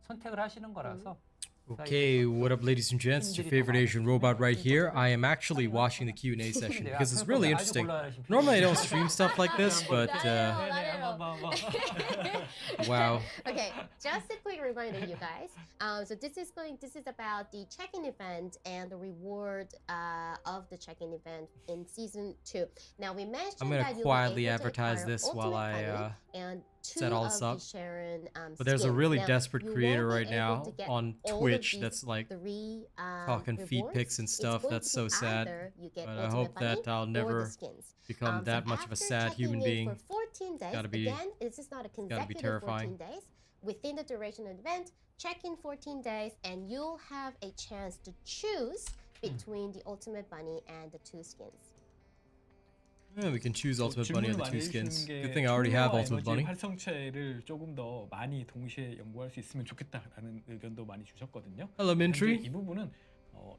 선택을 하시는 거라서. Okay, what up, ladies and gents? It's your favorite Asian robot right here. I am actually watching the Q&A session because it's really interesting. Normally I don't stream stuff like this, but wow. Okay, just a quick reminder, you guys. So this is about the check-in event and the reward of the check-in event in season 2. Now we mentioned I'm gonna quietly advertise this while I set all this up. But there's a really desperate creator right now on Twitch that's like talking feed pics and stuff. That's so sad. But I hope that I'll never become that much of a sad human being. Gotta be terrifying. Within the duration of the event, check in 14 days, and you'll have a chance to choose between the Ultimate Bunny and the 2 skins. Yeah, we can choose Ultimate Bunny and the 2 skins. Good thing I already have Ultimate Bunny. 활성체를 조금 더 많이 동시에 연구할 수 있으면 좋겠다라는 의견도 많이 주셨거든요. Elementary. 이 부분은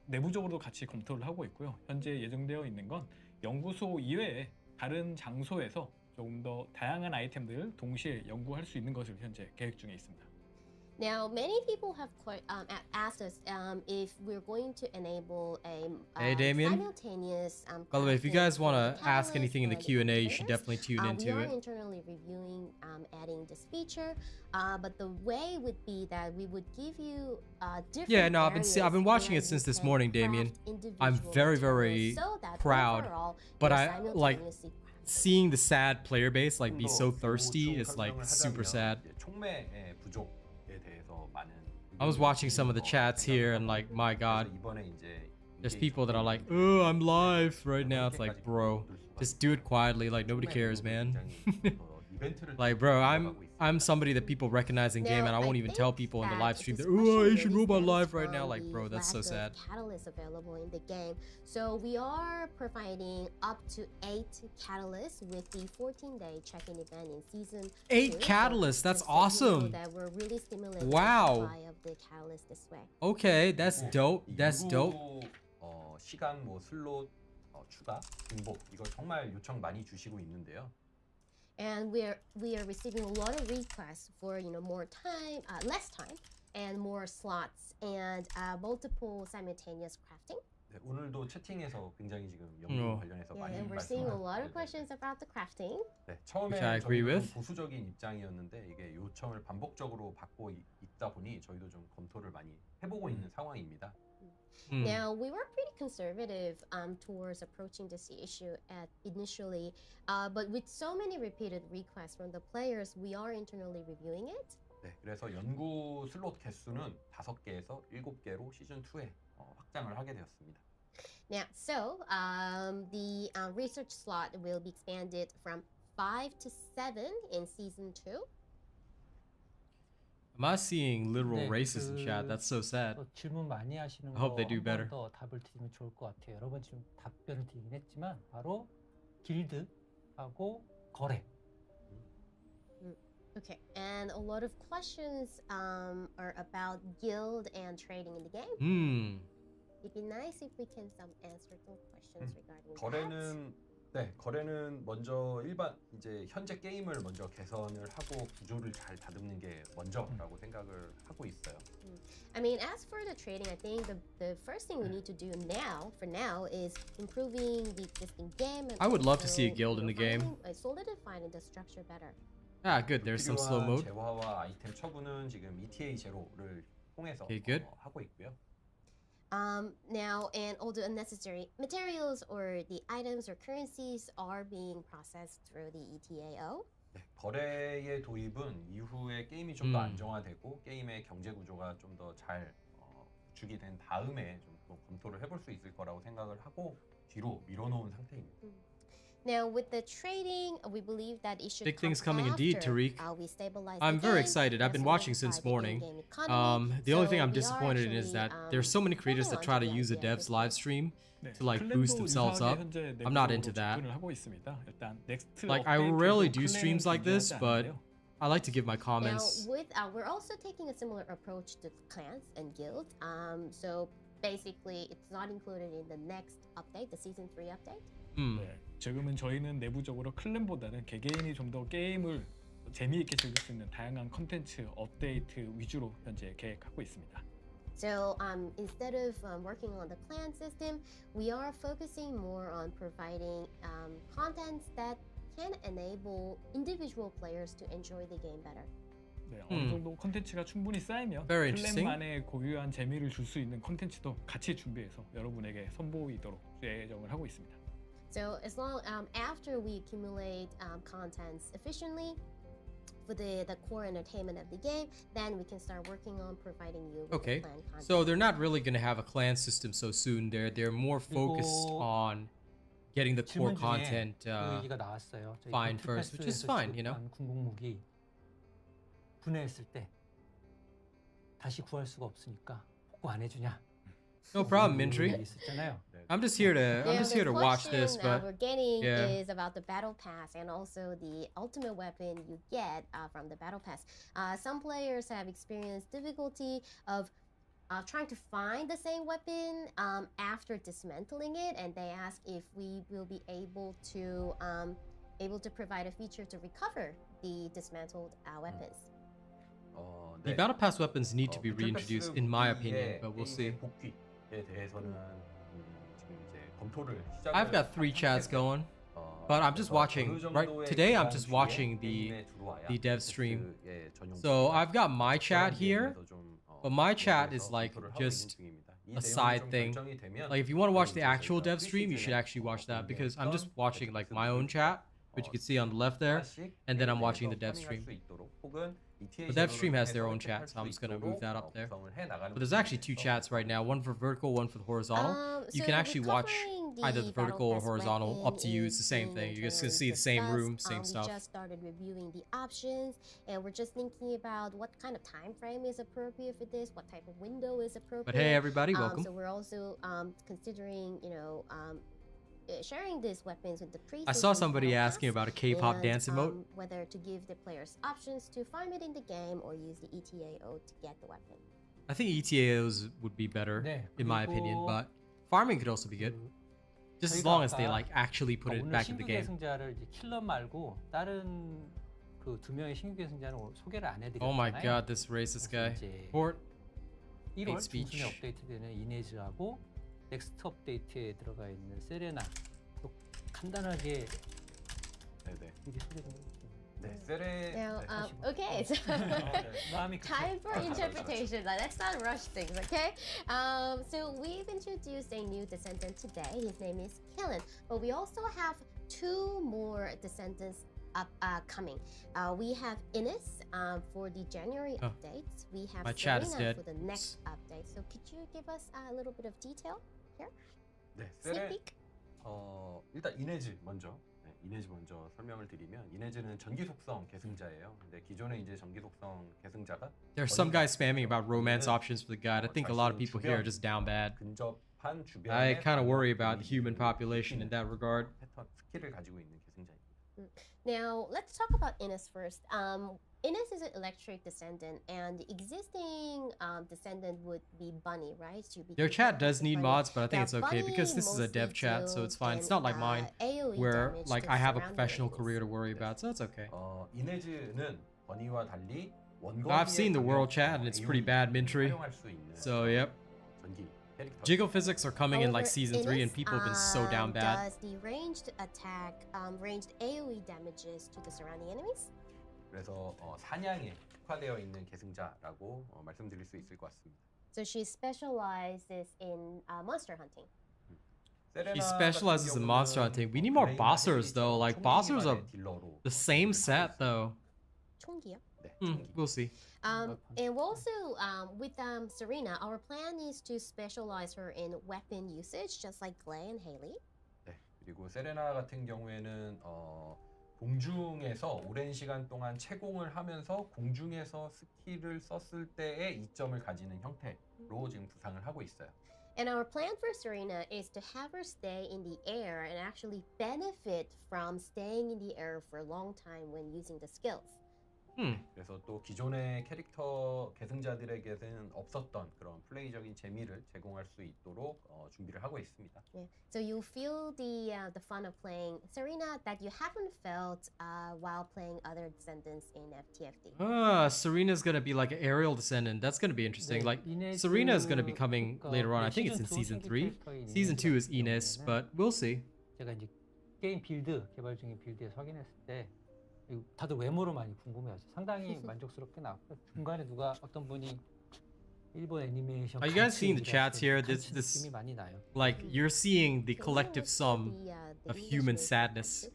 내부적으로도 같이 검토를 하고 있고요. 현재 예정되어 있는 건 연구소 이외에 다른 장소에서 조금 더 다양한 아이템들을 동시에 연구할 수 있는 것을 현재 계획 중에 있습니다. Now, many people have asked us if we're going to enable a simultaneous. By the way, if you guys want to ask anything in the Q&A, you should definitely tune into it. We are it. internally reviewing adding this feature, but the way would be that we would give you different. Yeah, no, I've been watching it since this morning, Damien. I'm very, very proud, but I like seeing the sad player base like be so thirsty is like super sad. I was watching some of the chats here and like, my god, there's people that are like, oh, I'm live right now. It's like, bro, just do it quietly, like nobody cares, man. Like, bro, I'm somebody that people recognize in game, and I won't even tell people in the live stream that, oh, Asian Robot live right now. Like, bro, that's so sad. Catalysts available in the game. So we are providing up to 8 catalysts with the 14-day check-in event in season 8 2. catalysts, that's awesome. That we're really stimulating wow. the supply of the catalyst this way. Okay, that's dope. That's dope. 시간 뭐 슬롯 추가 중복 이걸 정말 요청 많이 주시고 있는데요. And we are receiving a lot of requests for more time, less time, and more slots, and multiple simultaneous crafting. 네, 오늘도 채팅에서 굉장히 지금 연구 관련해서 많이 and we're seeing a lot of questions about the crafting. 네, 처음에 저희도 보수적인 입장이었는데 이게 요청을 반복적으로 받고 있다 보니 저희도 좀 검토를 많이 해보고 있는 상황입니다. Now, we were pretty conservative towards approaching this issue initially, but with so many repeated requests from the players, we are internally reviewing it. 네, 그래서 연구 슬롯 개수는 5개에서 7개로 시즌 2에 확장을 하게 되었습니다. Now, so the research slot will be expanded from 5 to 7 in season 2. Am I seeing literal racists in chat? That's so sad. 질문 많이 하시는 I hope they do better. 더 답을 드리면 좋을 것 같아요. 여러 번 지금 답변을 드리긴 했지만 바로 길드하고 거래. Okay, and a lot of questions are about guild and trading in the game. It'd be nice if we can answer some questions regarding that. 거래는 먼저 이제 현재 게임을 먼저 개선을 하고 구조를 잘 다듬는 게 먼저라고 생각을 하고 있어요. I mean, as for the trading, I think the first thing we need to do for now is improving the existing game. And I would love to see a guild in the game. Solidifying the structure better. Ah, good. There's some slow mode. 재화와 아이템 처분은 지금 ETA 제로를 통해서 하고 있고요. Now, and all the unnecessary materials or the items or currencies are being processed through the ETAO. 네, 거래의 도입은 이후에 게임이 좀 더 안정화되고 게임의 경제 구조가 좀 더 잘 구축이 된 다음에 좀 더 검토를 해볼 수 있을 거라고 생각을 하고 뒤로 밀어놓은 상태입니다. Now, with the trading, we believe that it should big things coming indeed, Tariq. I'm very excited. I've been watching since morning. The only thing I'm disappointed in is that there's so many creators that try to use a dev's live stream to like boost themselves up. I'm not into that. Like, I rarely do streams like this, but I like to give my comments. Now, we're also taking a similar approach to clans and guilds. So basically, it's not included in the next update, the season 3 update. 네, 지금은 저희는 내부적으로 클랜보다는 개개인이 좀 더 게임을 재미있게 즐길 수 있는 다양한 컨텐츠 업데이트 위주로 현재 계획하고 있습니다. So instead of working on the clan system, we are focusing more on providing contents that can enable individual players to enjoy the game better. 네, 어느 정도 컨텐츠가 충분히 쌓이면 Very interesting. 클랜만의 고유한 재미를 줄 수 있는 컨텐츠도 같이 준비해서 여러분에게 선보이도록 예정을 하고 있습니다. So as long after we accumulate contents efficiently for the core entertainment of the game, then we can start working on providing you with Okay, the clan content. so they're not really going to have a clan system so soon. They're more focused 그리고 on getting the core 질문 중에 content 그 얘기가 나왔어요. 저희 fine first, which is 패스에서 fine, you know. 지급한 군복무기 분해했을 때 다시 구할 수가 없으니까 복구 안 해주냐? No problem, 그 Mintry. 얘기 있었잖아요. I'm just here to The watch this, question, but we're getting yeah. is about the battle pass and also the ultimate weapon you get from the battle pass. Some players have experienced difficulty of trying to find the same weapon after dismantling it, and they ask if we will be able to provide a feature to recover the dismantled weapons. the battle pass weapons need to be reintroduced, in my opinion. But we'll see. 복귀에 대해서는 지금 이제 검토를 시작. I've got 3 chats going, but I'm just watching. Right today, I'm just watching the dev stream. So I've got my chat here, but my chat is like just a side thing. Like if you want to watch the actual dev stream, you should actually watch that, because I'm just watching like my own chat, which you can see on the left there, and then I'm watching the dev stream. The dev stream has their own chat, so I'm just gonna move that up there. But there's actually 2 chats right now, one for vertical, one for the horizontal. You can actually watch either the vertical or horizontal, up to you. It's the same thing. You're just gonna see the same room, same stuff. We just started reviewing the options, and we're just thinking about what kind of time frame is appropriate for this, what type of window is appropriate. But hey, everybody, welcome. So we're also considering, sharing these weapons with the priests. I saw somebody asking about a K-pop dance emote. Whether to give the players options to farm it in the game or use the ETAO to get the weapon. I think ETAOs would be better, 네, in my opinion, 그리고 but farming could also be good. Just as long as they like actually put it 오늘 back in the 신규 game. 계승자를 이제 킬러 말고 다른 그 2명의 신규 계승자는 소개를 안 해드렸잖아요. Oh my god, this racist guy. 이제 Port. 1월 speech. 중순에 업데이트되는 이네즈하고 넥스트 업데이트에 들어가 있는 세레나 또 간단하게 네네. 미리 소개 좀 해주세요. 네, 세레. Now, 네. okay, so 마음이 급해. time for interpretation. Let's not rush things, okay? So we've introduced a new descendant today. His name is Killen, but we also have 2 more descendants coming. We have Ines for the January updates. We have My chat is Serena dead. for the next update. So could you give us a little bit of detail here? 네, Sneak 세레. peek. 일단 이네즈 먼저. 네, 이네즈 먼저 설명을 드리면 이네즈는 전기 속성 계승자예요. 근데 기존에 이제 전기 속성 계승자가 There's some guy spamming about romance options for the guide. I think a lot of people here are just down bad. 근접한 주변에 I kind of worry about the human population in that regard. 패턴 스킬을 가지고 있는 계승자입니다. Now, let's talk about Ines first. Ines is an electric descendant, and the existing descendant would be Bunny, right? So you'd be Their chat comparing does need Bunny. mods, but I think Now, it's okay Bunny because this is a mostly dev chat, so it's fine. It's deals not like in, mine, AoE where damage like to I have a surrounding professional enemies. career to worry about, so it's okay. 이네즈는 버니와 달리 원거리에 I've seen the world chat and it's pretty bad, Mintry. 사용할 수 있는 So yep. 전기 캐릭터. Jiggle physics are coming in like However, season 3 and Ines, people have been so down bad. does the ranged attack, ranged AoE damages to the surrounding enemies. 그래서 사냥에 특화되어 있는 계승자라고 말씀드릴 수 있을 것 같습니다. So she specializes in monster hunting. She specializes in monster hunting. We need more bossers though. Like bossers are the same set though. 총기요? We'll see. And we'll also, with Serena, our plan is to specialize her in weapon usage, just like Glay and Haley. 네, 그리고 세레나 같은 경우에는 공중에서 오랜 시간 동안 채공을 하면서 공중에서 스킬을 썼을 때의 이점을 가지는 형태로 지금 부상을 하고 있어요. And our plan for Serena is to have her stay in the air and actually benefit from staying in the air for a long time when using the skills. 그래서 또 기존의 캐릭터 계승자들에게는 없었던 그런 플레이적인 재미를 제공할 수 있도록 준비를 하고 있습니다. Yeah. So you feel the fun of playing Serena that you haven't felt while playing other descendants in FTFD. Serena's gonna be like an aerial descendant. That's gonna be interesting. Like Serena is gonna be coming later on. I think it's in season 3. Season 2 is Ines, but we'll see. 제가 이제 게임 빌드 개발 중인 빌드에서 확인했을 때 다들 외모로 많이 궁금해하죠. 상당히 만족스럽게 나왔고 중간에 누가 어떤 분이 일본 애니메이션 Are you guys seeing the chats here? This 느낌이 많이 나요. like you're seeing the collective sum of human sadness.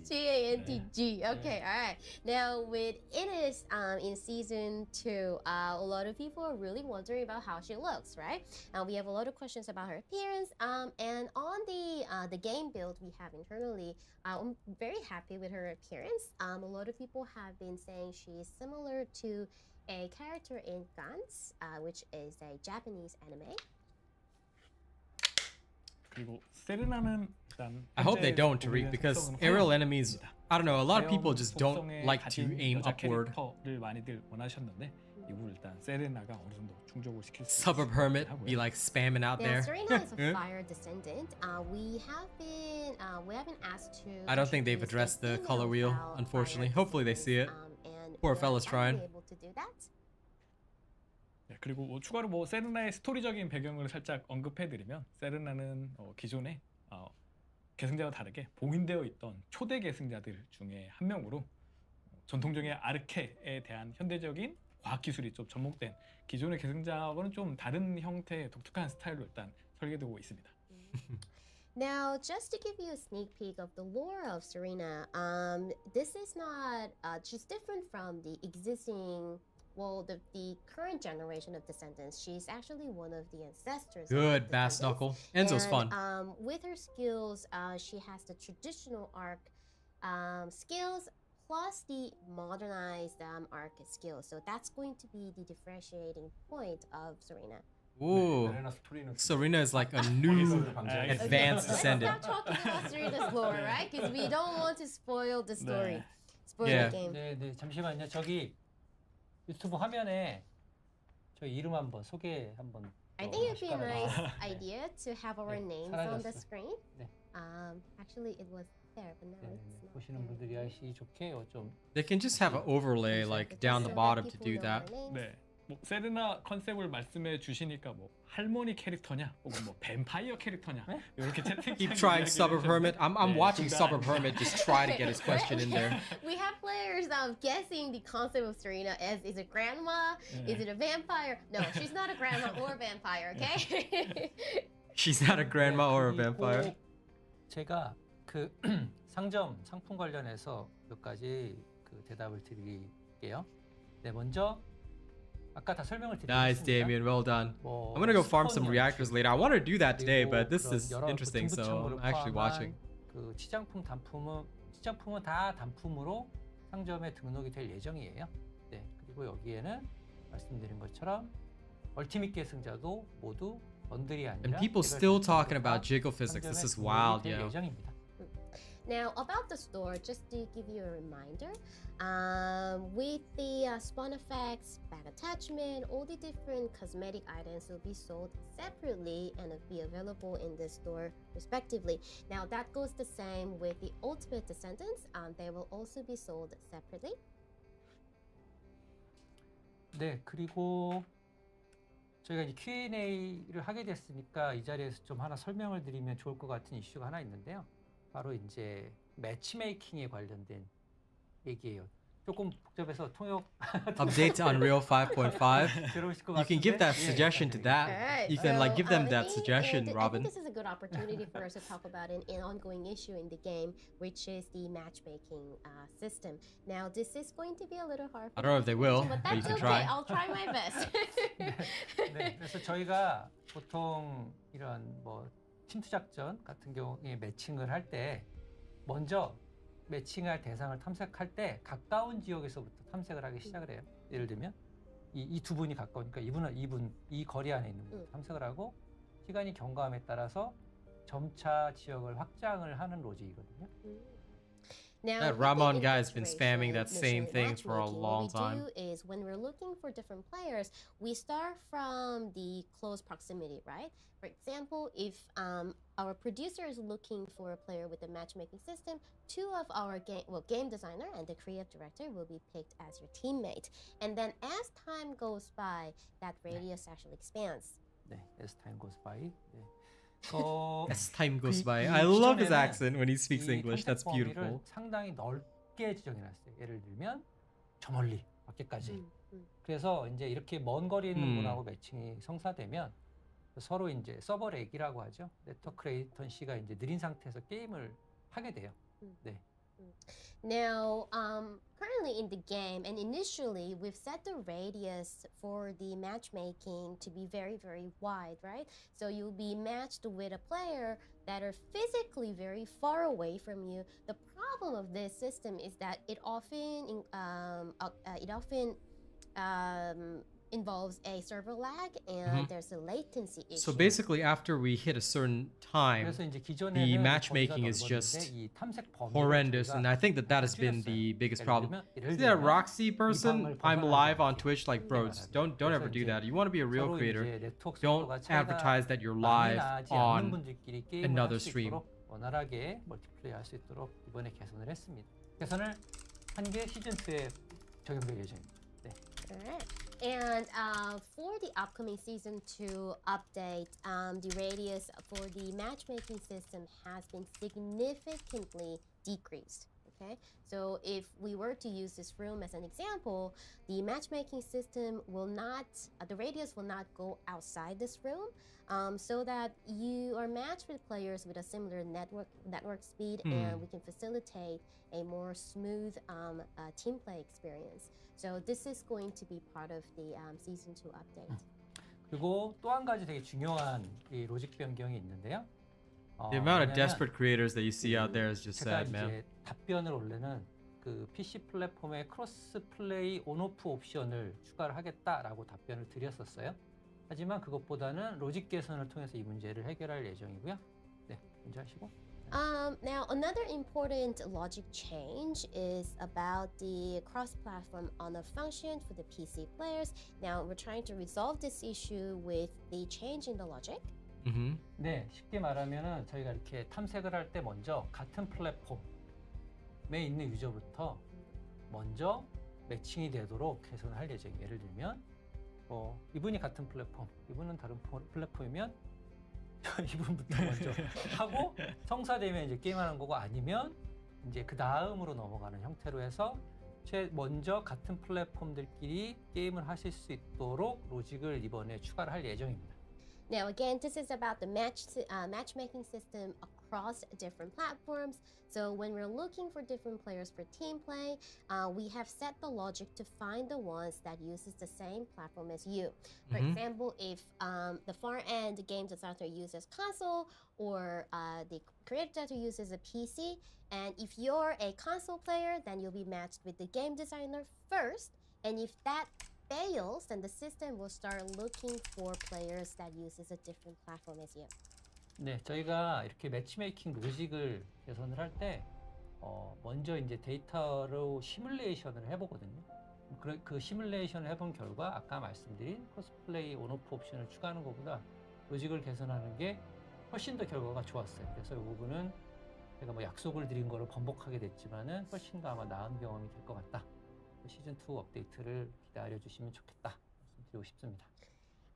G-A-N-T-G. Okay, all right. Now with Ines in season 2, a lot of people are really wondering about how she looks, right? We have a lot of questions about her appearance. And on the game build we have internally, I'm very happy with her appearance. A lot of people have been saying she's similar to a character in Gantz, which is a Japanese anime. 그리고 세르나는 일단 I hope they don't, Tariq, because aerial enemies, I don't know, a lot of people just don't like to aim upward. 캐릭터를 많이들 원하셨는데 이부 일단 세르나가 어느 정도 충족을 시킬 수 Suburb Hermit be like spamming out Now, there. Serena is a fire descendant. We haven't asked to. I don't think they've addressed the color wheel, unfortunately. Hopefully they see it. Poor fella's trying. Able to do that. 네, 그리고 뭐 추가로 뭐 세르나의 스토리적인 배경을 살짝 언급해드리면 세르나는 기존에 계승자와 다르게 봉인되어 있던 초대 계승자들 중에 한 명으로 전통적인 아르케에 대한 현대적인 과학기술이 좀 접목된 기존의 계승자와는 좀 다른 형태의 독특한 스타일로 일단 설계되고 있습니다. Now, just to give you a sneak peek of the lore of Serena, this is not she's different from the existing. Well, the current generation of descendants, she's actually one of the ancestors. Good, Bass Knuckle. Enzo's fun. With her skills, she has the traditional arc skills plus the modernized arc skills. So that's going to be the differentiating point of Serena. Ooh, Serena is like a new advanced descendant. Let's not talk about Serena's lore, right? Because we don't want to spoil the story, spoil Yeah. the game. 네, 잠시만요. 저기 유튜브 화면에 저 이름 한번 소개 한번. I think it'd be a nice idea to have our names on the screen. 네. Actually, it was there, but now it's not. 보시는 분들이 아시기 좋게 좀. They can just have an overlay like down the bottom to do that. 네, 뭐 세르나 컨셉을 말씀해 주시니까 뭐 할머니 캐릭터냐, 혹은 뭐 뱀파이어 캐릭터냐 이렇게 채팅. Keep trying Suburb Hermit. I'm watching Suburb Hermit just try to get his question in there. We have players guessing the concept of Serena as is it grandma? Is it a vampire? No, she's not a grandma or a vampire, okay? She's not a grandma or a vampire. 제가 그 상품 관련해서 몇 가지 그 대답을 드릴게요. 네, 먼저 아까 다 설명을 드렸습니다. Nice, Damien. Well done. I'm gonna go farm some reactors later. I want to do that today, but this is interesting, so I'm actually watching. 그 치장품 치장품은 다 단품으로 상점에 등록이 될 예정이에요. 네, 그리고 여기에는 말씀드린 것처럼 얼티밋 계승자도 모두 번들이 아니라. And people still talking about jiggle physics. This is wild, yo. 예정입니다. Now, about the store, just to give you a reminder, with the spawn effects, bag attachment, all the different cosmetic items will be sold separately and will be available in the store respectively. Now, that goes the same with the ultimate descendants. They will also be sold separately. 네, 그리고 저희가 이제 Q&A를 하게 됐으니까 이 자리에서 좀 하나 설명을 드리면 좋을 것 같은 이슈가 하나 있는데요. 바로 이제 매치메이킹에 관련된 얘기예요. 조금 복잡해서 통역 Update to Unreal 5.5. 들어오실 것 You can give that suggestion to that. Alright, You can like give them that I think- suggestion, I Robin. think this is a good opportunity for us to talk about an ongoing issue in the game, which is the matchmaking system. Now, this is going to be a little hard. I don't know if they will, but but you that's can okay. try. I'll try my best. 네, 그래서 저희가 보통 이런 뭐 침투 작전 같은 경우에 매칭을 할 때 먼저 매칭할 대상을 탐색할 때 가까운 지역에서부터 탐색을 하기 시작을 해요. 예를 들면 이 두 분이 가까우니까 이 거리 안에 있는 분 탐색을 하고 시간이 경과함에 따라서 점차 지역을 확장을 하는 로직이거든요. Now, That with the Ramon guy's been spamming infiltration that same mission thing for a matchmaking, long time. What we do is when we're looking for different players, we start from the close proximity, right? For example, if our producer is looking for a player with a matchmaking system, two of our game designer and the creative director will be picked as your teammate. And then as time goes by, that radius actually expands. 네, as time goes by. 네. As time goes 그- by. 이 I love his 기존에는 accent when he speaks 이 English. That's 탐색 범위를 beautiful. 상당히 넓게 지정해놨어요. 예를 들면 저 멀리 밖에까지. 음. 그래서 이제 이렇게 먼 거리 있는 음. 분하고 매칭이 성사되면 서로 이제 서버 렉이라고 하죠. 네트워크 레이턴시가 이제 느린 상태에서 게임을 하게 돼요. 네. Now, currently in the game, and initially, we've set the radius for the matchmaking to be very, very wide, right? So you'll be matched with a player that are physically very far away from you. The problem of this system is that it often involves a server lag and there's a latency issue. So basically, after we hit a certain time, 그래서 이제 the 기존에는 matchmaking is just horrendous, and I think that has been the biggest problem. See that Roxy person? I'm live on Twitch. Like, bro, don't ever do that. You want to be a real creator, don't advertise that you're live on another stream. 원활하게 멀티플레이 할 수 있도록 이번에 개선을 했습니다. 개선을 한 게 시즌 2에 적용될 예정입니다. 네. Alright. And for the upcoming season 2 update, the radius for the matchmaking system has been significantly decreased. Okay, so if we were to use this room as an example, the matchmaking system will not, the radius will not go outside this room, so that you are matched with players with a similar network speed, and we can facilitate a more smooth team play experience. So this is going to be part of the season 2 update. 그리고 또 한 가지 되게 중요한 이 로직 변경이 있는데요. The amount of desperate creators that you see out there is just 제가 sad, man. 이제 답변을 원래는 그 PC 플랫폼에 크로스 플레이 온오프 옵션을 추가를 하겠다라고 답변을 드렸었어요. 하지만 그것보다는 로직 개선을 통해서 이 문제를 해결할 예정이고요. 네, 먼저 하시고. Now, another important logic change is about the cross-platform honor function for the PC players. Now, we're trying to resolve this issue with the change in the logic. 네, 쉽게 말하면은 저희가 이렇게 탐색을 할 때 먼저 같은 플랫폼에 있는 유저부터 먼저 매칭이 되도록 개선을 할 예정이에요. 예를 들면 이분이 같은 플랫폼, 이분은 다른 플랫폼이면 이분부터 먼저 하고 성사되면 이제 게임하는 거고, 아니면 이제 그 다음으로 넘어가는 형태로 해서 먼저 같은 플랫폼들끼리 게임을 하실 수 있도록 로직을 이번에 추가를 할 예정입니다. Now, again, this is about the matchmaking system across different platforms. So when we're looking for different players for team play, we have set the logic to find the ones that uses the same platform as you. For example, if the far end game designer uses console, or the creative director uses a PC, and if you're a console player, then you'll be matched with the game designer first. And if that fails, then the system will start looking for players that uses a different platform as you. 네, 저희가 이렇게 매치메이킹 로직을 개선을 할 때 먼저 이제 데이터로 시뮬레이션을 해보거든요. 그 시뮬레이션을 해본 결과 아까 말씀드린 코스플레이 온오프 옵션을 추가하는 것보다 로직을 개선하는 게 훨씬 더 결과가 좋았어요. 그래서 이 부분은 제가 뭐 약속을 드린 거를 번복하게 됐지만은 훨씬 더 아마 나은 경험이 될 것 같다. 시즌 2 업데이트를 기다려 주시면 좋겠다 말씀드리고 싶습니다.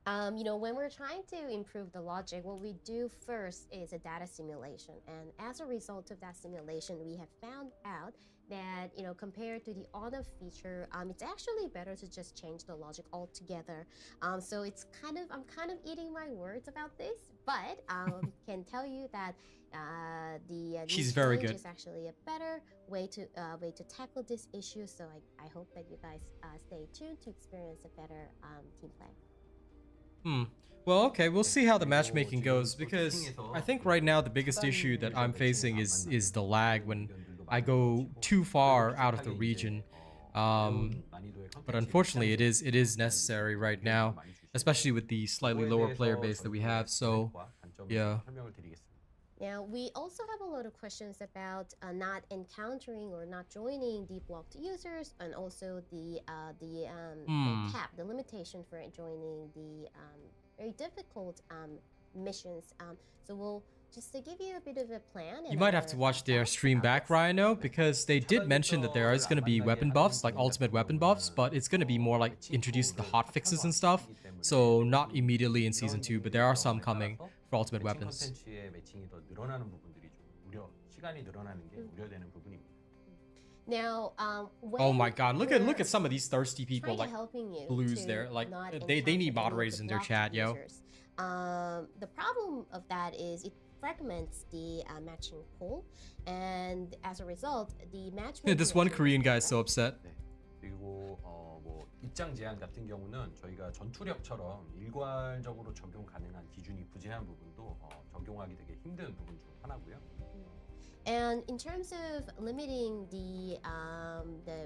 You know, when we're trying to improve the logic, what we do first is a data simulation. And as a result of that simulation, we have found out that, you know, compared to the on-off feature, it's actually better to just change the logic altogether. So it's I'm kind of eating my words about this, but can tell you that the She's very good. is actually a better way to tackle this issue. So I hope that you guys stay tuned to experience a better team play. Well, okay, we'll see how the matchmaking goes, because I think right now the biggest issue that I'm facing is the lag when I go too far out of the region. But unfortunately, it is necessary right now, especially with the slightly lower player base that we have. So, yeah. Now, we also have a lot of questions about not encountering or not joining the blocked users, and also the cap, the limitation for joining the very difficult missions. So we'll just to give you a bit of a plan. You might have to watch their stream back, Rhino, because they did mention that there is going to be weapon buffs, like ultimate weapon buffs, but it's going to be more like introduced the hot fixes and stuff. So not immediately in season 2, but there are some coming for ultimate weapons. 콘텐츠의 매칭이 더 늘어나는 부분들이 좀 시간이 늘어나는 게 우려되는 부분입니다. Now, oh my god, look at some of these thirsty people, like you blues there, like they need moderators in their chat, yo. The problem of that is it fragments the matching pool, and as a result, the matchmaking. This one Korean guy is so upset. 네. 그리고 뭐 입장 제한 같은 경우는 저희가 전투력처럼 일괄적으로 적용 가능한 기준이 부재한 부분도 적용하기 되게 힘든 부분 중 하나고요. And in terms of limiting the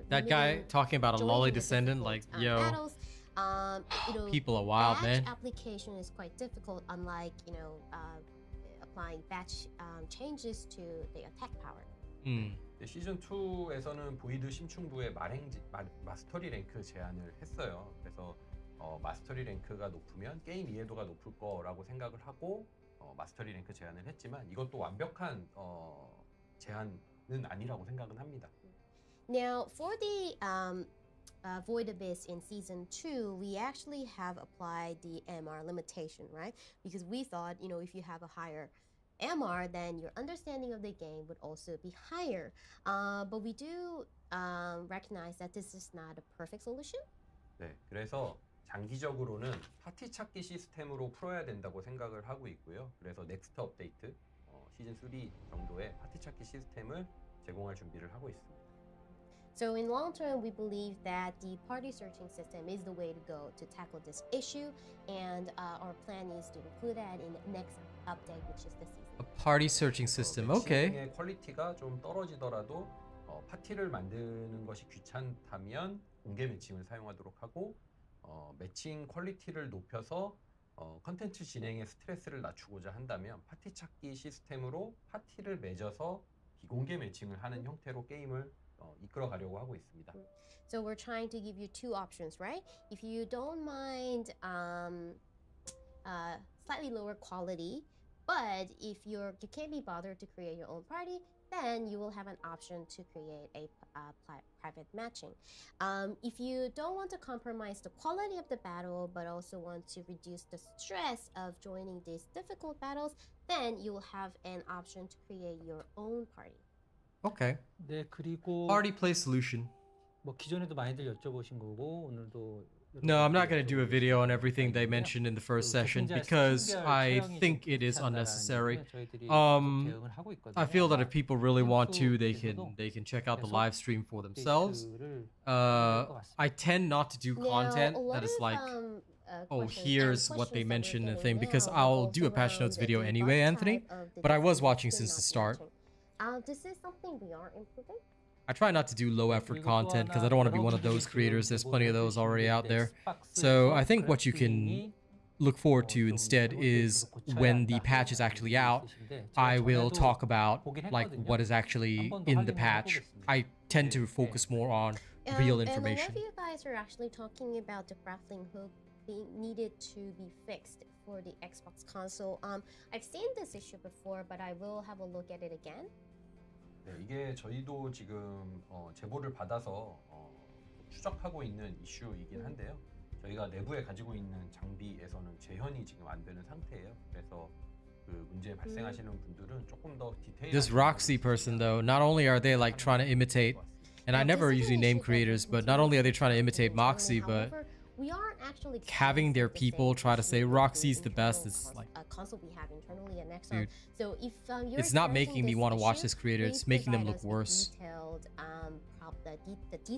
that guy talking about a lolly descendant, like yo, battles, people are wild, man. Application is quite difficult, unlike applying batch changes to the attack power. 시즌 2에서는 보이드 심층부의 마스터리 랭크 제한을 했어요. 그래서 마스터리 랭크가 높으면 게임 이해도가 높을 거라고 생각을 하고 마스터리 랭크 제한을 했지만 이것도 완벽한 제한은 아니라고 생각은 합니다. Now, for the Void Abyss in season 2, we actually have applied the MR limitation, right? Because we thought, if you have a higher MR, then your understanding of the game would also be higher. But we do recognize that this is not a perfect solution. 네, 그래서 장기적으로는 파티 찾기 시스템으로 풀어야 된다고 생각을 하고 있고요. 그래서 넥스트 업데이트 시즌 3 정도의 파티 찾기 시스템을 제공할 준비를 하고 있습니다. So in long term, we believe that the party searching system is the way to go to tackle this issue, and our plan is to include that in the next update, which is the season. A party searching system, okay. 매칭의 퀄리티가 좀 떨어지더라도 파티를 만드는 것이 귀찮다면 공개 매칭을 사용하도록 하고 매칭 퀄리티를 높여서 컨텐츠 진행의 스트레스를 낮추고자 한다면 파티 찾기 시스템으로 파티를 맺어서 비공개 매칭을 하는 형태로 게임을 이끌어 가려고 하고 있습니다. So we're trying to give you two options, right? If you don't mind slightly lower quality, but if you can't be bothered to create your own party, then you will have an option to create a private matching. If you don't want to compromise the quality of the battle, but also want to reduce the stress of joining these difficult battles, then you will have an option to create your own party. Okay. 네, 그리고 Party play solution. 뭐 기존에도 많이들 여쭤보신 거고 오늘도 No, I'm not going to do a video on everything they mentioned in the first session because I think it is unnecessary. I feel that if people really want to, they can check out the live stream for themselves. I tend not to do content that is like, oh, here's what they mentioned and thing, because I'll do a patch notes video anyway, Anthony. But I was watching since the start. This is something we are improving. I try not to do low effort content because I don't want to be one of those creators. There's plenty of those already out there. So I think what you can look forward to instead is when the patch is actually out, I will talk about like what is actually in the patch. I tend to focus more on real information. And a lot of you guys are actually talking about the grappling hook being needed to be fixed for the Xbox console. I've seen this issue before, but I will have a look at it again. 네, 이게 저희도 지금 제보를 받아서 추적하고 있는 이슈이긴 한데요. 저희가 내부에 가지고 있는 장비에서는 재현이 지금 안 되는 상태예요. 그래서 그 문제 발생하시는 분들은 조금 더 디테일한 This Roxy person though, not only are they like trying to imitate, and I never usually name creators, but not only are they trying to imitate Moxie, but we aren't actually having their people try to say Roxy's the best is like, console we have internally at Nexon. dude, so if you're it's not making me want to watch this creator, it's making them look worse.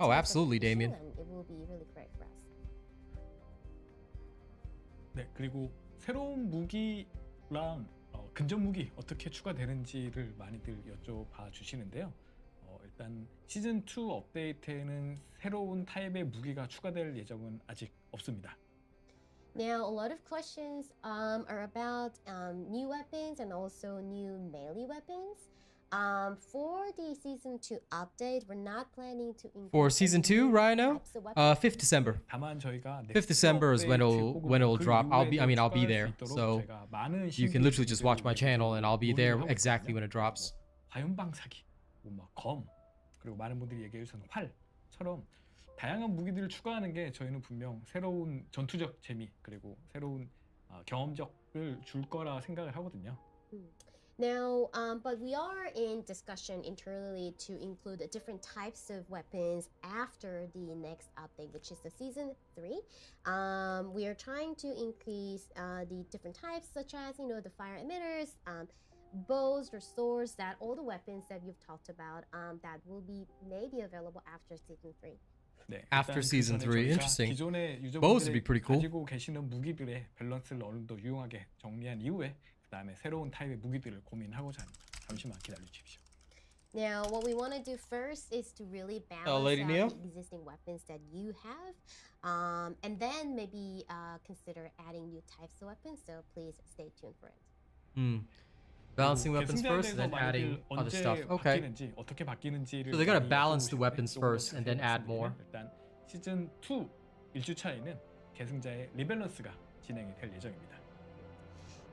Oh, absolutely, Damien. It will be really great for us. 네, 그리고 새로운 무기랑 근접 무기 어떻게 추가되는지를 많이들 여쭤봐 주시는데요. 일단 시즌 2 업데이트에는 새로운 타입의 무기가 추가될 예정은 아직 없습니다. Now, a lot of questions are about new weapons and also new melee weapons. For the season 2 update, we're not planning to include For season any 2, new Rhino, types of weapons. 5th December. 다만 저희가 5th December is when it'll drop. I'll be there. So you can literally just watch my channel and I'll be there exactly when it drops. 화염방사기, 검, 그리고 많은 분들이 얘기해 주신 활처럼 다양한 무기들을 추가하는 게 저희는 분명 새로운 전투적 재미 그리고 새로운 경험적을 줄 거라 생각을 하거든요. Now, but we are in discussion internally to include different types of weapons after the next update, which is the season 3. We are trying to increase the different types, such as the fire emitters, bows or swords, that all the weapons that you've talked about that will be maybe available after season 3. 네, After 일단 season 그 전에 3, 저희가 interesting. 기존의 Bows would be pretty cool. 가지고 계시는 무기들의 밸런스를 어느 정도 유용하게 정리한 이후에 그 다음에 새로운 타입의 무기들을 고민하고자 합니다. 잠시만 기다려 주십시오. Now, what we want to do first is to really balance Lady out Neo? the existing weapons that you have, and then maybe consider adding new types of weapons. So please stay tuned for it. Balancing weapons first and then adding other stuff. Okay. 바뀌는지, 어떻게 바뀌는지를 So they gotta 많이 balance the 여쭤보시는데 weapons 조금 더 first and then 자세히 add more. 말씀드리면 일단 시즌 2 1주차에는 계승자의 리밸런스가 진행이 될 예정입니다.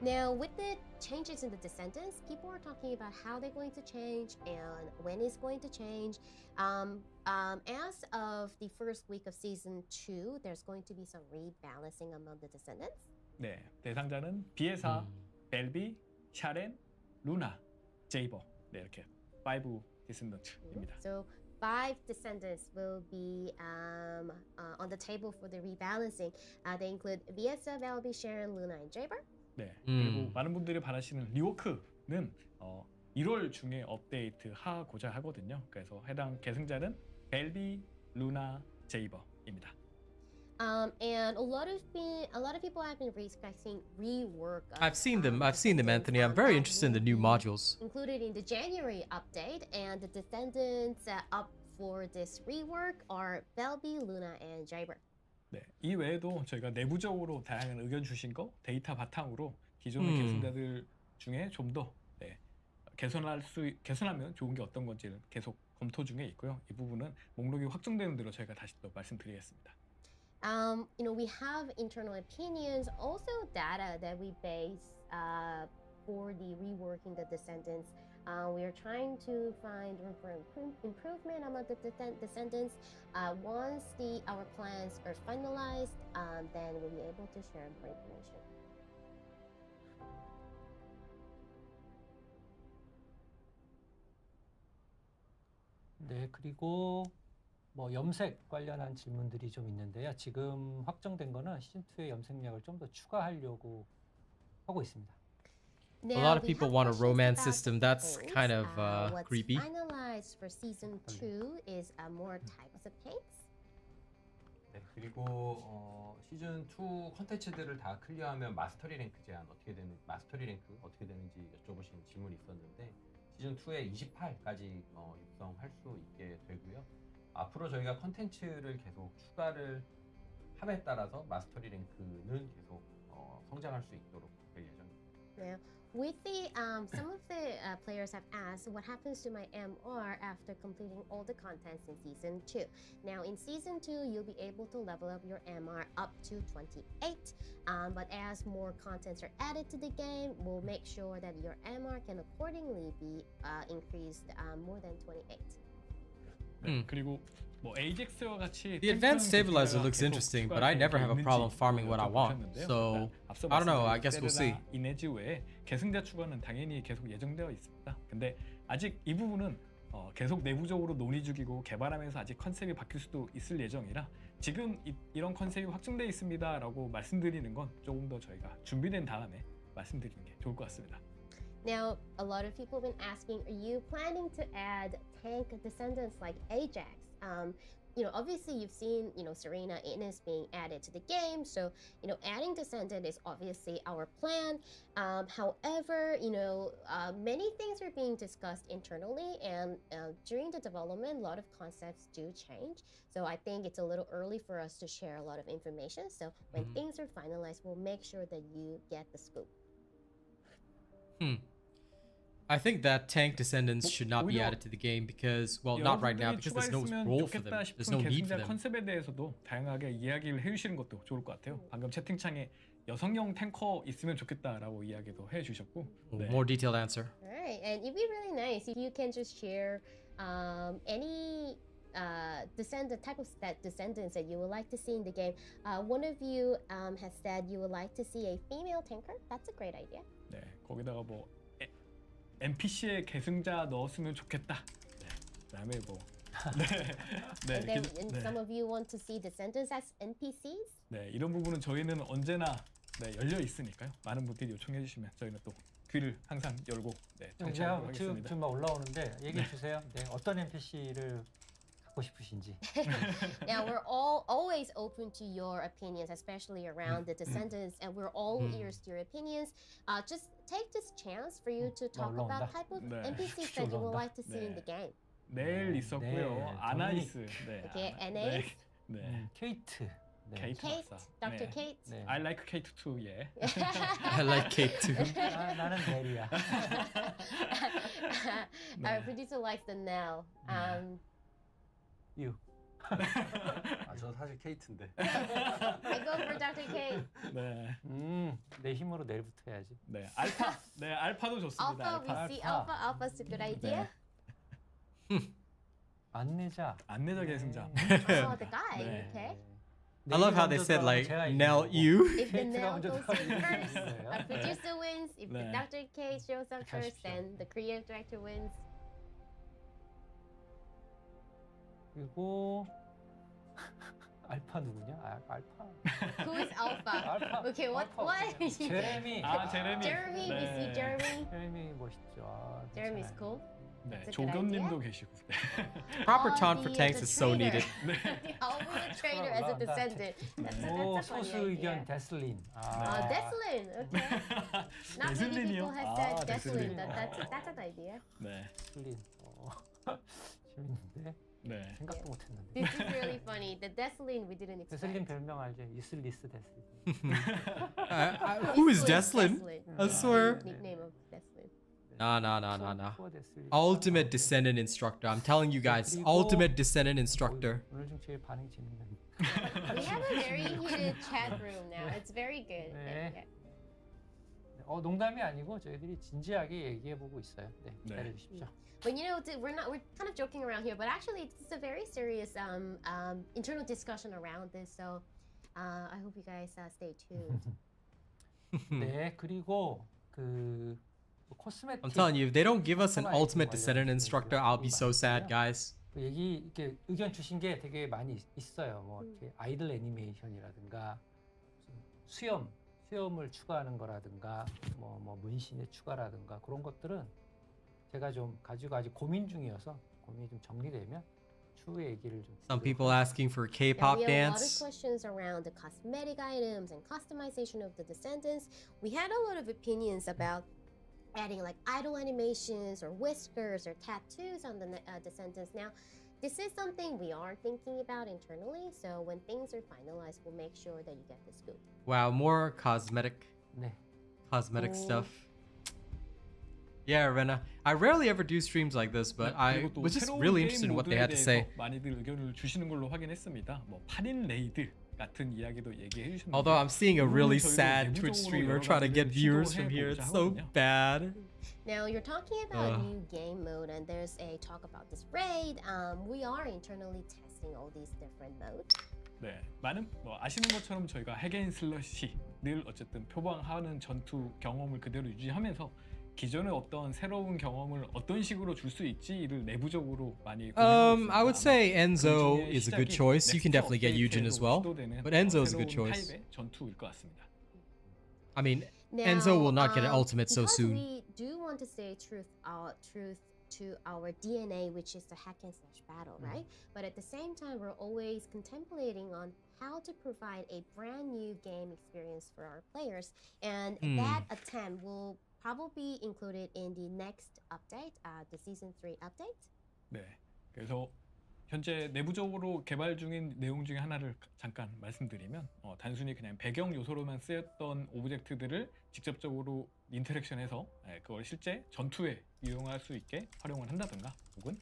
Now, with the changes in the Descendants, people are talking about how they're going to change and when it's going to change. As of the first week of season 2, there's going to be some rebalancing among the Descendants. 네, 대상자는 비에사, 벨비, 샤렌, 루나, 제이버. 네, 이렇게 5 디센던트입니다. So 5 Descendants will be on the table for the rebalancing. They include Viesa, Velby, Sharon, Luna, and Jaber. 네, 그리고 많은 분들이 바라시는 리워크는 1월 중에 업데이트 하고자 하거든요. 그래서 해당 계승자는 벨비, 루나, 제이버입니다. And a lot of people have been requesting rework. I've seen them, Anthony. I'm very interested in the new modules. Included in the January update, and the Descendants up for this rework are Velby, Luna, and Jaber. 네, 이 외에도 저희가 내부적으로 다양한 의견 주신 거 데이터 바탕으로 기존의 계승자들 중에 좀 더 개선하면 좋은 게 어떤 건지를 계속 검토 중에 있고요. 이 부분은 목록이 확정되는 대로 저희가 다시 또 말씀드리겠습니다. We have internal opinions, also data that we base for the reworking the Descendants. We are trying to find room for improvement among the Descendants. Once our plans are finalized, then we'll be able to share more information. 네, 그리고 염색 관련한 질문들이 좀 있는데요. 지금 확정된 거는 시즌 2의 염색약을 좀 더 추가하려고 하고 있습니다. A lot of people want a romance system. That's kind of creepy. What's finalized for season 2 is more types of paints. 네, 그리고 시즌 2 컨텐츠들을 다 클리어하면 마스터리 랭크 제한 마스터리 랭크 어떻게 되는지 여쭤보신 질문이 있었는데 시즌 2에 28까지 육성할 수 있게 되고요. 앞으로 저희가 컨텐츠를 계속 추가를 함에 따라서 마스터리 랭크는 계속 성장할 수 있도록 될 예정입니다. Yeah. With the some of the players have asked what happens to my MR after completing all the contents in season 2. Now in season 2 you'll be able to level up your MR up to 28. But as more contents are added to the game, we'll make sure that your MR can accordingly be increased more than 28. 네, 그리고 에이젝스와 같이 The advanced stabilizer looks interesting, but I never have a problem farming what I want. So I don't know. I guess we'll see. 이네즈 외에 계승자 추가는 당연히 계속 예정되어 있습니다. 근데 아직 이 부분은 계속 내부적으로 논의 중이고 개발하면서 아직 컨셉이 바뀔 수도 있을 예정이라 지금 이런 컨셉이 확정되어 있습니다라고 말씀드리는 건 조금 더 저희가 준비된 다음에 말씀드리는 게 좋을 것 같습니다. Now, a lot of people have been asking, are you planning to add tank descendants like Ajax? obviously you've seen, Serena is being added to the game. So, adding Descendant is obviously our plan. However, many things are being discussed internally, and during the development, a lot of concepts do change. So I think it's a little early for us to share a lot of information. So when things are finalized, we'll make sure that you get the scoop. I think that tank descendants should not be added to the game because, well, not right now because there's no role for them. There's no need for them. 컨셉에 대해서도 다양하게 이야기를 해주시는 것도 좋을 것 같아요. 방금 채팅창에 여성용 탱커 있으면 좋겠다라고 이야기도 해주셨고. 네. More detailed answer. All right, and it'd be really nice if you can just share any type of descendants that you would like to see in the game. One of you has said you would like to see a female tanker. That's a great idea. 네, 거기다가 뭐 NPC의 계승자 넣었으면 좋겠다. 네, 그다음에 뭐 And some of you want to see descendants as NPCs. 네, 이런 부분은 저희는 언제나 열려 있으니까요. 많은 분들이 요청해 주시면 저희는 또 귀를 항상 열고 청취하도록 하겠습니다. 지금 막 올라오는데 얘기해 주세요. 네, 어떤 NPC를 갖고 싶으신지. Now we're always open to your opinions, especially around the descendants, and we're all ears to your opinions. Just take this chance for you to talk about type of NPCs that you would like to see in the game. 내일 있었고요. 아나이스. 네. Okay, NA. 네. 케이트. 네. Kate, Dr. Kate. 네. I like Kate too. 예. I like Kate too. 나는 넬이야. Our producer likes the Nell. You. 저 사실 케이트인데. I go for Dr. Kate. 네. 내 힘으로 넬부터 해야지. 네. 알파. 네, 알파도 좋습니다. Alpha, we see Alpha. Alpha's a good idea. 안내자. 안내자 계승자. Oh, the guy. 네. Okay. I love how they said like Nell you. If the Kate가 Nell 먼저 goes 들어가면 first, 되겠네요. our producer wins. If the 네. Dr. Kate shows up first, 하십시오. then the creative director wins. 그리고 알파 누구냐? 알파. Who is Alpha? 알파. Okay, what? 알파 What? 어디냐? 제레미. 아, 제레미. Jeremy, we see Jeremy. 제레미 멋있죠. Jeremy's cool. 네, That's a good 조견님도 idea. 계시고. Proper Oh, taunt for the tanks is so trainer. needed. Always a trainer as a descendant. That's 오, a funny 소수 idea. 의견 데슬린. Descendant. Okay. Not many 데슬린이요? people have said 아, Descendant. 데슬린. That's an idea. 네. 데슬린. 재밌는데? 네. 생각도 못했는데. This is really funny. The Descendant we didn't 데슬린 expect. 별명 알죠? 유슬리스 데슬린. Who is Deslin? Deslin? I swear. Nickname of Deslin. Nah. 푸어 데슬린. Ultimate descendant instructor. I'm telling you guys, ultimate descendant instructor. 오늘 중 제일 반응 재밌는. We have a very heated chat room now. It's very good. 네. 농담이 아니고 저희들이 진지하게 얘기해 보고 있어요. 네, 기다려 주십시오. But we're kind of joking around here, but actually it's a very serious internal discussion around this. So I hope you guys stay tuned. 네, 그리고 그 코스메틱. I'm telling you, if they don't give us an ultimate descendant instructor, I'll be so sad, guys. 이렇게 의견 주신 게 되게 많이 있어요. 뭐 이렇게 아이들 애니메이션이라든가 수염을 추가하는 거라든가 뭐 문신의 추가라든가 그런 것들은 제가 좀 가지고 아직 고민 중이어서 고민이 좀 정리되면 추후에 얘기를 좀. Some people asking for K-pop we have a lot of dance. questions around the cosmetic items and customization of the descendants. We had a lot of opinions about adding like idle animations or whiskers or tattoos on the descendants. Now, this is something we are thinking about internally. So when things are finalized, we'll make sure that you get the scoop. Wow, more cosmetic 네. stuff. Yeah, Rena. I rarely ever do streams like this, but I 그리고 또 was just 새로운 really 게임 interested in what they 모드에 had to say. 대해서 많이들 의견을 주시는 걸로 확인했습니다. 뭐 8인 레이드 같은 이야기도 얘기해 주셨는데. Although I'm seeing a really 저희도 sad Twitch streamer trying to get viewers from here. It's so bad. Now you're talking about new game mode, and there's a talk about this raid. We are internally testing all these different modes. 네, 많은 아시는 것처럼 저희가 핵앤슬러시 늘 어쨌든 표방하는 전투 경험을 그대로 유지하면서 기존의 어떤 새로운 경험을 어떤 식으로 줄 수 있지를 내부적으로 많이 고민하고 있습니다. I would say Enzo is a good choice. You can definitely get Eugen as well, but Enzo is a good choice. 타입의 전투일 것 같습니다. I mean, Now, Enzo will not get an ultimate so because soon. we do want to stay truth to our DNA, which is the hack and slash battle, right? But at the same time, we're always contemplating on how to provide a brand new game experience for our players, and that attempt will probably be included in the next update, the season 3 update. 네, 그래서 현재 내부적으로 개발 중인 내용 중에 하나를 잠깐 말씀드리면 단순히 그냥 배경 요소로만 쓰였던 오브젝트들을 직접적으로 인터랙션해서 그걸 실제 전투에 이용할 수 있게 활용을 한다든가 혹은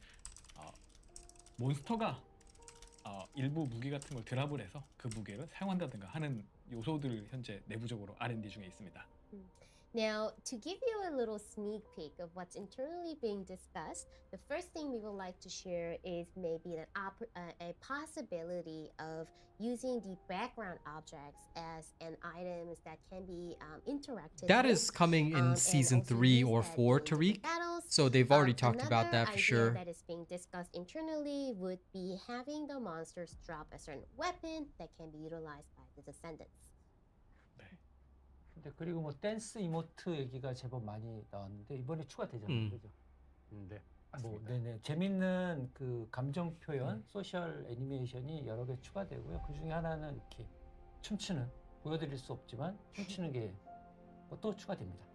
몬스터가 일부 무기 같은 걸 드랍을 해서 그 무기를 사용한다든가 하는 요소들을 현재 내부적으로 R&D 중에 있습니다. Now, to give you a little sneak peek of what's internally being discussed, the first thing we would like to share is maybe a possibility of using the background objects as an items that can be interacted That with, is coming in and season also 3 use or that 4, in different Tariq. battles. So they've already talked about that for Another sure. idea that is being discussed internally would be having the monsters drop a certain weapon that can be utilized by the descendants. 근데 그리고 뭐 댄스 이모트 얘기가 제법 많이 나왔는데 이번에 추가되잖아요, 그죠? 네, 뭐, 맞습니다. 네네, 재밌는 그 감정 표현, 소셜 애니메이션이 여러 개 추가되고요. 그 중에 하나는 이렇게 춤추는, 보여드릴 수 없지만 춤추는 게 또 추가됩니다.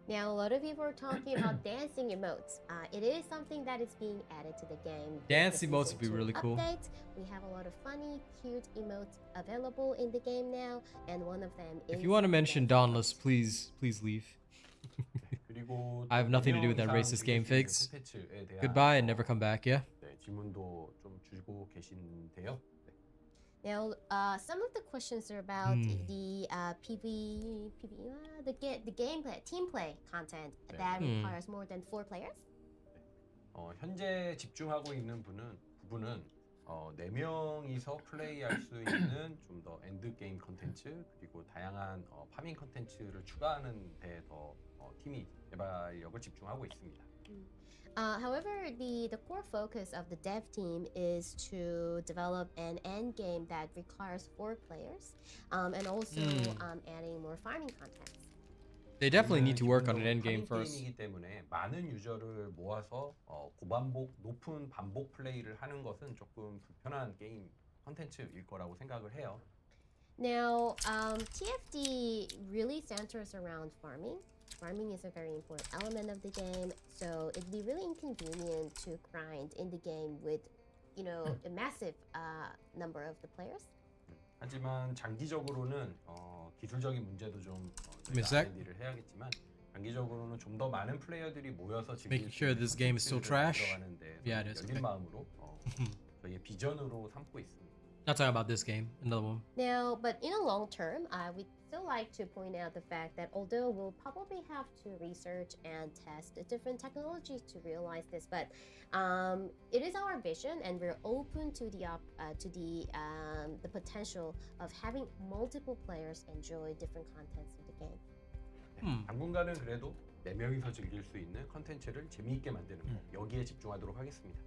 Now, a lot of people are talking about dancing emotes. It is something that is being added to the game. Dance The emotes would be season 2 really cool. update. We have a lot of funny, cute emotes available in the game now, and one of them is. If you want to mention dancing Dauntless, please leave. 그리고 I have nothing to do with that racist game, Figs. Goodbye and never come back, yeah? 네, 질문도 좀 주고 계신데요. 네. Now, some of the questions are about the the gameplay, team play content that requires more than 4 players. 현재 집중하고 있는 부분은 4명이서 플레이할 수 있는 좀 더 엔드 게임 컨텐츠 그리고 다양한 파밍 컨텐츠를 추가하는 데 더 팀이 개발력을 집중하고 있습니다. However, the core focus of the dev team is to develop an end game that requires 4 players, and also adding more farming content. They definitely need to work on an end game 파밍 first. 게임이기 때문에 많은 유저를 모아서 고반복, 높은 반복 플레이를 하는 것은 조금 불편한 게임 컨텐츠일 거라고 생각을 해요. Now, TFD really centers around farming. Farming is a very important element of the game, so it'd be really inconvenient to grind in the game with, a massive number of the players. 하지만 장기적으로는 기술적인 문제도 좀 Miss R&D를 해야겠지만 장기적으로는 좀 더 많은 플레이어들이 모여서 즐길 Making 수 sure 있는 this game is still trash? 들어가는 데 Yeah, it is. 열린 Okay. 마음으로 저희의 비전으로 삼고 있습니다. Not talking about this game, another one. Now, but in a long term, we'd still like to point out the fact that although we'll probably have to research and test different technologies to realize this, but it is our vision, and we're open to the potential of having multiple players enjoy different contents of the game. 당분간은 그래도 4명이서 즐길 수 있는 컨텐츠를 재미있게 만드는 거 여기에 집중하도록 하겠습니다.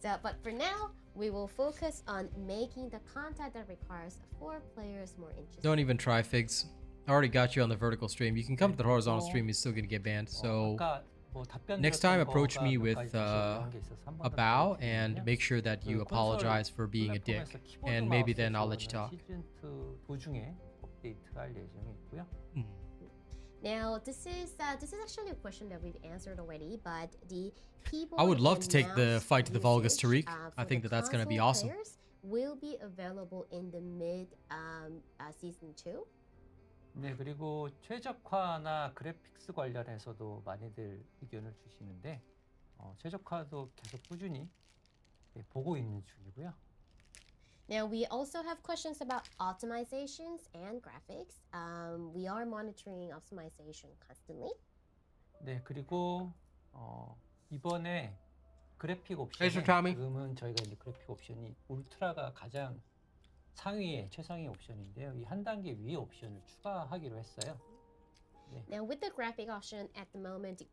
So, but for now, we will focus on making the content that requires 4 players more interesting. Don't even try, Figs. I already got you on the vertical stream. You can come to the horizontal stream, you're still gonna get banned. So 아까 뭐 답변 next time approach me with a bow and make sure that you apologize for being a dick. And maybe then I'll let you talk. 시즌 2 도중에 업데이트할 예정이 있고요. Now, this is actually a question that we've answered already, but the people. I would love to take the fight to the Vulgus, usage, Tariq. for I think the that's gonna be console awesome. players will be available in the mid season 2. 네, 그리고 최적화나 그래픽스 관련해서도 많이들 의견을 주시는데 최적화도 계속 꾸준히 보고 있는 중이고요. Now, we also have questions about optimizations and graphics. We are monitoring optimization constantly. 네, 그리고 이번에 그래픽 옵션 Hey, Sir Tommy. 지금은 저희가 이제 그래픽 옵션이 울트라가 가장 상위의 최상위 옵션인데요. 이 한 단계 위의 옵션을 추가하기로 했어요. Now, with the graphic option at the moment, the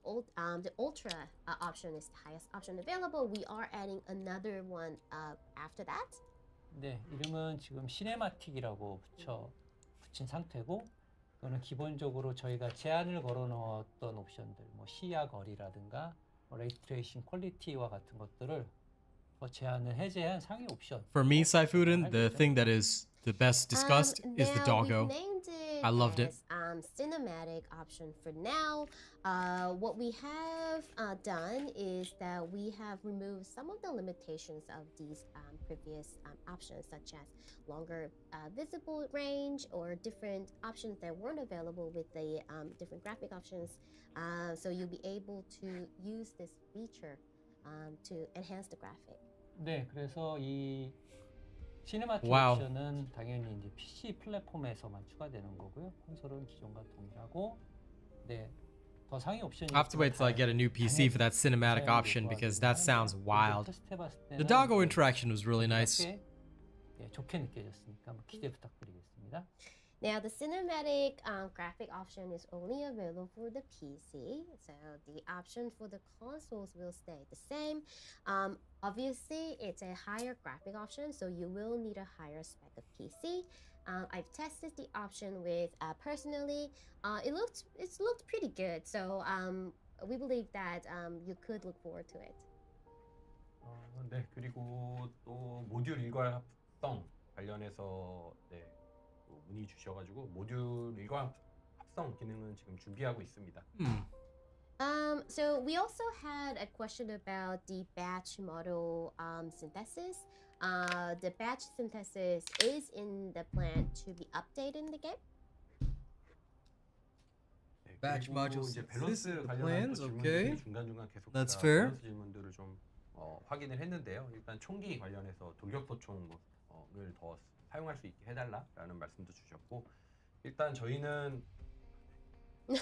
ultra option is the highest option available. We are adding another one after that. 네, 이름은 지금 시네마틱이라고 붙인 상태고, 이거는 기본적으로 저희가 제한을 걸어 넣었던 옵션들, 뭐 시야 거리라든가 레이트레이싱 퀄리티와 같은 것들을 제한을 해제한 상위 옵션. For me, Saifudan, the thing that is the best discussed is the Now doggo. we've named it I loved it. as cinematic option for now. What we have done is that we have removed some of the limitations of these previous options, such as longer visible range or different options that weren't available with the different graphic options. So you'll be able to use this feature to enhance the graphic. 네, 그래서 이 시네마틱 와우. 옵션은 당연히 이제 PC 플랫폼에서만 추가되는 거고요. 콘솔은 기존과 동일하고, 네, 더 상위 옵션이. I have to wait till I get a new PC for that cinematic option because that sounds wild. The doggo interaction was really nice. 좋게 느껴졌으니까 기대 부탁드리겠습니다. Now, the cinematic graphic option is only available for the PC, so the option for the consoles will stay the same. Obviously, it's a higher graphic option, so you will need a higher spec of PC. I've tested the option with personally. It's looked pretty good, so we believe that you could look forward to it. 네, 그리고 또 모듈 일괄 합성 관련해서 네, 또 문의 주셔가지고 모듈 일괄 합성 기능은 지금 준비하고 있습니다. So we also had a question about the batch model synthesis. The batch synthesis is in the plan to be updated in the game. 네, Batch 그리고 module 이제 synthesis, 밸런스 the 관련한 plans, 또 okay. 질문들이 중간중간 계속 That's 제가 fair. 밸런스 질문들을 좀 확인을 했는데요. 일단 총기 관련해서 돌격소총을 더 사용할 수 있게 해달라라는 말씀도 주셨고, 일단 저희는 네.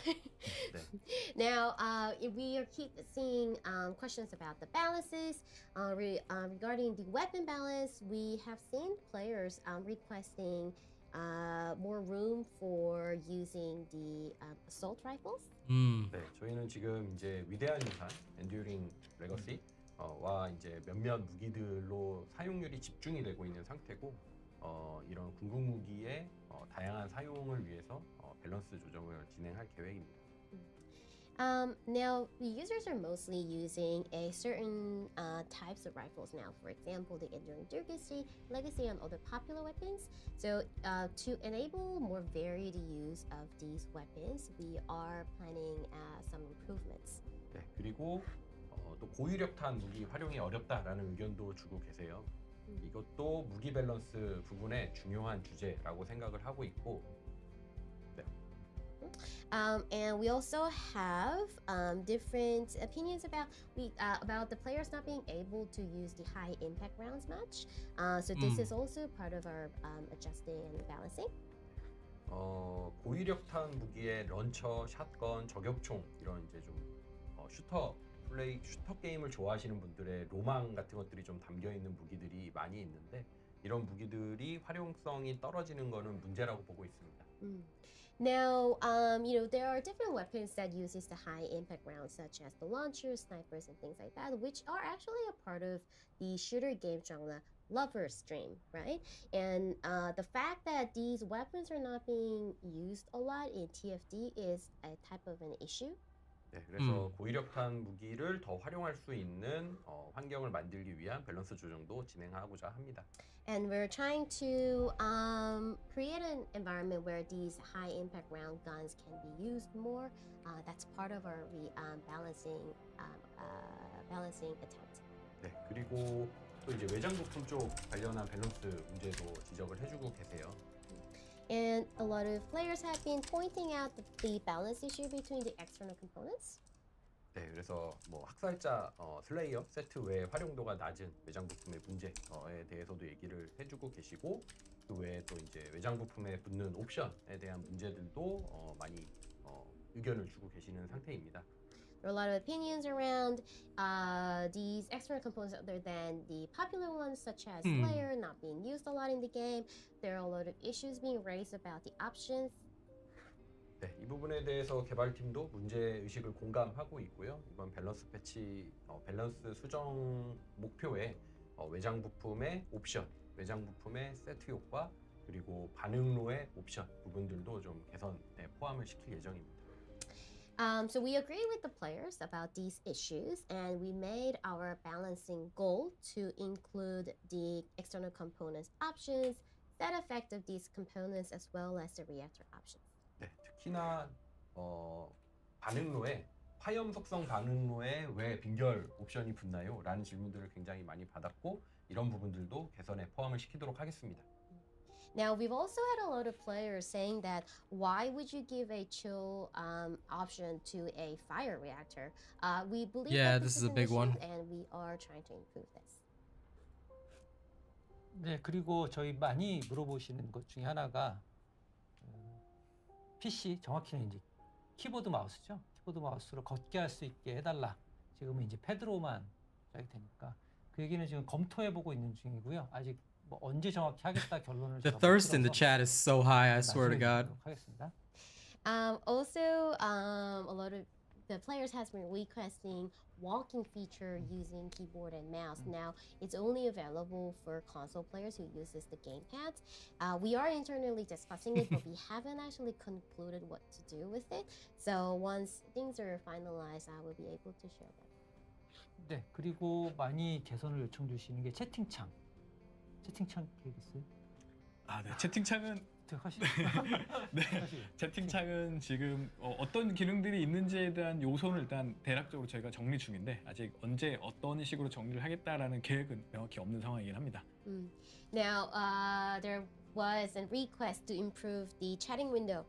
Now, we are keep seeing questions about the balances. Regarding the weapon balance, we have seen players requesting more room for using the assault rifles. 네, 저희는 지금 이제 위대한 유산, 엔듀링 레거시 와 이제 몇몇 무기들로 사용률이 집중이 되고 있는 상태고, 이런 궁극 무기의 다양한 사용을 위해서 밸런스 조정을 진행할 계획입니다. Now, the users are mostly using a certain types of rifles now. For example, the Enduring Legacy, and other popular weapons. So, to enable more varied use of these weapons, we are planning some improvements. 네, 그리고 또 고유력탄 무기 활용이 어렵다라는 의견도 주고 계세요. 이것도 무기 밸런스 부분의 중요한 주제라고 생각을 하고 있고, 네. And we also have different opinions about the players not being able to use the high impact rounds much. So this is also part of our adjusting and balancing. 고위력탄 무기의 런처, 샷건, 저격총 이런 이제 좀 슈터 게임을 좋아하시는 분들의 로망 같은 것들이 좀 담겨 있는 무기들이 많이 있는데, 이런 무기들이 활용성이 떨어지는 거는 문제라고 보고 있습니다. Now, there are different weapons that uses the high impact rounds, such as the launchers, snipers, and things like that, which are actually a part of the shooter game genre lover stream, right? And the fact that these weapons are not being used a lot in TFD is a type of an issue. 네, 그래서 고위력탄 무기를 더 활용할 수 있는 환경을 만들기 위한 밸런스 조정도 진행하고자 합니다. And we're trying to create an environment where these high impact round guns can be used more. That's part of our balancing attempt. 네, 그리고 또 이제 외장 부품 쪽 관련한 밸런스 문제도 지적을 해주고 계세요. And a lot of players have been pointing out the balance issue between the external components. 네, 그래서 뭐 학살자 슬레이어 세트 외에 활용도가 낮은 외장 부품의 문제에 대해서도 얘기를 해주고 계시고, 그 외에 또 이제 외장 부품에 붙는 옵션에 대한 문제들도 많이 의견을 주고 계시는 상태입니다. There are a lot of opinions around these external components other than the popular ones, such as Slayer not being used a lot in the game. There are a lot of issues being raised about the options. 네, 이 부분에 대해서 개발팀도 문제 의식을 공감하고 있고요. 이번 밸런스 패치 밸런스 수정 목표에 외장 부품의 옵션, 외장 부품의 세트 효과, 그리고 반응로의 옵션 부분들도 좀 개선에 포함을 시킬 예정입니다. So we agree with the players about these issues, and we made our balancing goal to include the external components options, set effect of these components, as well as the reactor options. 네, 특히나 반응로에 화염 속성 반응로에 왜 빈결 옵션이 붙나요? 라는 질문들을 굉장히 많이 받았고 이런 부분들도 개선에 포함을 시키도록 하겠습니다. Now, we've also had a lot of players saying that why would you give a chill option to a fire reactor? We believe that this is is a an big issue, one. and we are trying to improve this. 네, 그리고 저희 많이 물어보시는 것 중에 하나가 PC, 정확히는 이제 키보드 마우스죠. 키보드 마우스로 걷게 할 수 있게 해달라. 지금은 이제 패드로만 시작이 되니까 그 얘기는 지금 검토해보고 있는 중이고요. 아직 뭐 언제 정확히 하겠다 결론을 The 제가 못 thirst in the 들어서 chat is so high, I swear to 나중에 God. 드리도록 하겠습니다. Also, a lot of the players has been requesting walking feature using keyboard and mouse. Now, it's only available for console players who uses the gamepads. We are internally discussing it, but we haven't actually concluded what to do with it. So once things are finalized, I will be able to share them. 네, 그리고 많이 개선을 요청 주시는 게 채팅창. 채팅창 계획 있어요? 아, 네. 채팅창은 하시죠. 네. 채팅창은 지금 어떤 기능들이 있는지에 대한 요소는 일단 대략적으로 저희가 정리 중인데 아직 언제 어떤 식으로 정리를 하겠다라는 계획은 명확히 없는 상황이긴 합니다. Now, there was a request to improve the chatting window.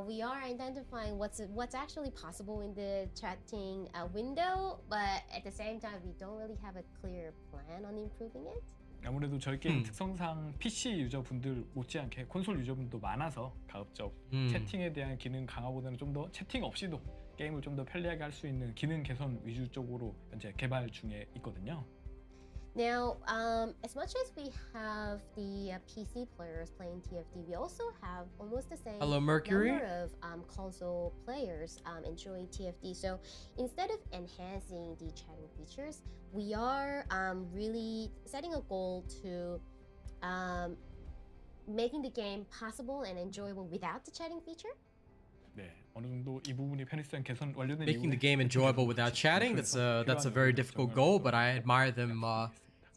We are identifying what's actually possible in the chatting window, but at the same time, we don't really have a clear plan on improving it. 아무래도 저희 게임 특성상 PC 유저분들 못지않게 콘솔 유저분도 많아서 가급적 채팅에 대한 기능 강화보다는 좀 더 채팅 없이도 게임을 좀 더 편리하게 할 수 있는 기능 개선 위주 쪽으로 현재 개발 중에 있거든요. Now, as much as we have the PC players playing TFT, we also have almost the same Hello, Mercury. number of console players enjoying TFT. So instead of enhancing the chatting features, we are really setting a goal to making the game possible and enjoyable without the chatting feature. 네, 어느 정도 이 부분이 편의성 개선 완료된 Making the 이후에 game enjoyable without chatting, that's a very difficult goal, but I admire them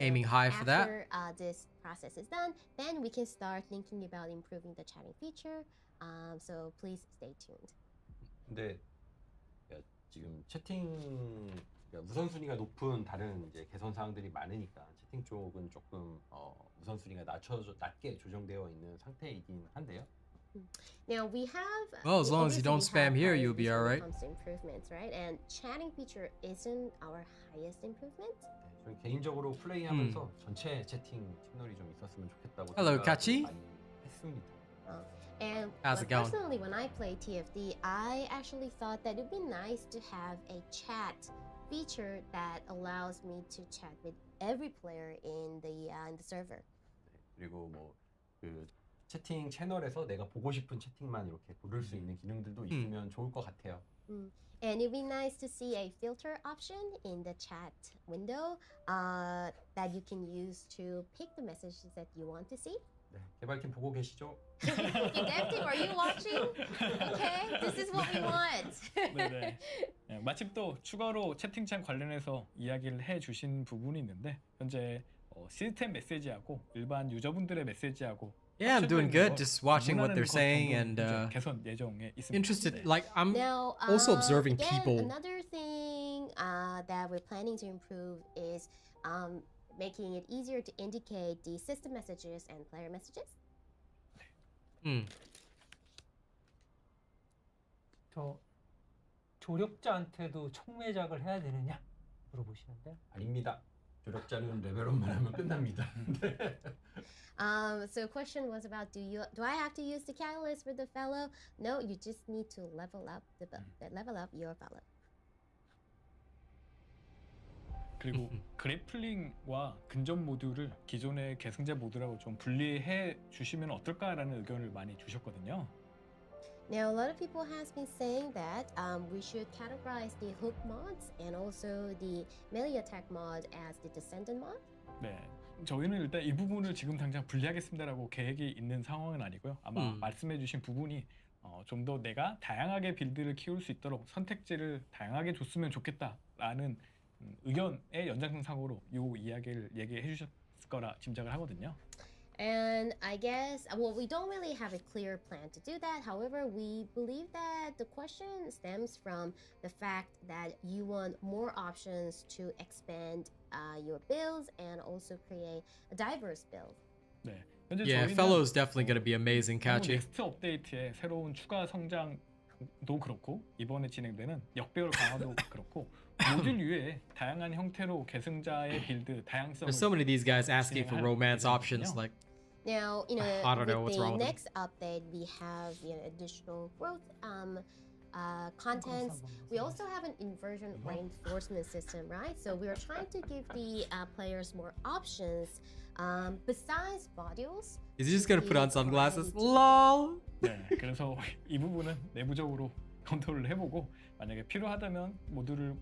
aiming high for that. After this process is done, then we can start thinking about improving the chatting feature. So please stay tuned. 근데 지금 채팅 우선순위가 높은 다른 이제 개선 사항들이 많으니까 채팅 쪽은 조금 우선순위가 낮게 조정되어 있는 상태이긴 한데요. Now we have. Well, as long as you don't spam here, you'll be alright. When it comes to improvements, right? And chatting feature isn't our highest improvement. 저는 개인적으로 플레이하면서 전체 채팅 채널이 좀 있었으면 좋겠다고 Hello, 생각을 Kachi. 많이 했습니다. And How's it going? personally, when I play TFD, I actually thought that it'd be nice to have a chat feature that allows me to chat with every player in the server. 그리고 뭐 그 채팅 채널에서 내가 보고 싶은 채팅만 이렇게 고를 수 있는 기능들도 있으면 좋을 것 같아요. And it'd be nice to see a filter option in the chat window that you can use to pick the messages that you want to see. 네, 개발팀 보고 계시죠? Dev team, are you watching? Okay, this is what we want. 네네. 네, 마침 또 추가로 채팅창 관련해서 이야기를 해주신 부분이 있는데 현재 시스템 메시지하고 일반 유저분들의 메시지하고 Yeah, I'm doing good. Just watching what they're saying and 개선 예정에 있습니다. interested. Like I'm Now, also observing again, people. Another thing that we're planning to improve is making it easier to indicate the system messages and player messages. 저 조력자한테도 총매작을 해야 되느냐 물어보시는데 아닙니다. 조력자는 레벨업만 하면 끝납니다. So question was about do I have to use the catalyst for the fellow? No, you just need to level up your fellow. 그리고 그래플링과 근접 모듈을 기존의 계승자 모드라고 좀 분리해 주시면 어떨까라는 의견을 많이 주셨거든요. Now, a lot of people has been saying that we should categorize the hook mods and also the melee attack mod as the Descendant mod. 네, 저희는 일단 이 부분을 지금 당장 분리하겠습니다라고 계획이 있는 상황은 아니고요. 아마 말씀해주신 부분이 좀 더 내가 다양하게 빌드를 키울 수 있도록 선택지를 다양하게 줬으면 좋겠다라는 의견의 연장선상으로 이 이야기를 얘기해 주셨을 거라 짐작을 하거든요. And I guess, well, we don't really have a clear plan to do that. However, we believe that the question stems from the fact that you want more options to expand your builds and also create a diverse build. 네. 현재 Yeah, 저희는 Fellow's definitely gonna be amazing, 향후 Kachi. 넥스트 업데이트의 새로운 추가 성장도 그렇고 이번에 진행되는 역배열 강화도 그렇고 모듈 위에 다양한 형태로 계승자의 빌드 다양성을 There's so many of these guys asking for romance options. Like, Now, I don't know with what's the wrong with them. next update, we have additional growth contents. We also have an inversion reinforcement system, right? So we are trying to give the players more options besides modules. is he just gonna put on sunglasses? LOL. 네, 그래서 이 부분은 내부적으로 검토를 해보고 만약에 필요하다면 모듈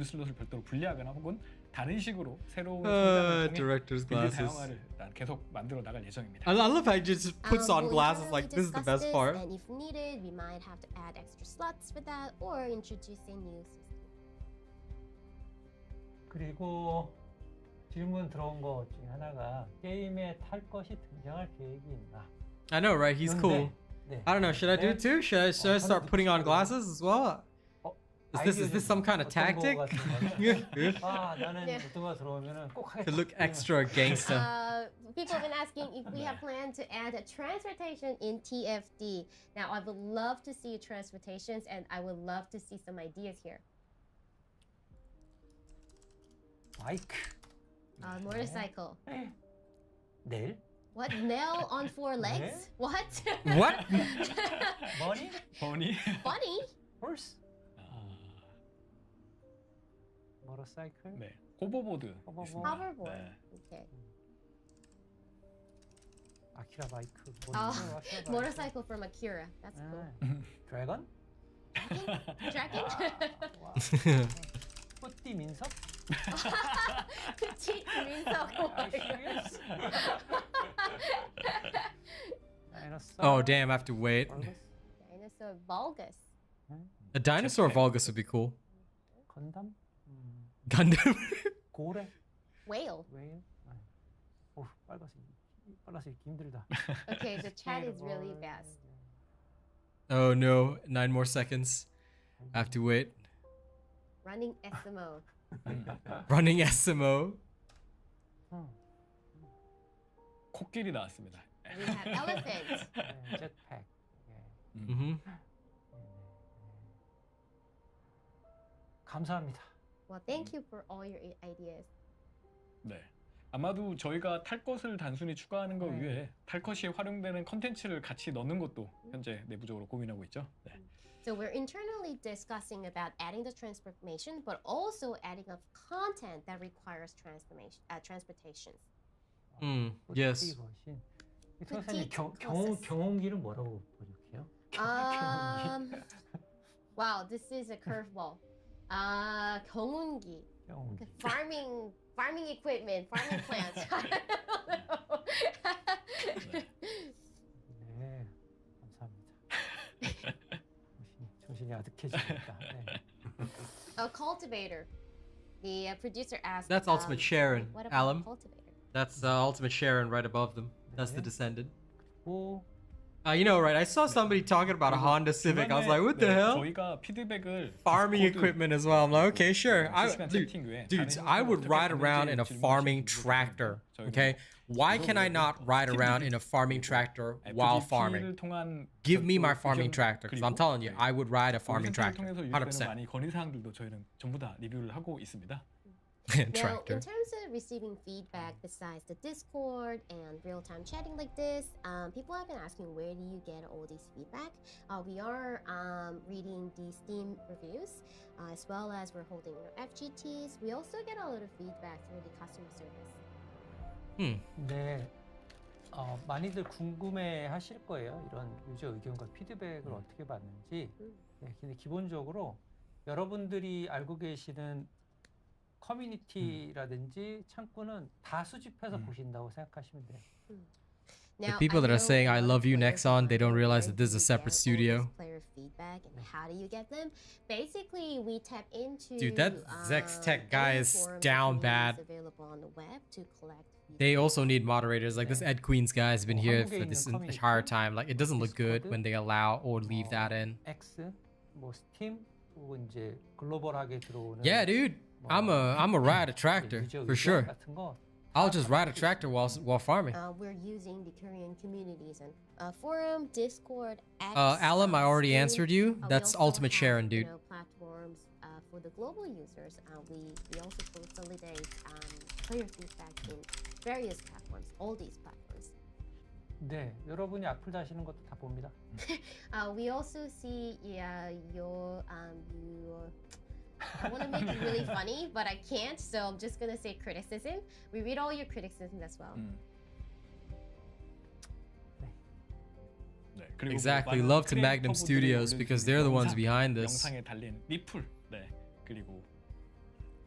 슬롯을 별도로 분리하거나 혹은 다른 식으로 새로운 성장을 통해 Director's 빌드 glasses. 다양화를 계속 만들어 나갈 예정입니다. I love how he just puts on We'll glasses. internally Like, this is the discuss best this, part. And if needed, we might have to add extra slots for that or introduce a new system. 그리고 질문 들어온 것 중에 하나가 게임에 탈 것이 등장할 계획이 있나? I know, right? He's cool. 네. I don't know. Should I do it too? Should I start putting on glasses as well? Is this some kind of tactic? 아, 나는 네. 어떤 거 들어오면은 꼭 하겠다. To look extra gangster. People have been asking if we have planned to add a transportation in TFD. Now, I would love to see transportations, and I would love to see some ideas here. 마이크. Motorcycle. 내일? What? Nail on four legs? What? What? 머니? 버니 Funny. horse? 모터사이클? 네, 호버보드 호버보드. 있습니다. Hoverboard. 네. Okay. 아키라 바이크. Motorcycle from Akira. That's cool. 드래곤? Dragon? 와. 뿌띠 민석? Petite 민석. 다이너소? Oh, damn. I have to wait. Dinosaur vulgus. A dinosaur Vulgus would be cool. 건담? Gundam. 고래? Whale. 웨일? 오, 빨간색 읽기 힘들다. Okay, the chat is really fast. Oh no. 9 more seconds. I have to wait. Running SMO. Running SMO. 코끼리 나왔습니다. We have elephant. 네, jetpack. 예. Mm-hmm. 감사합니다. Well, thank you for all your ideas. 네. 아마도 저희가 탈 것을 단순히 추가하는 것 외에 탈 것이 활용되는 컨텐츠를 같이 넣는 것도 현재 내부적으로 고민하고 있죠. 네. So we're internally discussing about adding the transformation, but also adding of content that requires transportation. Yes. 버신. 선생님 경운기는 뭐라고 번역해요? Wow, this is a curveball. 경운기. 경운기. Farming equipment, farming plants. I don't know. 네, 감사합니다. 정신이 아득해지겠다. 네. A cultivator. The producer asked. That's Ultimate Sharon, What about Alum. a cultivator? That's Ultimate Sharon right above them. That's the Descendant. 오, You know, right? I saw somebody talking about a Honda Civic. I was like, what the hell? 저희가 피드백을 Farming equipment as well. I'm like, okay, sure. 실시간 채팅 외에 Dudes, 다른 I would 어떻게 ride 쓰는지 around in a 질문하시는 farming 분들도 tractor. 저희가 Okay? Why can I not ride around in a farming tractor while farming? FGT를 통한 Give me my 별도 farming 의견, tractor. Because I'm 그리고 telling you, I would ride a farming 검색을 tractor. 통해서 유입되는 100%. 많이 건의 사항들도 저희는 전부 다 리뷰를 하고 있습니다. Now, Tractor. in terms of receiving feedback besides the Discord and real-time chatting like this, people have been asking where do you get all these feedback? We are reading the Steam reviews, as well as we're holding FGTs. We also get a lot of feedback through the customer service. 네. 많이들 궁금해 하실 거예요. 이런 유저 의견과 피드백을 어떻게 받는지. 네, 근데 기본적으로 여러분들이 알고 계시는 커뮤니티라든지 창구는 다 수집해서 보신다고 생각하시면 돼요. Now, people that I are know saying a I lot of love you, players Nexon, they don't wonder realize where that this is a you separate get all studio. this player feedback and how do you get them? Basically, we tap into Dude, that Zex Tech guy any is forums or down communities bad. available on the web to collect They feedback. also need moderators. Like this Ed Queens guy has been here for this entire time. Like it doesn't look good when they allow or leave that in. X, 뭐 스팀 혹은 이제 글로벌하게 들어오는 Yeah, dude. I'm a ride a tractor for sure. 같은 거 I'll just ride a tractor while farming. We're using the Korean communities and forum, Discord, X. Alum, I already Steam. answered you. We That's also Ultimate have, Sharon, dude. You know, platforms for the global users. We also facilitate player feedback in various platforms, all these platforms. 네, 여러분이 악플 다시는 것도 다 봅니다. We also see your I want to make it really funny, but I can't, so I'm just gonna say criticism. We read all your criticisms as well. 네, 그리고 Exactly. 많은 Love to Magnum 크리에이터분들이 Studios because they're the ones 영상, behind this. 영상에 달린 리플, 네, 그리고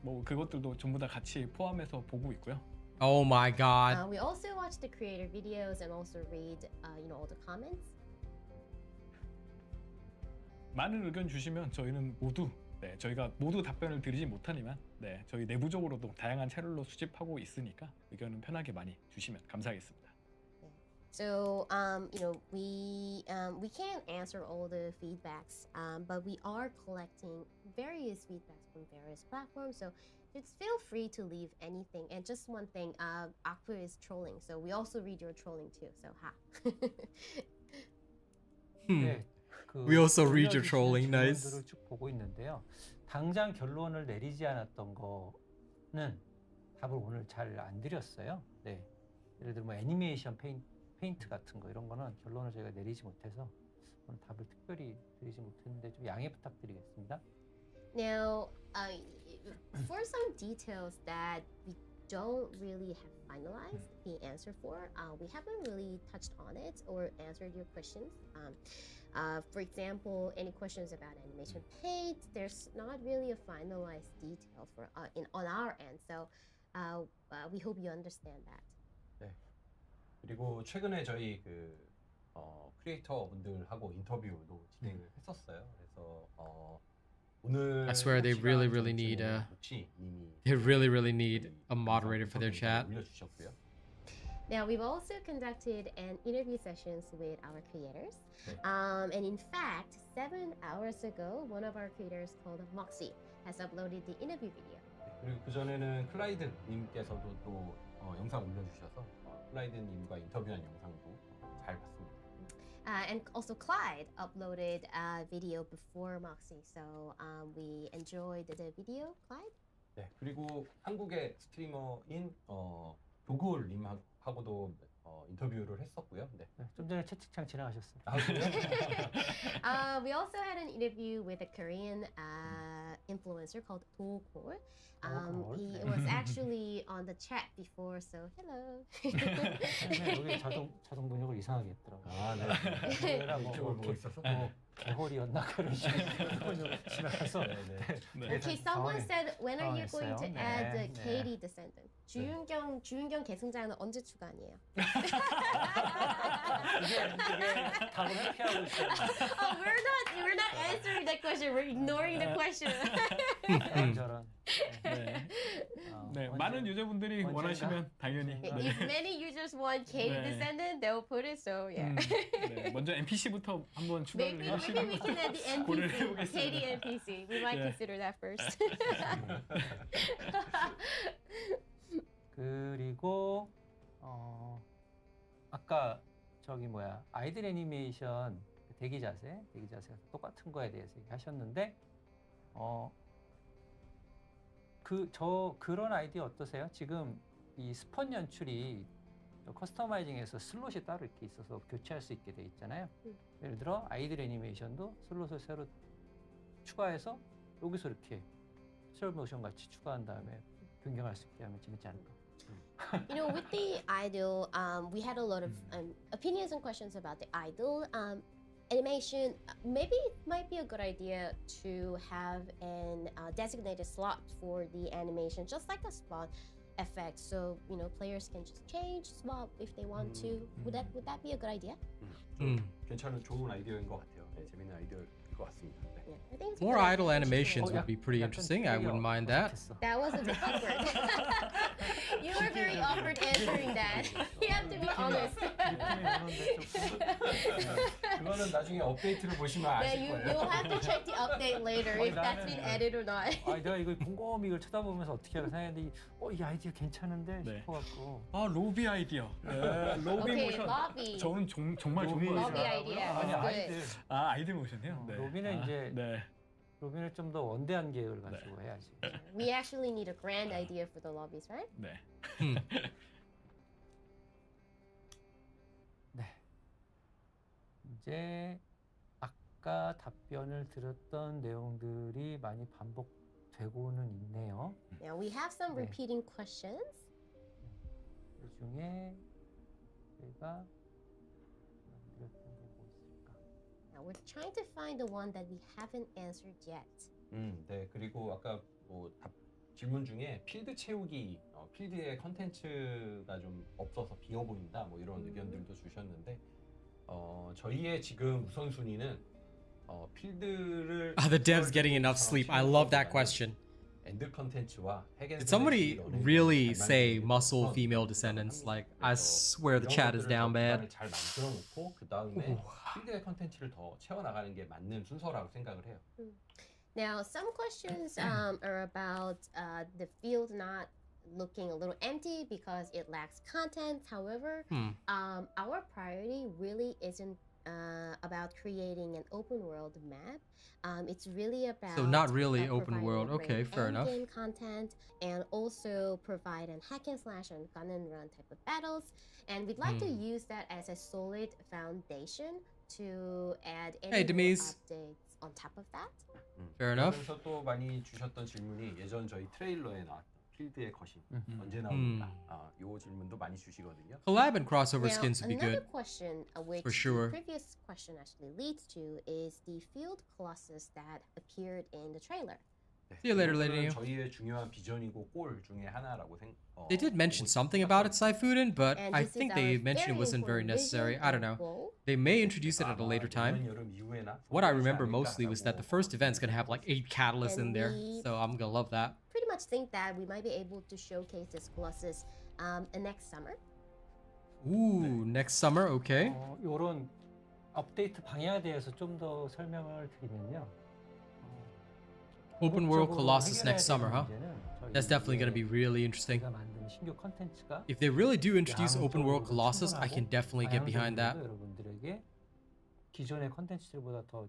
뭐 그것들도 전부 다 같이 포함해서 보고 있고요. Oh my god. We also watch the creator videos and also read, all the comments. 많은 의견 주시면 저희는 모두 저희가 모두 답변을 드리지 못하지만 저희 내부적으로도 다양한 채널로 수집하고 있으니까 의견은 편하게 많이 주시면 감사하겠습니다. So, we can't answer all the feedbacks, but we are collecting various feedbacks from various platforms. So, just feel free to leave anything. And just one thing, Akpu is trolling, so we also read your trolling too. So, ha. 네, We also read your 올려주시는 trolling. Nice. 질문들을 쭉 보고 있는데요. 당장 결론을 내리지 않았던 거는 답을 오늘 잘 안 드렸어요. 네, 예를 들어 뭐 애니메이션 페인트 같은 거 이런 거는 결론을 저희가 내리지 못해서 오늘 답을 특별히 드리지 못했는데 좀 양해 부탁드리겠습니다. Now, for some details that we don't really have finalized the answer for, we haven't really touched on it or answered your questions. For example, any questions about animation paint, there's not really a finalized detail for on our end. So we hope you understand that. 네. 그리고 최근에 저희 크리에이터 분들하고 인터뷰도 진행을 했었어요. 그래서 오늘 I swear they really need a moderator for their chat. 올려주셨고요. Now, we've also conducted an interview sessions with our creators. And in fact, 7 hours ago, one of our creators called Moxie has uploaded the interview video. 그리고 그 전에는 클라이드 님께서도 또 영상 올려주셔서 클라이드 님과 인터뷰한 영상도 잘 봤습니다. And also Clyde uploaded a video before Moxie. So we enjoyed the video, Clyde. 네, 그리고 한국의 스트리머인 도굴 님하고도 인터뷰를 했었고요. 네. 네, 좀 전에 채팅창 지나가셨어요. 아, 그래요? We also had an interview with a Korean influencer called Do-Kol. He was actually on the chat before, so hello. 여기 자동 번역을 이상하게 했더라고요. 아, 네. 내가 뭐 보고 있었어? 개홀이었나 그런 식으로 번역 지나가서. Okay, someone said, when are you going to 당황했어요. add the 네. Katie Descendant? 주윤경 계승자는 언제 추가 아니에요? 이게 답을 피하고 있어요. Oh, we're not answering that question. We're ignoring the question. 저런. 네, 많은 유저분들이 언젠가? 원하시면 당연히 If many users want Katie 네. Descendant, they'll put it. So yeah. 네, 먼저 NPC부터 한번 추가를 Maybe 해주시면 we can add the 고려를 NPC, 해보겠습니다. Katie NPC. We might Yeah. consider that first. 그리고 아까 저기 아이들 애니메이션 대기 자세가 똑같은 거에 대해서 얘기하셨는데 그런 아이디어 어떠세요? 지금 이 스폰 연출이 커스터마이징에서 슬롯이 따로 이렇게 있어서 교체할 수 있게 돼 있잖아요. 예를 들어 아이들 애니메이션도 슬롯을 새로 추가해서 여기서 이렇게 스트롤 모션 같이 추가한 다음에 변경할 수 있게 하면 재밌지 않을까? With the idol, we had a lot of opinions and questions about the idol animation. Maybe it might be a good idea to have an designated slot for the animation, just like a spot effect, so you know players can just change, swap if they want to. Would that be a good idea? 괜찮은 좋은 아이디어인 것 같아요. 네, 재밌는 아이디어일 것 같습니다. 네. Yeah, I think it's a More good idle idea. animations 어, would be pretty 약간 interesting. I 되게 wouldn't mind that. 어색했어. That was a bit awkward. You were very awkward answering that. You have to be honest. 그거는 나중에 업데이트를 보시면 Yeah, 아실 you 거예요. will have to check the update later if that's been added or not. 아, 내가 이거 곰곰이 이걸 쳐다보면서 어떻게 할까 생각했는데 이 아이디어 괜찮은데 네. 싶어갖고. 아 로비 아이디어. 네, 로비 Okay, 모션. lobby. 저는 정말 좋은 로비 거 Lobby 같아요. idea. 아니 Good. 아이들 아 아이디 모션이요? 네. 로비는 이제 네. 로빈을 좀 더 원대한 계획을 가지고 해야지. We actually need a grand idea for the lobbies, right? 네. 네. 이제 아까 답변을 들었던 내용들이 많이 반복되고는 있네요. Now we have some 네. repeating questions. 그 중에 저희가 드렸던 게 뭐 있을까? Now we're trying to find the one that we haven't answered yet. 네. 그리고 아까 뭐 질문 중에 필드 채우기, 필드에 컨텐츠가 좀 없어서 비어 보인다, 뭐 이런 의견들도 주셨는데, 저희의 지금 우선순위는 필드를 Are the devs getting enough sleep? I love that question. 엔드 컨텐츠와 Did somebody really say muscle female descendants? Like, I swear the chat is down bad. 잘 만들어 놓고 그 다음에 필드의 컨텐츠를 더 채워 나가는 게 맞는 순서라고 생각을 해요. Now some questions are about the field not looking a little empty because it lacks content. However, our priority really isn't about creating an open world map. It's really about So not really open providing world. great Okay, fair enough. endgame content and also provide an hack and slash and gun and run type of battles. And we'd like to use that as a solid foundation to add any Hey, more Demise. updates on top of that. Fair enough. 그래서 또 많이 주셨던 질문이 예전 저희 트레일러에 나왔던 필드의 거신 언제 나옵니까? 요 질문도 많이 주시거든요. Collab and crossover Now, skins would be another good. question, which For sure. the previous question actually leads to, is the field colossus that appeared in the trailer. See you later, 이거는 Lady. 저희의 중요한 비전이고 골 중에 하나라고 They did mention something about it, Saifuden, but And I this is think our they mentioned it very wasn't very important necessary. vision I don't and know. goal. They may introduce it at a later time. What I remember mostly was that the first event's gonna have like 8 catalysts in there, so I'm gonna love that. Pretty much think that we might be able to showcase this colossus next summer. Ooh, next summer, okay. 이런 업데이트 방향에 대해서 좀 더 설명을 드리면요. Open world 궁극적으로 Colossus 해결해야 next summer, 되는 huh? 문제는 That's definitely gonna be really interesting. 저희가 만든 신규 컨텐츠가 If they really do introduce open world 양적으로 Colossus, I can 충분하고 definitely get behind that. 방향적으로 여러분들에게 기존의 컨텐츠들보다 더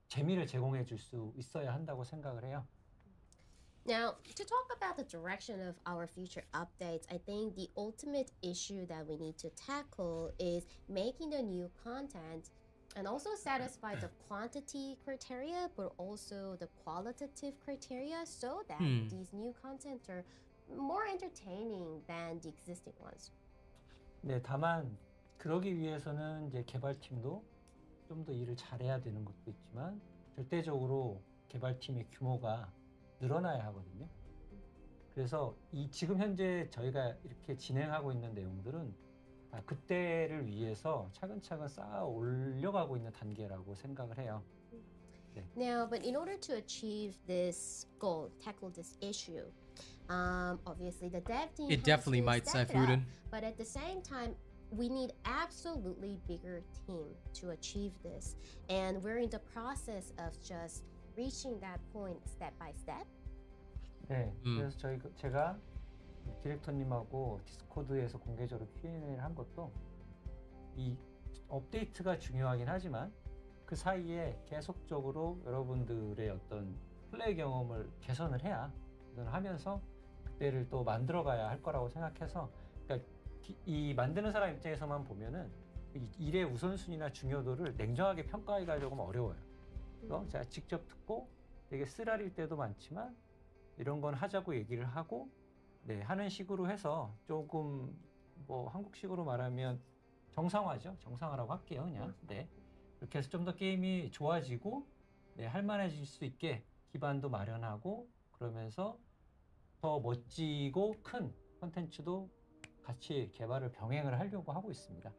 재미를 제공해 줄 수 있어야 한다고 생각을 해요. Now, to talk about the direction of our future updates, I think the ultimate issue that we need to tackle is making the new content and also satisfy the quantity criteria, but also the qualitative criteria so that these new content are more entertaining than the existing ones. 네, 다만 그러기 위해서는 이제 개발팀도 좀 더 일을 잘해야 되는 것도 있지만 절대적으로 개발팀의 규모가 늘어나야 하거든요. 그래서 이 지금 현재 저희가 이렇게 진행하고 있는 내용들은 그때를 위해서 차근차근 쌓아 올려가고 있는 단계라고 생각을 해요. Now, but in order to achieve this goal, tackle this issue, obviously the dev team It has definitely to might, step it Saifuden. up, but at the same time, we need absolutely bigger team to achieve this, and we're in the process of just reaching that point step by step. 네, 그래서 제가 디렉터님하고 디스코드에서 공개적으로 Q&A를 한 것도 이 업데이트가 중요하긴 하지만 그 사이에 계속적으로 여러분들의 어떤 플레이 경험을 개선을 해야 개선을 하면서 그때를 또 만들어가야 할 거라고 생각해서, 그러니까 이 만드는 사람 입장에서만 보면은 이 일의 우선순위나 중요도를 냉정하게 평가하기가 조금 어려워요. 그래서 제가 직접 듣고 되게 쓰라릴 때도 많지만 이런 건 하자고 얘기를 하고 네, 하는 식으로 해서 조금 뭐 한국식으로 말하면 정상화죠. 정상화라고 할게요, 그냥. 네. 이렇게 해서 좀 더 게임이 좋아지고 네, 할만해질 수 있게 기반도 마련하고 그러면서 더 멋지고 큰 콘텐츠도 같이 개발을 병행을 하려고 하고 있습니다.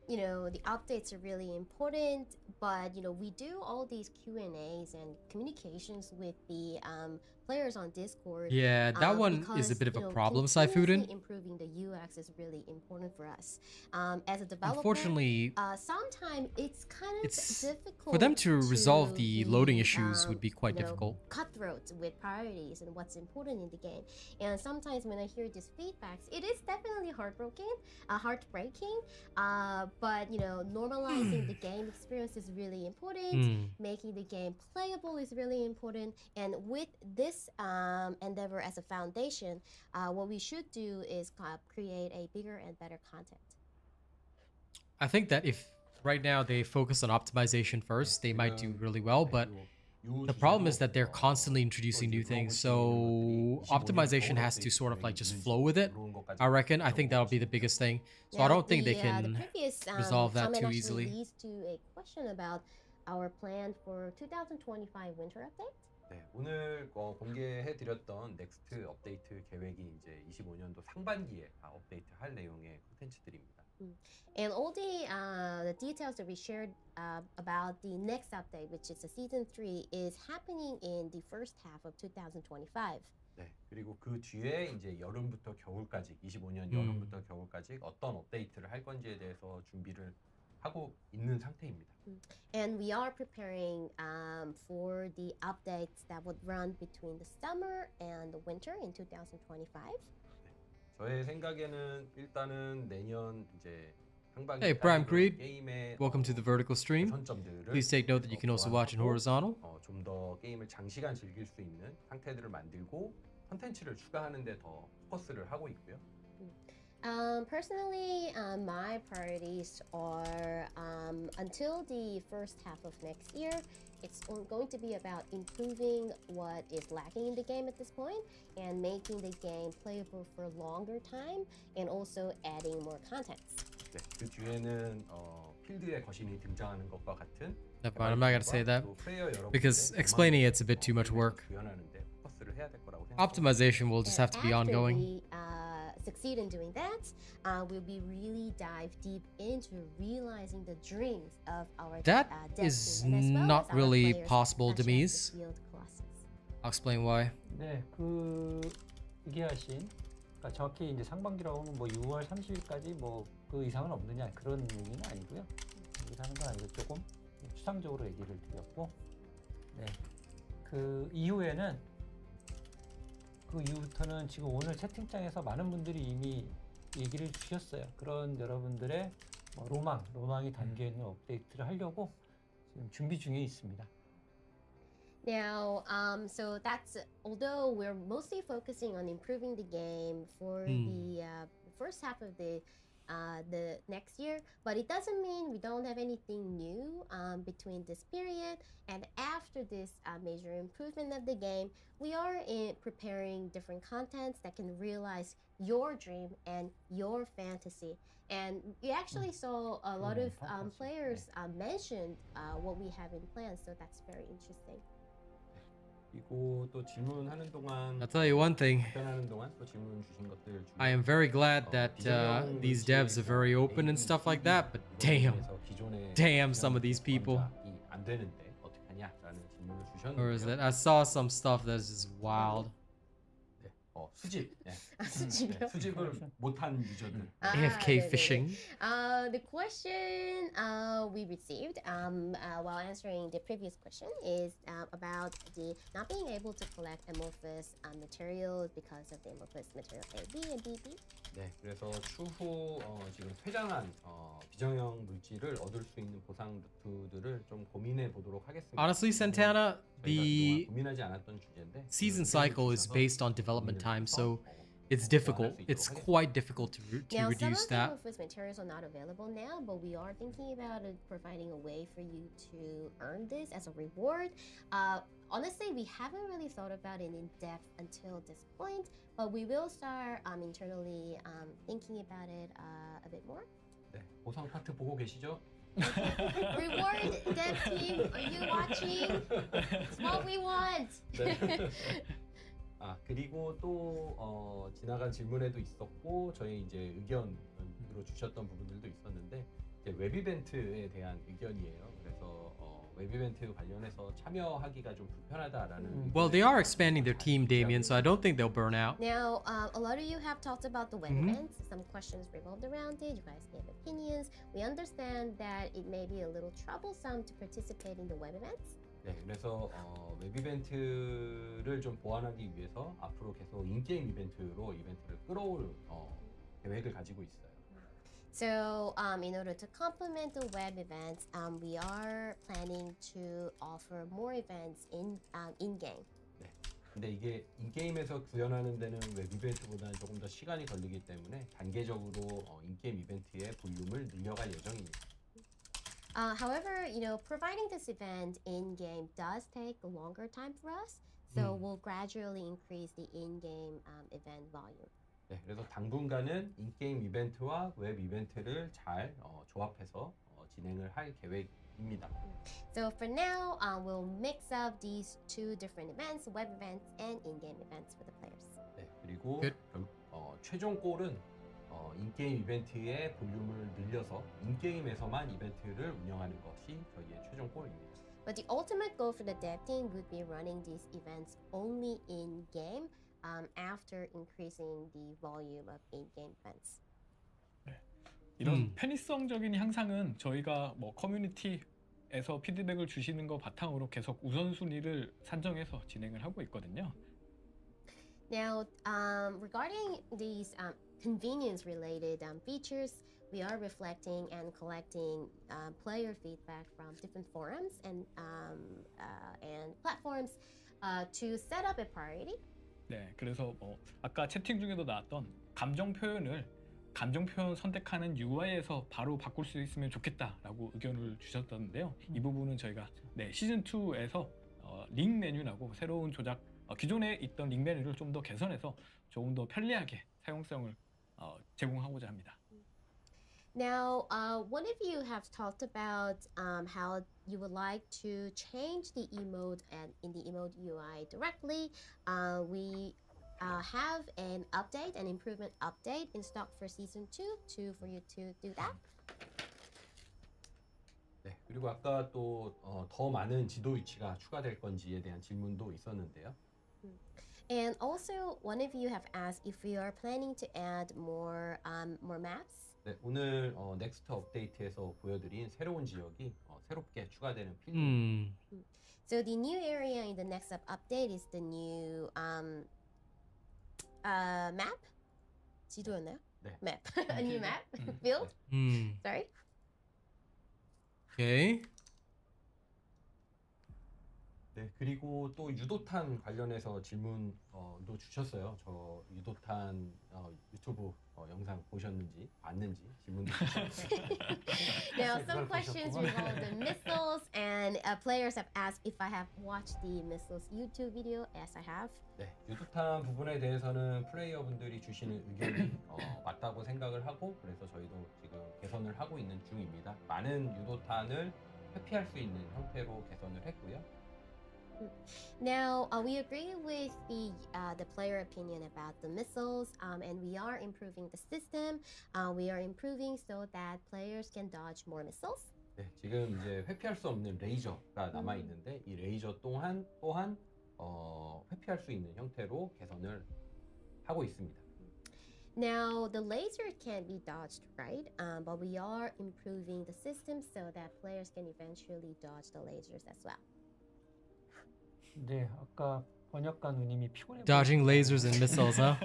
You know, the updates are really important, but you know, we do all these Q&As and communications with the players on Discord. Yeah, that one because, is a bit of you a know, problem, continuously Saifuden. improving the UX is really important for us. As a developer, Unfortunately, sometimes it's kind of it's difficult for them to resolve the be, loading issues would be quite you know, difficult. cutthroat with priorities and what's important in the game. And sometimes when I hear these feedbacks, it is definitely heartbreaking. But you know, normalizing the game experience is really important. Making the game playable is really important. And with this endeavor as a foundation, what we should do is create a bigger and better content. I think that if right now they focus on optimization first, they might do really well, but the problem is that they're constantly introducing new things, so optimization has to sort of like just flow with it. I reckon. I think that'll be the biggest thing. So Now, I don't think they the can previous, resolve that comment too actually easily. leads to a question about our plan for 2025 winter update. 네, 오늘 공개해드렸던 넥스트 업데이트 계획이 이제 25년도 상반기에 다 업데이트할 내용의 콘텐츠들입니다. And all the details that we shared about the next update, which is the season 3, is happening in the first half of 2025. 네, 그리고 그 뒤에 이제 여름부터 겨울까지 25년 여름부터 겨울까지 어떤 업데이트를 할 건지에 대해서 준비를 하고 있는 상태입니다. And we are preparing for the updates that would run between the summer and the winter in 2025. 저의 생각에는 일단은 내년 이제 상반기 Hey, Prime Creed. 게임의 Welcome to the vertical stream. 개선점들을 Please take note that you can also watch in horizontal. 좀 더 게임을 장시간 즐길 수 있는 상태들을 만들고 콘텐츠를 추가하는 데 더 포커스를 하고 있고요. Personally, my priorities are until the first half of next year, it's going to be about improving what is lacking in the game at this point and making the game playable for a longer time and also adding more contents. 네, 그 뒤에는 필드에 거신이 등장하는 것과 같은 Never mind, I'm not gonna say that 또 플레이어 여러분들의 because explaining it's a bit too much work. 구현하는데 포커스를 해야 될 거라고 생각합니다. Optimization will just have to be After ongoing. we succeed in doing that, we'll be really dive deep into realizing the dreams of our That dev is team, and as well not as our really players, possible, such as Demise. the field classes. I'll explain why. 네, 그 얘기하신 그러니까 정확히 이제 상반기라고 하면 뭐 6월 30일까지 뭐 그 이상은 없느냐 그런 얘기는 아니고요. 얘기를 하는 건 아니고 조금 추상적으로 얘기를 드렸고, 네, 그 이후에는 그 이후부터는 지금 오늘 채팅창에서 많은 분들이 이미 얘기를 주셨어요. 그런 여러분들의 로망이 담겨 있는 업데이트를 하려고 지금 준비 중에 있습니다. Now, so that's although we're mostly focusing on improving the game for the first half of the next year, but it doesn't mean we don't have anything new between this period and after this major improvement of the game. We are preparing different contents that can realize your dream and your fantasy. And you actually saw a lot of players mentioned what we have in plan, so that's very interesting. 그리고 또 질문하는 동안 I'll tell you one thing. 답변하는 동안 또 질문 주신 것들 중에 I am very glad that these devs are very open and stuff like that, but damn some of these people. 안 되는데 어떻게 하냐라는 질문을 Or is 주셨는데요. that I saw some stuff that's just wild. 네, 수집. 네. 수집이요? 네, 수집을 못한 유저들. AFK 네네네. fishing. The question we received while answering the previous question is about the not being able to collect amorphous materials because of the amorphous material A, B, and BB. 네, 그래서 추후 지금 퇴장한 비정형 물질을 얻을 수 있는 보상 루트들을 좀 고민해 보도록 하겠습니다. Honestly, Santana, 저희가 the 그동안 고민하지 않았던 주제인데 season 그 cycle is 주셔서 based on development time, so 고민을 it's 해서 difficult. 할 수 It's 있도록 quite difficult to Now, some reduce of the that. amorphous materials are not available now, but we are thinking about providing a way for you to earn this as a reward. Honestly, we haven't really thought about it in depth until this point, but we will start internally thinking about it a bit more. 네, 보상 파트 보고 계시죠? Reward dev team, are you watching? It's what we want. 네. 그리고 또 지나간 질문에도 있었고 저희 이제 의견으로 주셨던 부분들도 있었는데 이제 웹 이벤트에 대한 의견이에요. 그래서 웹 이벤트 관련해서 참여하기가 좀 불편하다라는. Well, they are expanding their team, Damien, so I don't think they'll burn out. Now, a lot of you have talked about the web events. Some questions revolved around it. You guys gave opinions. We understand that it may be a little troublesome to participate in the web events. 네, 그래서 웹 이벤트를 좀 보완하기 위해서 앞으로 계속 인게임 이벤트로 이벤트를 끌어올 계획을 가지고 있어요. So, in order to complement the web events, we are planning to offer more events in game. 네. 근데 이게 인게임에서 구현하는 데는 웹 이벤트보다는 조금 더 시간이 걸리기 때문에 단계적으로 인게임 이벤트의 볼륨을 늘려갈 예정입니다. However, providing this event in game does take a longer time for us. So we'll gradually increase the in-game event volume. 네, 그래서 당분간은 인게임 이벤트와 웹 이벤트를 잘 조합해서 진행을 할 계획입니다. So for now, we'll mix up these two different events, web events and in-game events for the players. 네, 그리고 Good. 최종 골은 인게임 이벤트의 볼륨을 늘려서 인게임에서만 이벤트를 운영하는 것이 저희의 최종 골입니다. But the ultimate goal for the dev team would be running these events only in-game after increasing the volume of in-game events. 이런 편의성적인 향상은 저희가 뭐 커뮤니티에서 피드백을 주시는 거 바탕으로 계속 우선순위를 산정해서 진행을 하고 있거든요. Now, regarding these convenience-related features, we are reflecting and collecting player feedback from different forums and platforms to set up a priority. 네, 그래서 아까 채팅 중에도 나왔던 감정 표현 선택하는 UI에서 바로 바꿀 수 있으면 좋겠다라고 의견을 주셨던데요. 이 부분은 저희가 시즌 2에서 링 메뉴라고 새로운 조작 기존에 있던 링 메뉴를 좀 더 개선해서 조금 더 편리하게 사용성을 제공하고자 합니다. Now, one of you have talked about how you would like to change the emote and in the emote UI directly. We have an update, an improvement update in stock for season 2 for you to do that. 네, 그리고 아까 또 더 많은 지도 위치가 추가될 건지에 대한 질문도 있었는데요. And also, one of you have asked if we are planning to add more maps. 네, 오늘 넥스트 업데이트에서 보여드린 새로운 지역이 새롭게 추가되는 필름. So the new area in the next update is the new map. 지도였나요? 네. Map. A new map. Build. Sorry. Okay. 네, 그리고 또 유도탄 관련해서 질문도 주셨어요. 저 유도탄 유튜브 영상 보셨는지 봤는지 질문도 주셨어요. Now, some questions revolve the missiles, and players have asked if I have watched the missiles YouTube video. Yes, I have. 네, 유도탄 부분에 대해서는 플레이어분들이 주시는 의견이 맞다고 생각을 하고 그래서 저희도 지금 개선을 하고 있는 중입니다. 많은 유도탄을 회피할 수 있는 형태로 개선을 했고요. Now, we agree with the player opinion about the missiles, and we are improving the system. We are improving so that players can dodge more missiles. 네, 지금 이제 회피할 수 없는 레이저가 남아 있는데 이 레이저 또한 회피할 수 있는 형태로 개선을 하고 있습니다. Now, the laser can't be dodged, right? But we are improving the system so that players can eventually dodge the lasers as well. 네, 아까 번역가 누님이 피곤해. Dodging lasers and missiles, huh?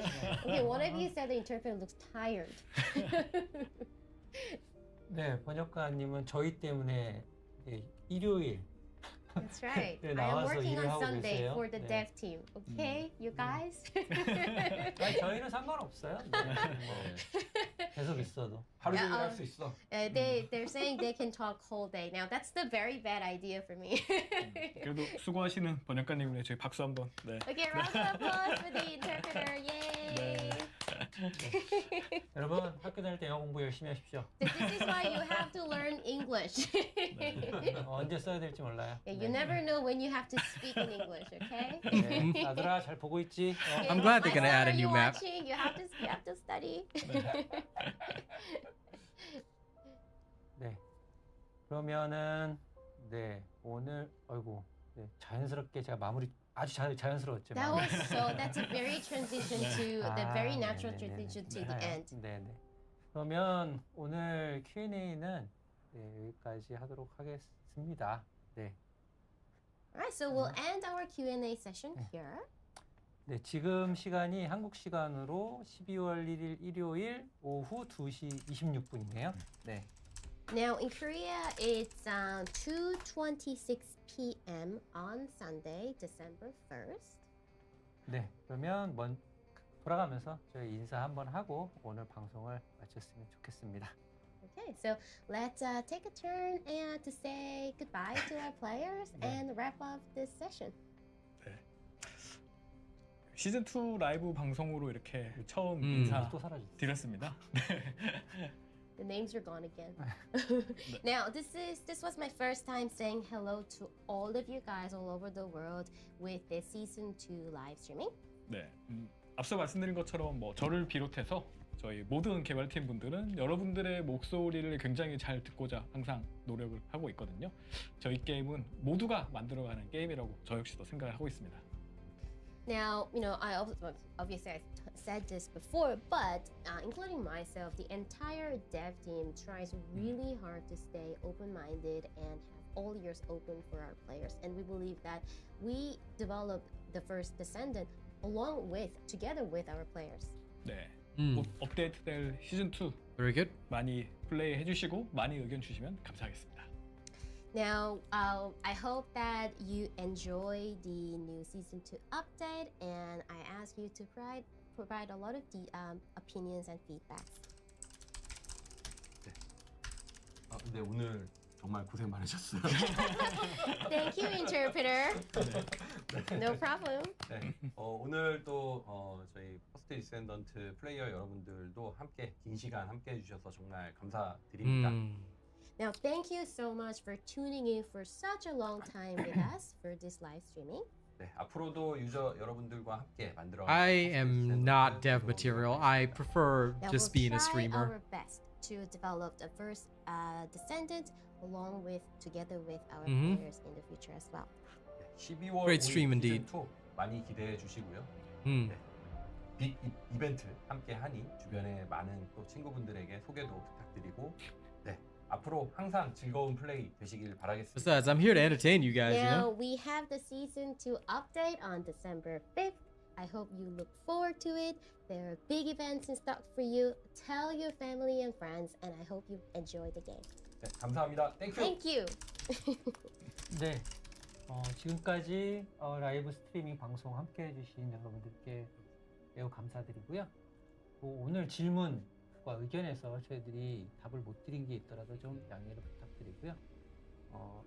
Okay, one of you said the interpreter looks tired. 네, 번역가님은 저희 때문에 일요일 That's right. 네, I am 나와서 working 일을 on 하고 Sunday 계세요. for the 네. dev team. Okay, you guys? 아니, 저희는 상관없어요. 네, 뭐 계속 있어도. 하루 종일 할 수 있어. They're saying they can talk whole day. Now that's the very bad idea for me. 그래도 수고하시는 번역가님을 저희 박수 한번. 네. Okay, round of applause for the interpreter. Yay! 여러분 학교 다닐 때 영어 공부 열심히 하십시오. This is why you have to learn English. 언제 써야 될지 몰라요. Yeah, you never know when you have to speak in English, okay? 네, 아들아 잘 보고 있지? I'm glad they're My gonna son, add a are you new map. watching? You have to study. 네. 그러면은 네 오늘 아이고 네, 자연스럽게 제가 마무리 아주 자연스러웠죠. That's a very transition to the very natural transition to the end. 네네. 그러면 오늘 Q&A는 네, 여기까지 하도록 하겠습니다. 네. Alright, so we'll end our Q&A session here. 네, 지금 시간이 한국 시간으로 12월 1일 일요일 오후 2시 26분이네요. 네. Now in Korea, it's 2:26 p.m. on Sunday, December 1st. 네, 그러면 돌아가면서 저희 인사 한번 하고 오늘 방송을 마쳤으면 좋겠습니다. Okay, so let's take a turn and to say goodbye to our players and wrap up this session. 네. 시즌 2 라이브 방송으로 이렇게 처음 또 인사 사라졌어요. 드렸습니다. The names are gone again. Now, this was my first time saying hello to all of you guys all over the world with this season 2 live streaming. 네, 앞서 말씀드린 것처럼 뭐 저를 비롯해서 저희 모든 개발팀 분들은 여러분들의 목소리를 굉장히 잘 듣고자 항상 노력을 하고 있거든요. 저희 게임은 모두가 만들어가는 게임이라고 저 역시도 생각을 하고 있습니다. Now, I obviously said this before, but including myself, the entire dev team tries really hard to stay open-minded and have all ears open for our players. And we believe that we developed the first Descendant together with our players. 네, 곧 업데이트될 시즌 2 Very good. 많이 플레이 해주시고 많이 의견 주시면 감사하겠습니다. Now, I hope that you enjoy the new season 2 update, and I ask you to provide a lot of the opinions and feedbacks. 네, 오늘 정말 고생 많으셨어요. Thank you, interpreter. No problem. 네, 오늘 또 저희 퍼스트 디센던트 플레이어 여러분들도 함께 긴 시간 함께 해주셔서 정말 감사드립니다. Now, thank you so much for tuning in for such a long time with us for this live streaming. 네, 앞으로도 유저 여러분들과 함께 만들어. I am not dev material. I prefer Now, just we'll being a try streamer. our best to develop the first Descendant together with our Mhm. players in the future as well. 12월 Great stream indeed. 시즌 2 많이 기대해 주시고요. Hmm. 빅 이벤트 함께 하니 주변에 많은 또 친구분들에게 소개도 부탁드리고 네, 앞으로 항상 즐거운 플레이 되시길 바라겠습니다. Besides, I'm here to entertain you guys, you Now, know? we have the season 2 update on December 5th. I hope you look forward to it. There are big events in stock for you. Tell your family and friends, and I hope you enjoy the game. 네, 감사합니다. 땡큐. Thank you. 네, 지금까지 라이브 스트리밍 방송 함께 해주신 여러분들께 매우 감사드리고요. 오늘 질문과 의견에서 저희들이 답을 못 드린 게 있더라도 좀 양해를 부탁드리고요.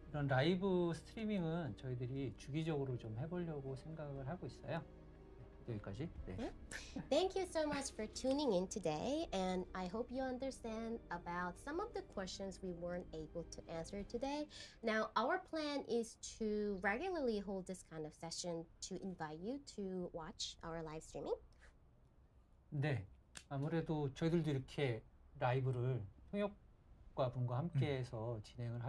이런 라이브 스트리밍은 저희들이 주기적으로 좀 해보려고 생각을 하고 있어요. 여기까지. 네. Thank you so much for tuning in today, and I hope you understand about some of the questions we weren't able to answer today. Now, our plan is to regularly hold this kind of session to invite you to watch our live streaming. 네, 아무래도 저희들도 이렇게 라이브를 통역과 분과 함께해서 진행을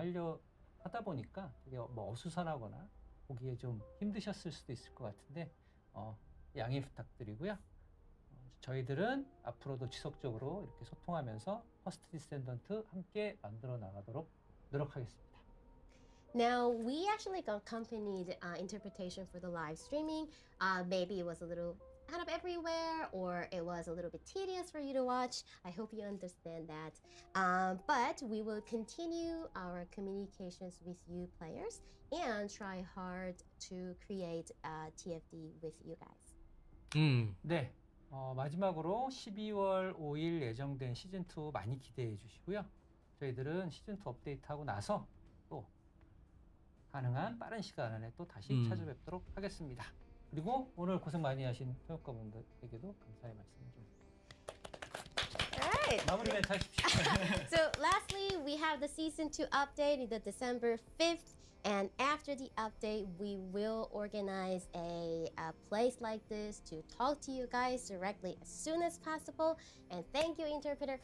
하다 보니까 되게 뭐 어수선하거나 보기에 좀 힘드셨을 수도 있을 것 같은데 양해 부탁드리고요. 저희들은 앞으로도 지속적으로 이렇게 소통하면서 퍼스트 디센던트 함께 만들어 나가도록 노력하겠습니다. Now, we actually accompanied interpretation for the live streaming. Maybe it was a little kind of everywhere, or it was a little bit tedious for you to watch. I hope you understand that. But we will continue our communications with you players and try hard to create TFD with you guys. 네, 마지막으로 12월 5일 예정된 시즌2 많이 기대해 주시고요. 저희들은 시즌2 업데이트하고 나서 또 가능한 빠른 시간 안에 또 다시 찾아뵙도록 하겠습니다. 그리고 오늘 고생 많이 하신 통역가분들에게도 감사의 말씀을 좀 it. 마무리 멘트 하십시오. So lastly, we have the season 2 update in the December 5th. And after the update, we will organize a place like this to talk to you guys directly as soon as possible. And thank you, interpreter.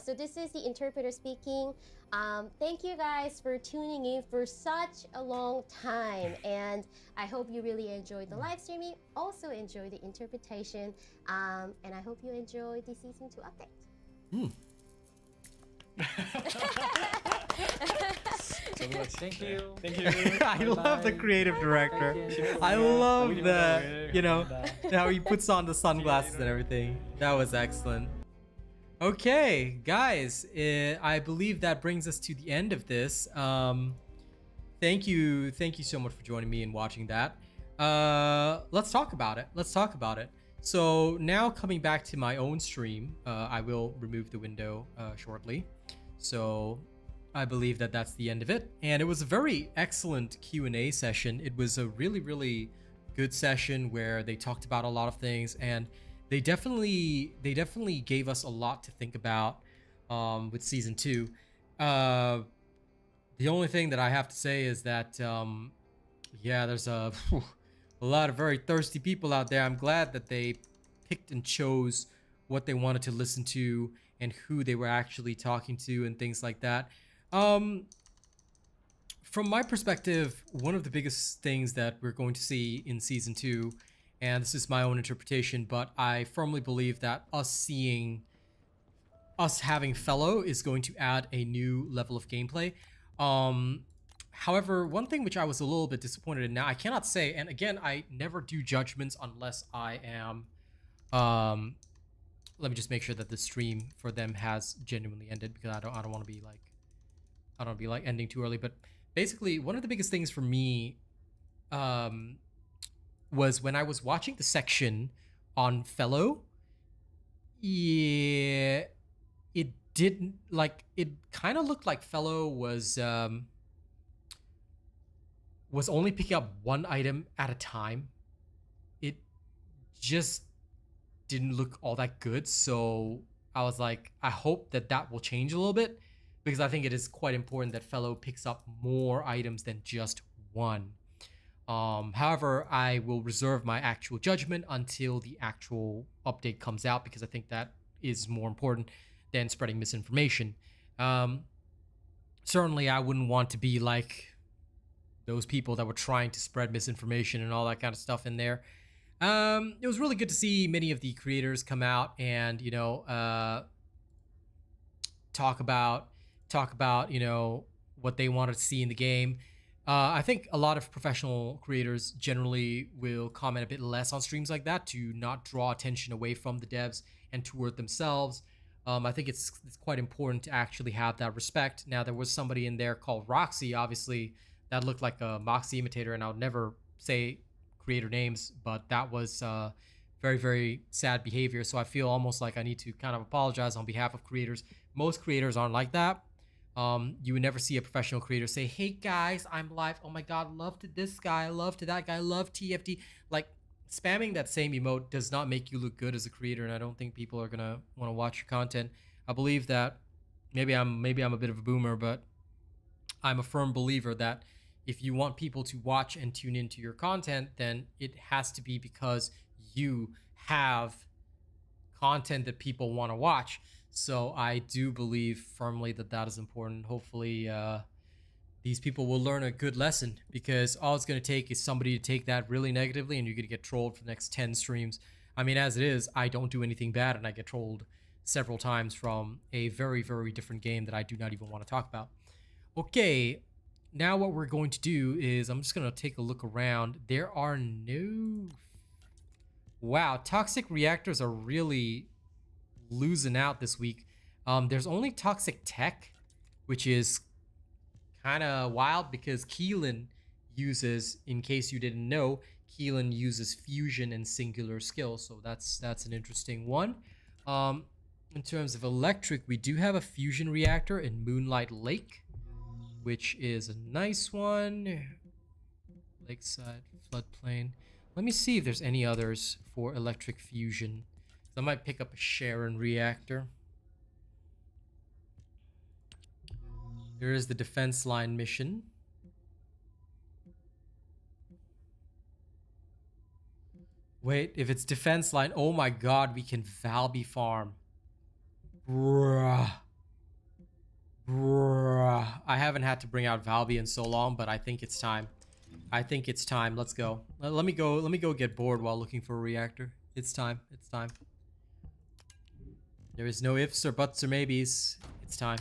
So this is the interpreter speaking. Thank you guys for tuning in for such a long time. And I hope you really enjoyed the live streaming. Also enjoy the interpretation. And I hope you enjoy the season 2 update. Thank you. Thank you. I love the Bye. creative director. Thank I love the, you know, 감사합니다. how he puts on the sunglasses and everything. That was excellent. Okay, guys, I believe that brings us to the end of this. Thank you so much for joining me and watching that. Let's talk about it. So now coming back to my own stream, I will remove the window shortly. So I believe that that's the end of it. And it was a very excellent Q&A session. It was a really, really good session where they talked about a lot of things, and they definitely gave us a lot to think about with season 2. The only thing that I have to say is that yeah, there's a lot of very thirsty people out there. I'm glad that they picked and chose what they wanted to listen to and who they were actually talking to and things like that. From my perspective, one of the biggest things that we're going to see in season 2, and this is my own interpretation, but I firmly believe that us having Fellow is going to add a new level of gameplay. However, one thing which I was a little bit disappointed in, now I cannot say, and again, I never do judgments unless I am, let me just make sure that the stream for them has genuinely ended, because I don't want to be like, I don't be like ending too early. But basically, one of the biggest things for me was when I was watching the section on Fellow. Yeah, it didn't like, it kind of looked like Fellow was only picking up one item at a time. It just didn't look all that good. So I was like, I hope that that will change a little bit, because I think it is quite important that Fellow picks up more items than just one. However, I will reserve my actual judgment until the actual update comes out, because I think that is more important than spreading misinformation. Certainly, I wouldn't want to be like those people that were trying to spread misinformation and all that kind of stuff in there. It was really good to see many of the creators come out and, you know, talk about, you know, what they wanted to see in the game. I think a lot of professional creators generally will comment a bit less on streams like that to not draw attention away from the devs and toward themselves. I think it's quite important to actually have that respect. Now, there was somebody in there called Roxy, obviously, that looked like a Moxie imitator, and I would never say creator names, but that was very, very sad behavior. So I feel almost like I need to kind of apologize on behalf of creators. Most creators aren't like that. You would never see a professional creator say, hey guys, I'm live, oh my god, love to this guy, love to that guy, love TFT. Like, spamming that same emote does not make you look good as a creator, and I don't think people are gonna want to watch your content. I believe that maybe I'm a bit of a boomer, but I'm a firm believer that if you want people to watch and tune into your content, then it has to be because you have content that people want to watch. So I do believe firmly that that is important. Hopefully these people will learn a good lesson, because all it's going to take is somebody to take that really negatively and you're going to get trolled for the next 10 streams. I mean, as it is, I don't do anything bad and I get trolled several times from a very, very different game that I do not even want to talk about. Okay, now what we're going to do is I'm just going to take a look around. There are no... Wow, toxic reactors are really losing out this week. There's only toxic tech, which is kind of wild, because Keelan uses, in case you didn't know, Keelan uses fusion and singular skill, so that's an interesting one. In terms of electric, we do have a fusion reactor in Moonlight Lake, which is a nice one. Lakeside floodplain. Let me see if there's any others for electric fusion. I might pick up a Sharon reactor. There is the defense line mission. Wait, if it's defense line, oh my god, we can Valby farm. Bruh. Bruh. I haven't had to bring out Valby in so long, but I think it's time. I think it's time. Let's go. Let me go get bored while looking for a reactor. It's time. It's time. There is no ifs or buts or maybes. It's time.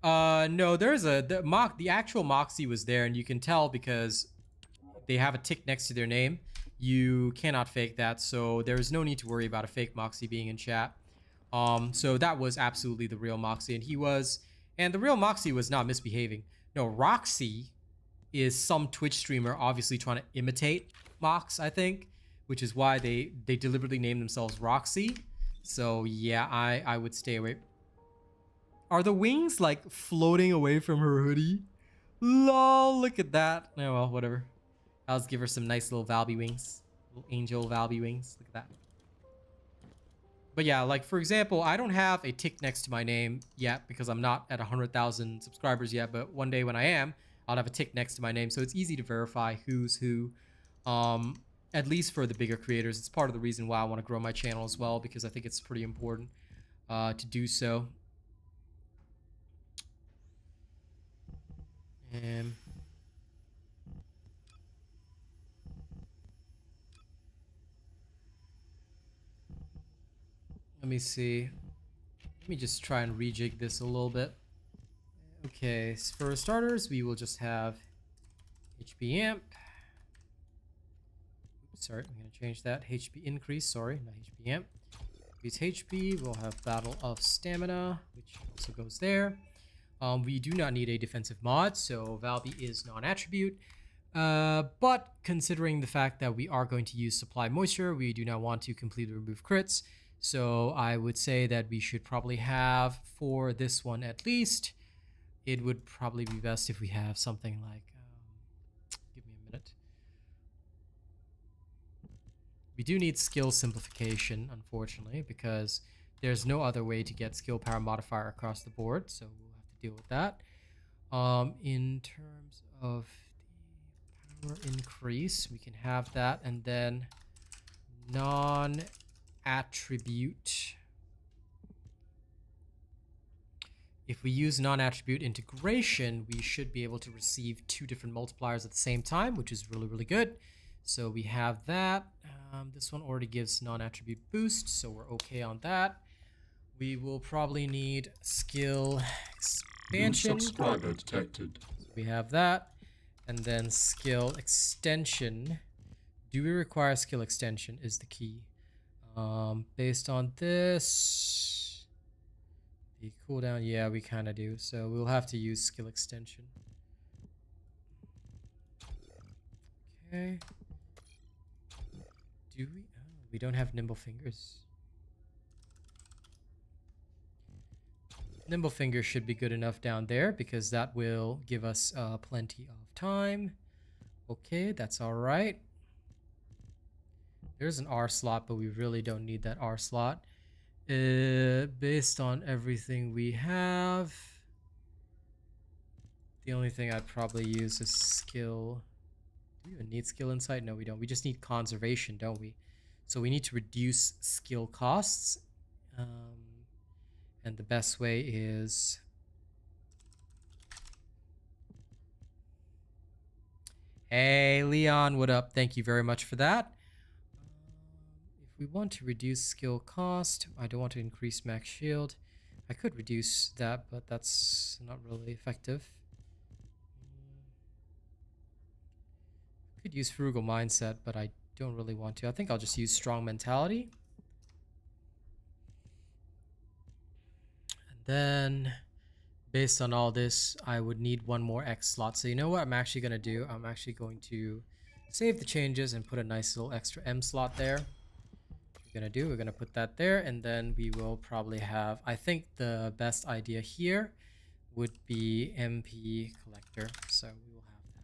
No, there's the actual Moxie was there, and you can tell because they have a tick next to their name. You cannot fake that, so there's no need to worry about a fake Moxie being in chat. So that was absolutely the real Moxie, and the real Moxie was not misbehaving. No, Roxy is some Twitch streamer obviously trying to imitate Mox, I think, which is why they deliberately named themselves Roxy. So yeah, I would stay away. Are the wings like floating away from her hoodie? Lol, look at that. Oh well, whatever. I'll just give her some nice little Valby wings. Little angel Valby wings. Look at that. But yeah, like for example, I don't have a tick next to my name yet because I'm not at 100,000 subscribers yet. But one day when I am, I'll have a tick next to my name. So it's easy to verify who's who. At least for the bigger creators. It's part of the reason why I want to grow my channel as well, because I think it's pretty important to do so. And let me see. Let me just try and rejig this a little bit. Okay, for starters, we will just have HP amp. Sorry, I'm going to change that. HP increase, sorry, not HP amp. Increase HP, we'll have Battle of Stamina, which also goes there. We do not need a defensive mod, so Valby is non-attribute. But considering the fact that we are going to use Supply Moisture, we do not want to completely remove crits. So I would say that we should probably have, for this one at least, it would probably be best if we have something like, give me a minute. We do need skill simplification, unfortunately, because there's no other way to get skill power modifier across the board, so we'll have to deal with that. In terms of the power increase, we can have that, and then non-attribute. If we use non-attribute integration, we should be able to receive 2 different multipliers at the same time, which is really, really good. So we have that. This one already gives non-attribute boost, so we're okay on that. We will probably need skill expansion. New subscriber detected. So we have that. And then skill extension. Do we require skill extension is the key. Based on this, the cooldown, yeah, we kind of do. So we'll have to use skill extension. Okay. Do we? Oh, we don't have nimble fingers. Nimble fingers should be good enough down there because that will give us plenty of time. Okay, that's all right. There's an R slot, but we really don't need that R slot. Based on everything we have, the only thing I'd probably use is skill. Do we even need skill insight? No, we don't. We just need conservation, don't we? So we need to reduce skill costs. And the best way is... Hey, Leon, what up? Thank you very much for that. If we want to reduce skill cost, I don't want to increase max shield. I could reduce that, but that's not really effective. Could use frugal mindset, but I don't really want to. I think I'll just use strong mentality. And then based on all this, I would need 1 more X slot. So you know what I'm actually going to do? I'm actually going to save the changes and put a nice little extra M slot there. We're going to put that there, and then we will probably have, I think the best idea here would be MP collector. So we will have that.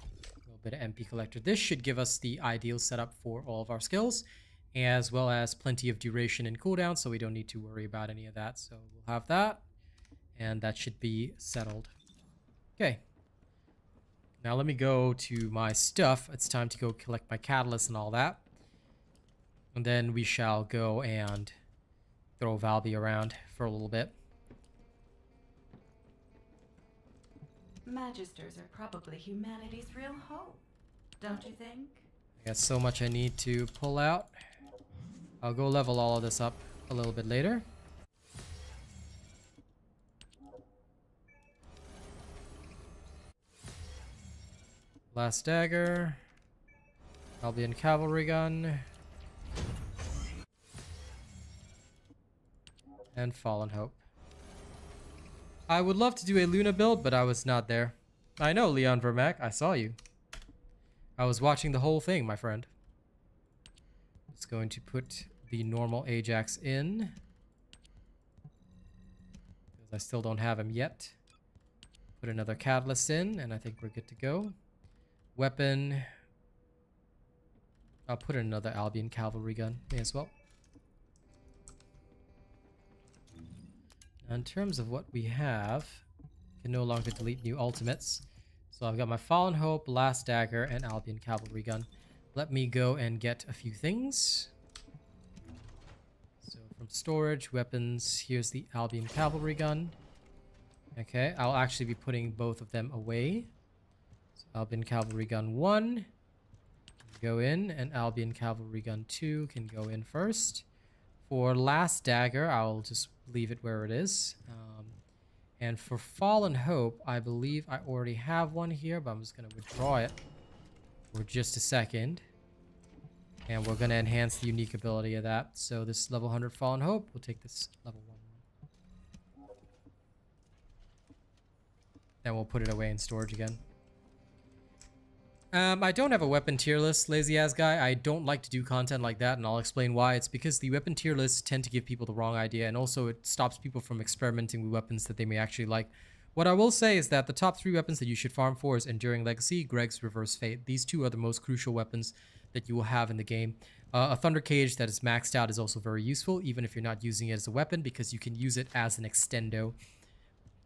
A little bit of MP collector. This should give us the ideal setup for all of our skills, as well as plenty of duration and cooldown, so we don't need to worry about any of that. So we'll have that. And that should be settled. Okay. Now let me go to my stuff. It's time to go collect my catalyst and all that. And then we shall go and throw Valby around for a little bit. Magisters are probably humanity's real hope, don't you think? I got so much I need to pull out. I'll go level all of this up a little bit later. Last dagger. Albion cavalry gun. And Fallen Hope. I would love to do a Luna build, but I was not there. I know, Leon Vermac, I saw you. I was watching the whole thing, my friend. Just going to put the normal Ajax in. Because I still don't have him yet. Put another Catalyst in, and I think we're good to go. Weapon. I'll put in another Albion cavalry gun. May as well. Now in terms of what we have, can no longer delete new ultimates. So I've got my Fallen Hope, Last Dagger, and Albion cavalry gun. Let me go and get a few things. So from storage, weapons, here's the Albion cavalry gun. Okay, I'll actually be putting both of them away. So Albion cavalry gun 1 can go in, and Albion cavalry gun 2 can go in first. For Last Dagger, I'll just leave it where it is. And for Fallen Hope, I believe I already have one here, but I'm just going to withdraw it for just a second. And we're going to enhance the unique ability of that. So this level 100 Fallen Hope, we'll take this level 1. Then we'll put it away in storage again. I don't have a weapon tier list, lazy ass guy. I don't like to do content like that, and I'll explain why. It's because the weapon tier lists tend to give people the wrong idea, and also it stops people from experimenting with weapons that they may actually like. What I will say is that the top 3 weapons that you should farm for is Enduring Legacy, Greg's Reverse Fate. These 2 are the most crucial weapons that you will have in the game. A Thunder Cage that is maxed out is also very useful, even if you're not using it as a weapon, because you can use it as an extendo.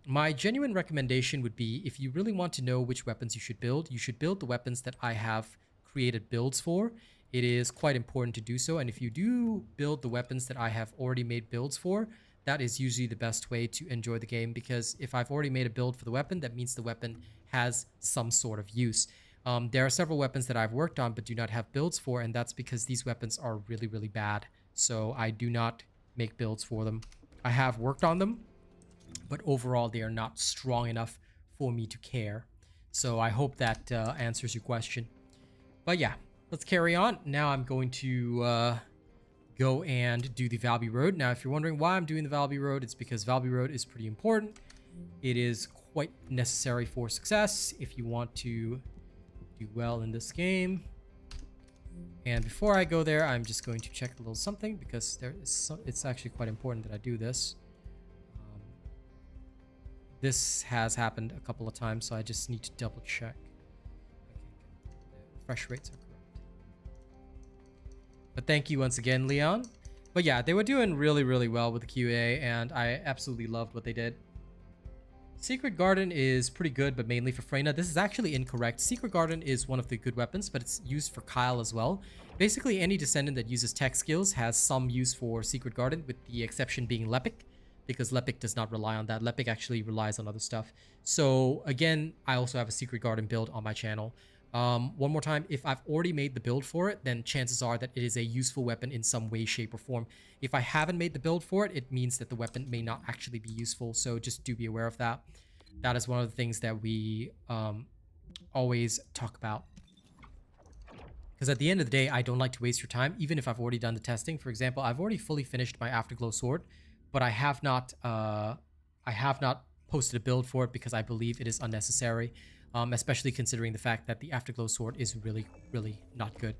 My genuine recommendation would be, if you really want to know which weapons you should build the weapons that I have created builds for. It is quite important to do so, and if you do build the weapons that I have already made builds for, that is usually the best way to enjoy the game, because if I've already made a build for the weapon, that means the weapon has some sort of use. There are several weapons that I've worked on but do not have builds for, and that's because these weapons are really, really bad. So I do not make builds for them. I have worked on them, but overall they are not strong enough for me to care. So I hope that answers your question. But yeah, let's carry on. Now I'm going to go and do the Valby Road. Now, if you're wondering why I'm doing the Valby Road, it's because Valby Road is pretty important. It is quite necessary for success if you want to do well in this game. And before I go there, I'm just going to check a little something, because it's actually quite important that I do this. This has happened a couple of times, so I just need to double check. Okay, the refresh rates are correct. But thank you once again, Leon. But yeah, they were doing really, really well with the QA, and I absolutely loved what they did. Secret Garden is pretty good, but mainly for Freyna. This is actually incorrect. Secret Garden is one of the good weapons, but it's used for Kyle as well. Basically, any Descendant that uses tech skills has some use for Secret Garden, with the exception being Lepic, because Lepic does not rely on that. Lepic actually relies on other stuff. So again, I also have a Secret Garden build on my channel. One more time, if I've already made the build for it, then chances are that it is a useful weapon in some way, shape, or form. If I haven't made the build for it, it means that the weapon may not actually be useful, so just do be aware of that. That is one of the things that we always talk about. Because at the end of the day, I don't like to waste your time, even if I've already done the testing. For example, I've already fully finished my Afterglow sword, but I have not posted a build for it because I believe it is unnecessary. Especially considering the fact that the Afterglow sword is really, really not good.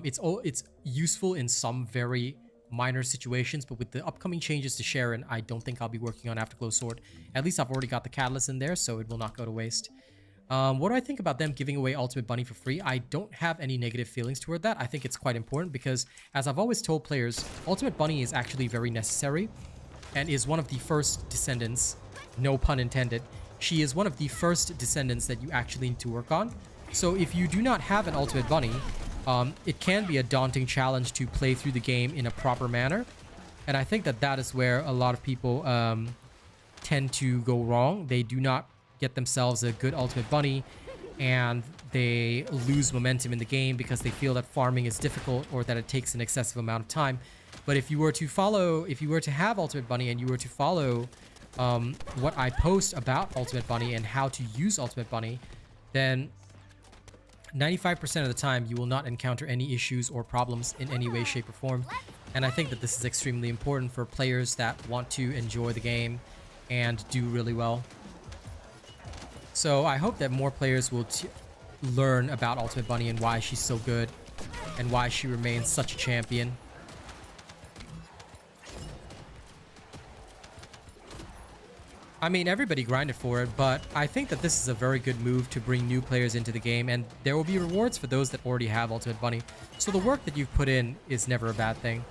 It's useful in some very minor situations, but with the upcoming changes to Sharon, I don't think I'll be working on Afterglow sword. At least I've already got the catalyst in there, so it will not go to waste. What do I think about them giving away Ultimate Bunny for free? I don't have any negative feelings toward that. I think it's quite important because, as I've always told players, Ultimate Bunny is actually very necessary and is one of the first Descendants no pun intended, she is one of the first descendants that you actually need to work on. So if you do not have an ultimate bunny, it can be a daunting challenge to play through the game in a proper manner. And I think that that is where a lot of people tend to go wrong. They do not get themselves a good ultimate bunny, and they lose momentum in the game because they feel that farming is difficult or that it takes an excessive amount of time. But if you were to have Ultimate Bunny and you were to follow what I post about Ultimate Bunny and how to use Ultimate Bunny, then 95% of the time you will not encounter any issues or problems in any way, shape, or form. And I think that this is extremely important for players that want to enjoy the game and do really well. So I hope that more players will learn about Ultimate Bunny and why she's so good and why she remains such a champion. I mean, everybody grinded for it, but I think that this is a very good move to bring new players into the game, and there will be rewards for those that already have Ultimate Bunny. So the work that you've put in is never a bad thing.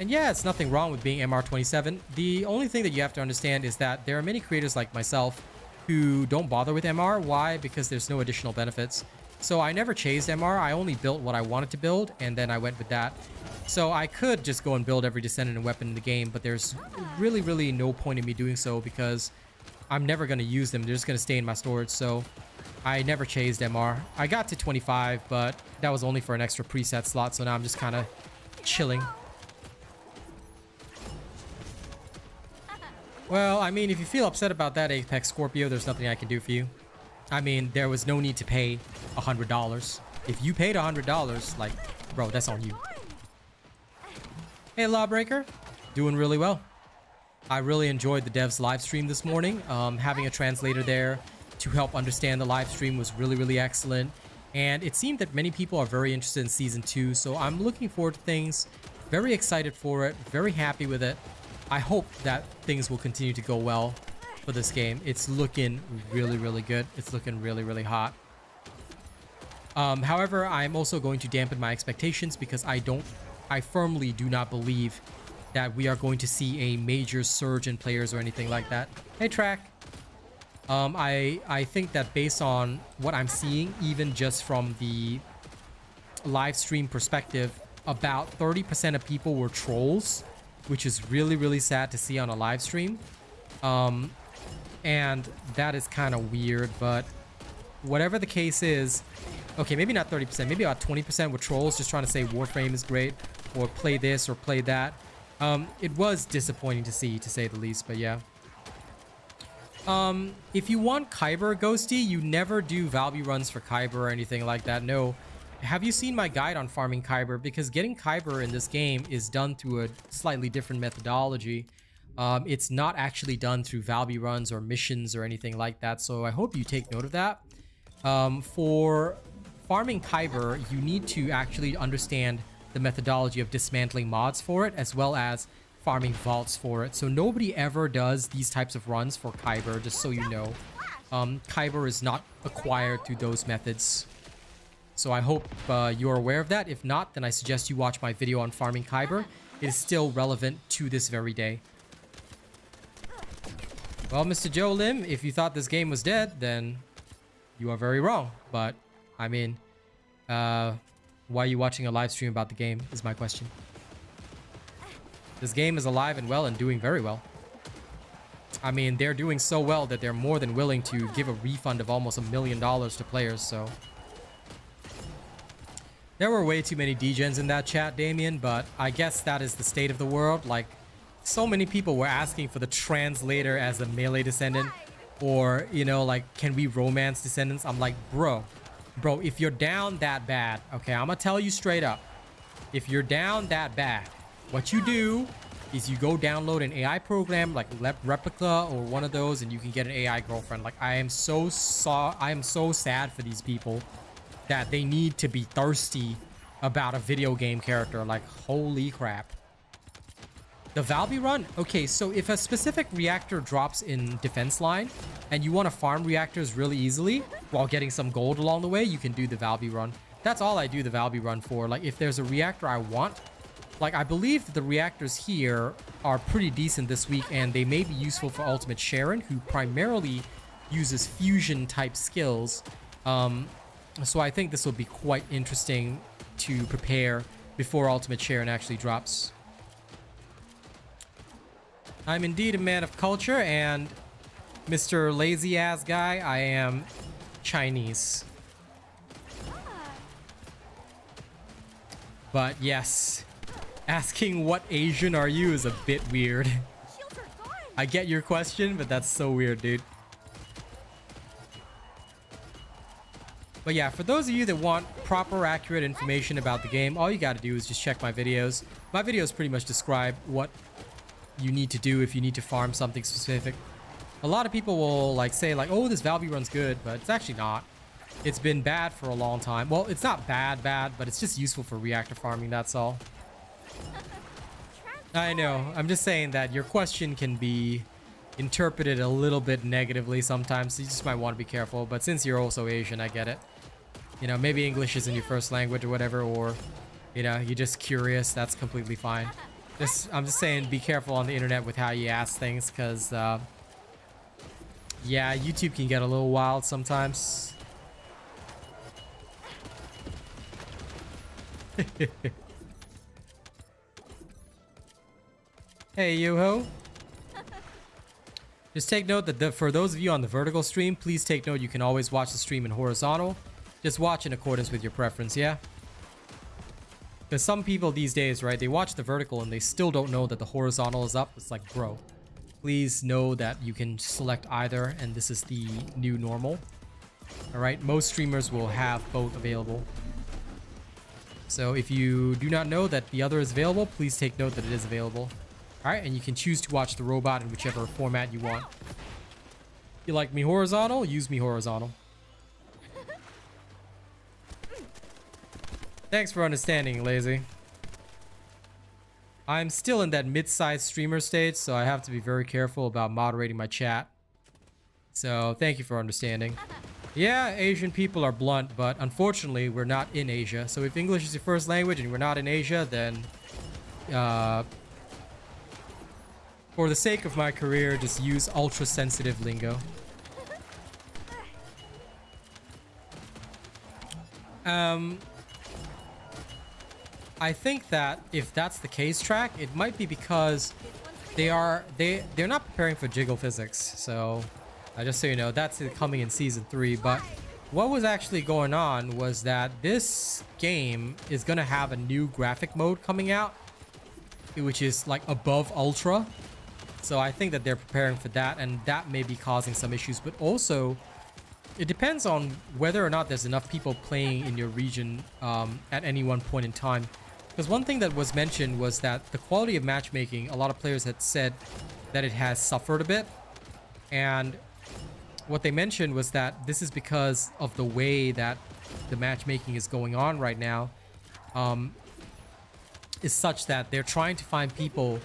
And yeah, it's nothing wrong with being MR27. The only thing that you have to understand is that there are many creators like myself who don't bother with MR. Why? Because there's no additional benefits. So I never chased MR. I only built what I wanted to build, and then I went with that. So I could just go and build every Descendant and weapon in the game, but there's really no point in me doing so because I'm never going to use them. They're just going to stay in my storage. So I never chased MR. I got to 25, but that was only for an extra preset slot. So now I'm just kind of chilling. Well, I mean, if you feel upset about that, Apex Scorpio, there's nothing I can do for you. I mean, there was no need to pay $100. If you paid $100, like, bro, that's on you. Hey, Lawbreaker. Doing really well. I really enjoyed the devs live stream this morning. Having a translator there to help understand the live stream was really excellent. And it seemed that many people are very interested in Season 2, so I'm looking forward to things. Very excited for it. Very happy with it. I hope that things will continue to go well for this game. It's looking really good. It's looking really hot. However, I'm also going to dampen my expectations because I firmly do not believe that we are going to see a major surge in players or anything like that. Hey, Track. I think that based on what I'm seeing, even just from the live stream perspective, about 30% of people were trolls, which is really sad to see on a live stream. And that is kind of weird, but whatever the case is, okay, maybe not 30%, maybe about 20% were trolls just trying to say Warframe is great or play this or play that. It was disappointing to see, to say the least, but yeah. If you want Kyber, Ghosty, you never do Valby runs for Kyber or anything like that. No. Have you seen my guide on farming Kyber? Because getting Kyber in this game is done through a slightly different methodology. It's not actually done through Valby runs or missions or anything like that. So I hope you take note of that. For farming Kyber, you need to actually understand the methodology of dismantling mods for it, as well as farming vaults for it. So nobody ever does these types of runs for Kyber, just so you know. Kyber is not acquired through those methods. So I hope you're aware of that. If not, then I suggest you watch my video on farming Kyber. It is still relevant to this very day. Well, Mr. Joe Lim, if you thought this game was dead, then you are very wrong. But, I mean, why are you watching a live stream about the game is my question. This game is alive and well and doing very well. I mean, they're doing so well that they're more than willing to give a refund of almost $1 million to players, so... There were way too many degens in that chat, Damien, but I guess that is the state of the world. Like, so many people were asking for the translator as a melee descendant, or, you know, like, can we romance descendants? I'm like, bro, if you're down that bad, okay, I'm gonna tell you straight up. If you're down that bad, what you do is you go download an AI program like Replica or one of those, and you can get an AI girlfriend. Like, I am so sad for these people that they need to be thirsty about a video game character. Like, holy crap. The Valby run? Okay, so if a specific reactor drops in defense line and you want to farm reactors really easily while getting some gold along the way, you can do the Valby run. That's all I do the Valby run for. Like, if there's a reactor I want like, I believe that the reactors here are pretty decent this week, and they may be useful for Ultimate Sharon, who primarily uses fusion type skills. So I think this will be quite interesting to prepare before Ultimate Sharon actually drops. I'm indeed a man of culture, and Mr. Lazy Ass Guy, I am Chinese. But yes, asking what Asian are you is a bit weird. I get your question, but that's so weird, dude. But yeah, for those of you that want proper, accurate information about the game, all you gotta do is just check my videos. My videos pretty much describe what you need to do if you need to farm something specific. A lot of people will like say like, oh, this Valve run's good, but it's actually not. It's been bad for a long time. Well, it's not bad, but it's just useful for reactor farming, that's all. I know, I'm just saying that your question can be interpreted a little bit negatively sometimes, so you just might want to be careful. But since you're also Asian, I get it. You know, maybe English isn't your first language or whatever, or, you know, you're just curious, that's completely fine. I'm just saying, be careful on the internet with how you ask things, because, yeah, YouTube can get a little wild sometimes. Hey, yo-ho. Just take note that for those of you on the vertical stream, please take note you can always watch the stream in horizontal. Just watch in accordance with your preference, yeah? Because some people these days, right, they watch the vertical and they still don't know that the horizontal is up. It's like, bro, please know that you can select either, and this is the new normal. All right, most streamers will have both available. So if you do not know that the other is available, please take note that it is available. All right, and you can choose to watch the robot in whichever format you want. You like me horizontal? Use me horizontal. Thanks for understanding, Lazy. I'm still in that mid-sized streamer stage, so I have to be very careful about moderating my chat. So thank you for understanding. Yeah, Asian people are blunt, but unfortunately, we're not in Asia. So if English is your first language and we're not in Asia, then for the sake of my career, just use ultra-sensitive lingo. I think that if that's the case, Track, it might be because they're not preparing for jiggle physics. So, just so you know, that's coming in season 3. But what was actually going on was that this game is gonna have a new graphic mode coming out, which is like above ultra. So I think that they're preparing for that, and that may be causing some issues. But also, it depends on whether or not there's enough people playing in your region at any one point in time. Because one thing that was mentioned was that the quality of matchmaking, a lot of players had said that it has suffered a bit. And what they mentioned was that this is because of the way that the matchmaking is going on right now, is such that they're trying to find people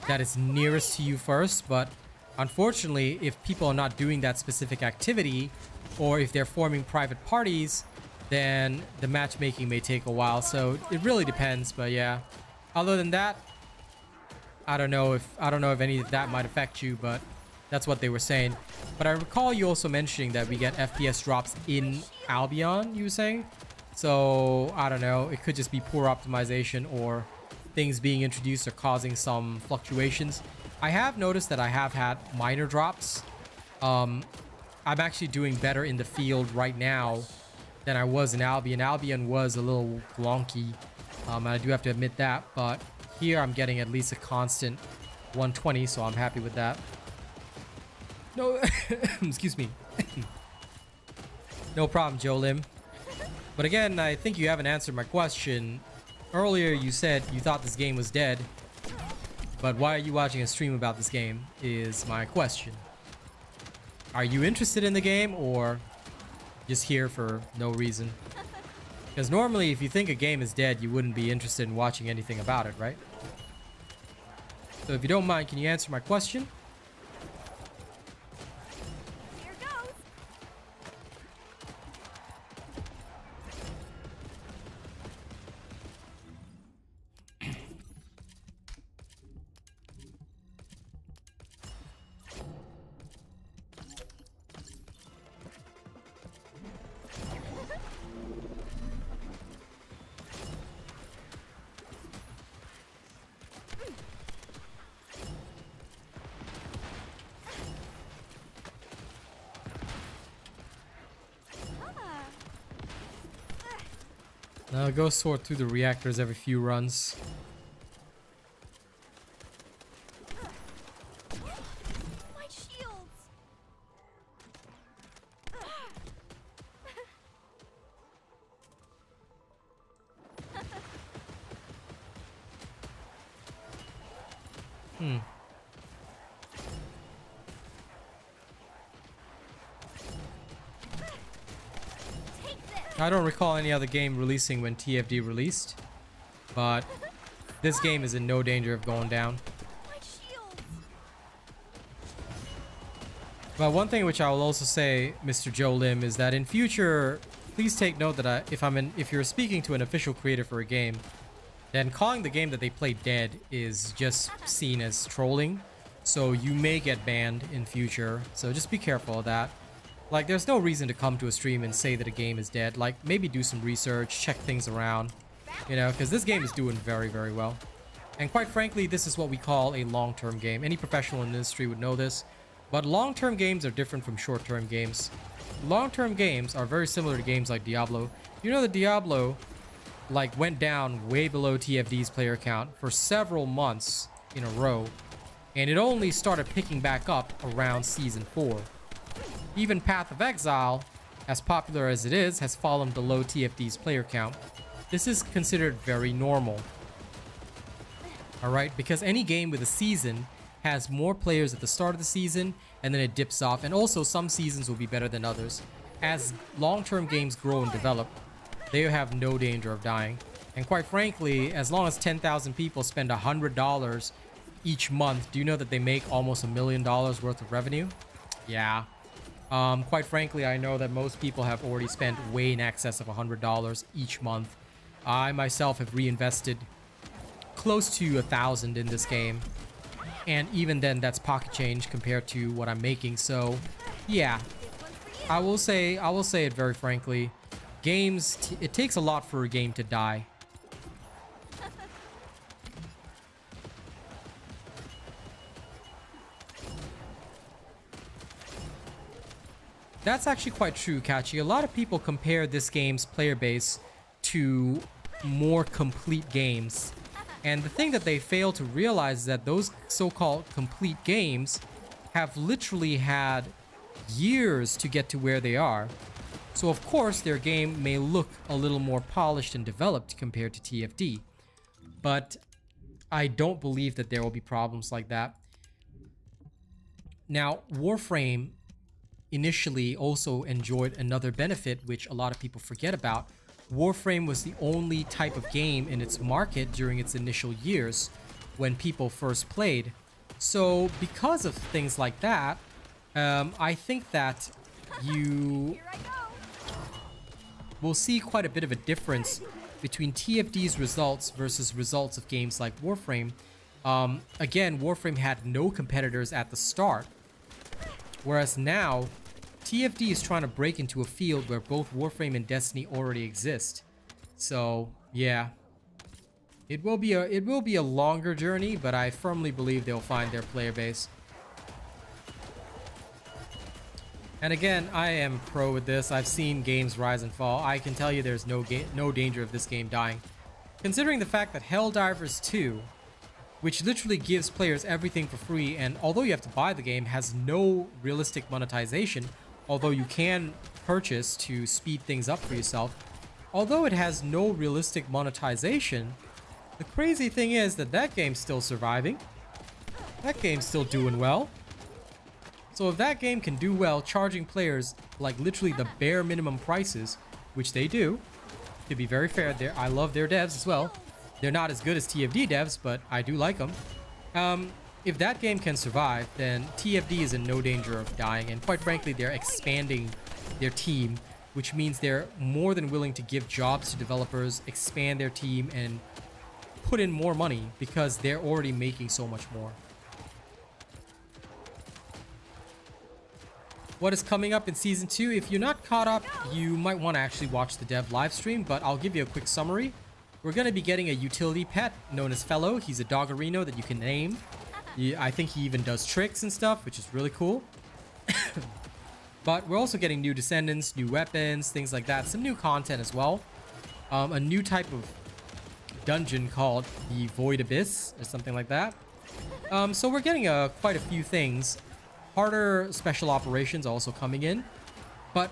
that is nearest to you first. But unfortunately, if people are not doing that specific activity, or if they're forming private parties, then the matchmaking may take a while. So it really depends. But yeah, other than that, I don't know if any of that might affect you, but that's what they were saying. But I recall you also mentioning that we get FPS drops in Albion, you were saying. So I don't know, it could just be poor optimization or things being introduced are causing some fluctuations. I have noticed that I have had minor drops. I'm actually doing better in the field right now than I was in Albion. Albion was a little glonky, and I do have to admit that, but here I'm getting at least a constant 120, so I'm happy with that. No, excuse me. No problem, Joe Lim. But again, I think you haven't answered my question. Earlier you said you thought this game was dead, but why are you watching a stream about this game is my question. Are you interested in the game, or just here for no reason? Because normally if you think a game is dead, you wouldn't be interested in watching anything about it, right? So if you don't mind, can you answer my question? Here goes. Now go sort through the reactors every few runs. My shields. I don't recall any other game releasing when TFD released, but this game is in no danger of going down. My shields. But one thing which I will also say, Mr. Joe Lim, is that in future, please take note that if you're speaking to an official creator for a game, then calling the game that they play dead is just seen as trolling. So you may get banned in future. So just be careful of that. Like, there's no reason to come to a stream and say that a game is dead. Like, maybe do some research, check things around, you know, because this game is doing very, very well. And quite frankly, this is what we call a long-term game. Any professional in the industry would know this. But long-term games are different from short-term games. Long-term games are very similar to games like Diablo. You know that Diablo, like, went down way below TFD's player count for several months in a row. And it only started picking back up around Season 4. Even Path of Exile, as popular as it is, has fallen below TFD's player count. This is considered very normal. Alright, because any game with a season has more players at the start of the season, and then it dips off. And also, some seasons will be better than others. As long-term games grow and develop, they have no danger of dying. And quite frankly, as long as 10,000 people spend $100 each month, do you know that they make almost $1 million worth of revenue? Yeah. Quite frankly, I know that most people have already spent way in excess of $100 each month. I myself have reinvested close to 1,000 in this game, and even then, that's pocket change compared to what I'm making. So, yeah, I will say it very frankly. Games, it takes a lot for a game to die. That's actually quite true, Kachi. A lot of people compare this game's player base to more complete games. And the thing that they fail to realize is that those so-called complete games have literally had years to get to where they are. So of course their game may look a little more polished and developed compared to TFD. But I don't believe that there will be problems like that. Now, Warframe initially also enjoyed another benefit which a lot of people forget about. Warframe was the only type of game in its market during its initial years when people first played. So because of things like that, I think that you will see quite a bit of a difference between TFD's results versus results of games like Warframe. Again, Warframe had no competitors at the start. Whereas now, TFD is trying to break into a field where both Warframe and Destiny already exist. So, yeah. It will be a longer journey, but I firmly believe they'll find their player base. And again, I am pro with this. I've seen games rise and fall. I can tell you there's no danger of this game dying. Considering the fact that Helldivers 2, which literally gives players everything for free, and although you have to buy the game, has no realistic monetization, although you can purchase to speed things up for yourself. Although it has no realistic monetization, the crazy thing is that that game's still surviving. That game's still doing well. So if that game can do well, charging players like literally the bare minimum prices, which they do, to be very fair, I love their devs as well. They're not as good as TFD devs, but I do like them. If that game can survive, then TFD is in no danger of dying. And quite frankly, they're expanding their team, which means they're more than willing to give jobs to developers, expand their team, and put in more money because they're already making so much more. What is coming up in Season 2? If you're not caught up, you might want to actually watch the dev live stream, but I'll give you a quick summary. We're going to be getting a utility pet known as Fellow. He's a doggerino that you can name. I think he even does tricks and stuff, which is really cool. But we're also getting new Descendants, new weapons, things like that. Some new content as well. a new type of dungeon called the Void Abyss or something like that. So we're getting quite a few things. Harder special operations also coming in, but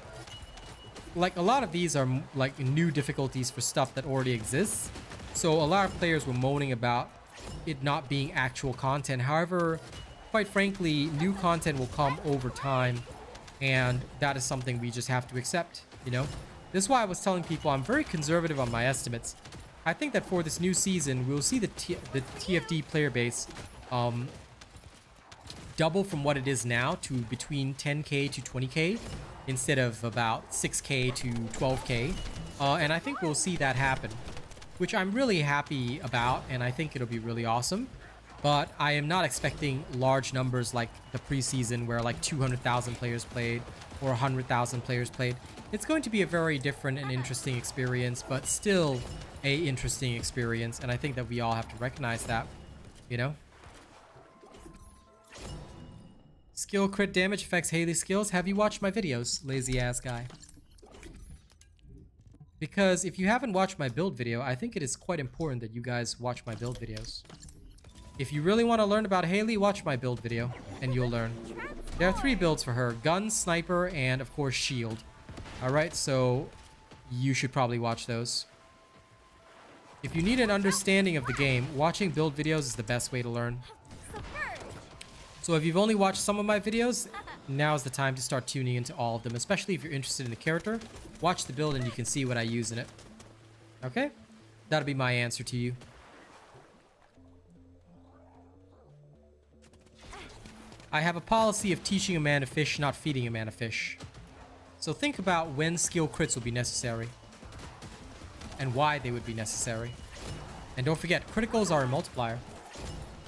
like a lot of these are like new difficulties for stuff that already exists. So a lot of players were moaning about it not being actual content. However, quite frankly, new content will come over time, and that is something we just have to accept, you know? This is why I was telling people I'm very conservative on my estimates. I think that for this new season, we'll see the TFD player base double from what it is now to between 10k to 20k instead of about 6k to 12k. And I think we'll see that happen, which I'm really happy about, and I think it'll be really awesome. But I am not expecting large numbers like the preseason where like 200,000 players played or 100,000 players played. It's going to be a very different and interesting experience, but still a interesting experience, and I think that we all have to recognize that, you know? Skill crit damage affects Haley's skills. Have you watched my videos, lazy ass guy? Because if you haven't watched my build video, I think it is quite important that you guys watch my build videos. If you really want to learn about Haley, watch my build video and you'll learn. There are 3 builds for her: gun, sniper, and of course shield. Alright, so you should probably watch those. If you need an understanding of the game, watching build videos is the best way to learn. So if you've only watched some of my videos, now's the time to start tuning into all of them, especially if you're interested in the character. Watch the build and you can see what I use in it. Okay? That'll be my answer to you. I have a policy of teaching a man to fish, not feeding a man to fish. So think about when skill crits will be necessary. And why they would be necessary. And don't forget, criticals are a multiplier.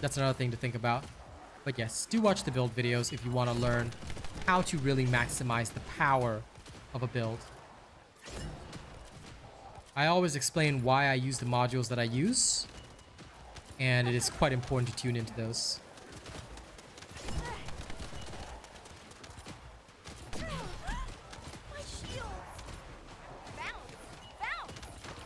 That's another thing to think about. But yes, do watch the build videos if you want to learn how to really maximize the power of a build. I always explain why I use the modules that I use, and it is quite important to tune into those.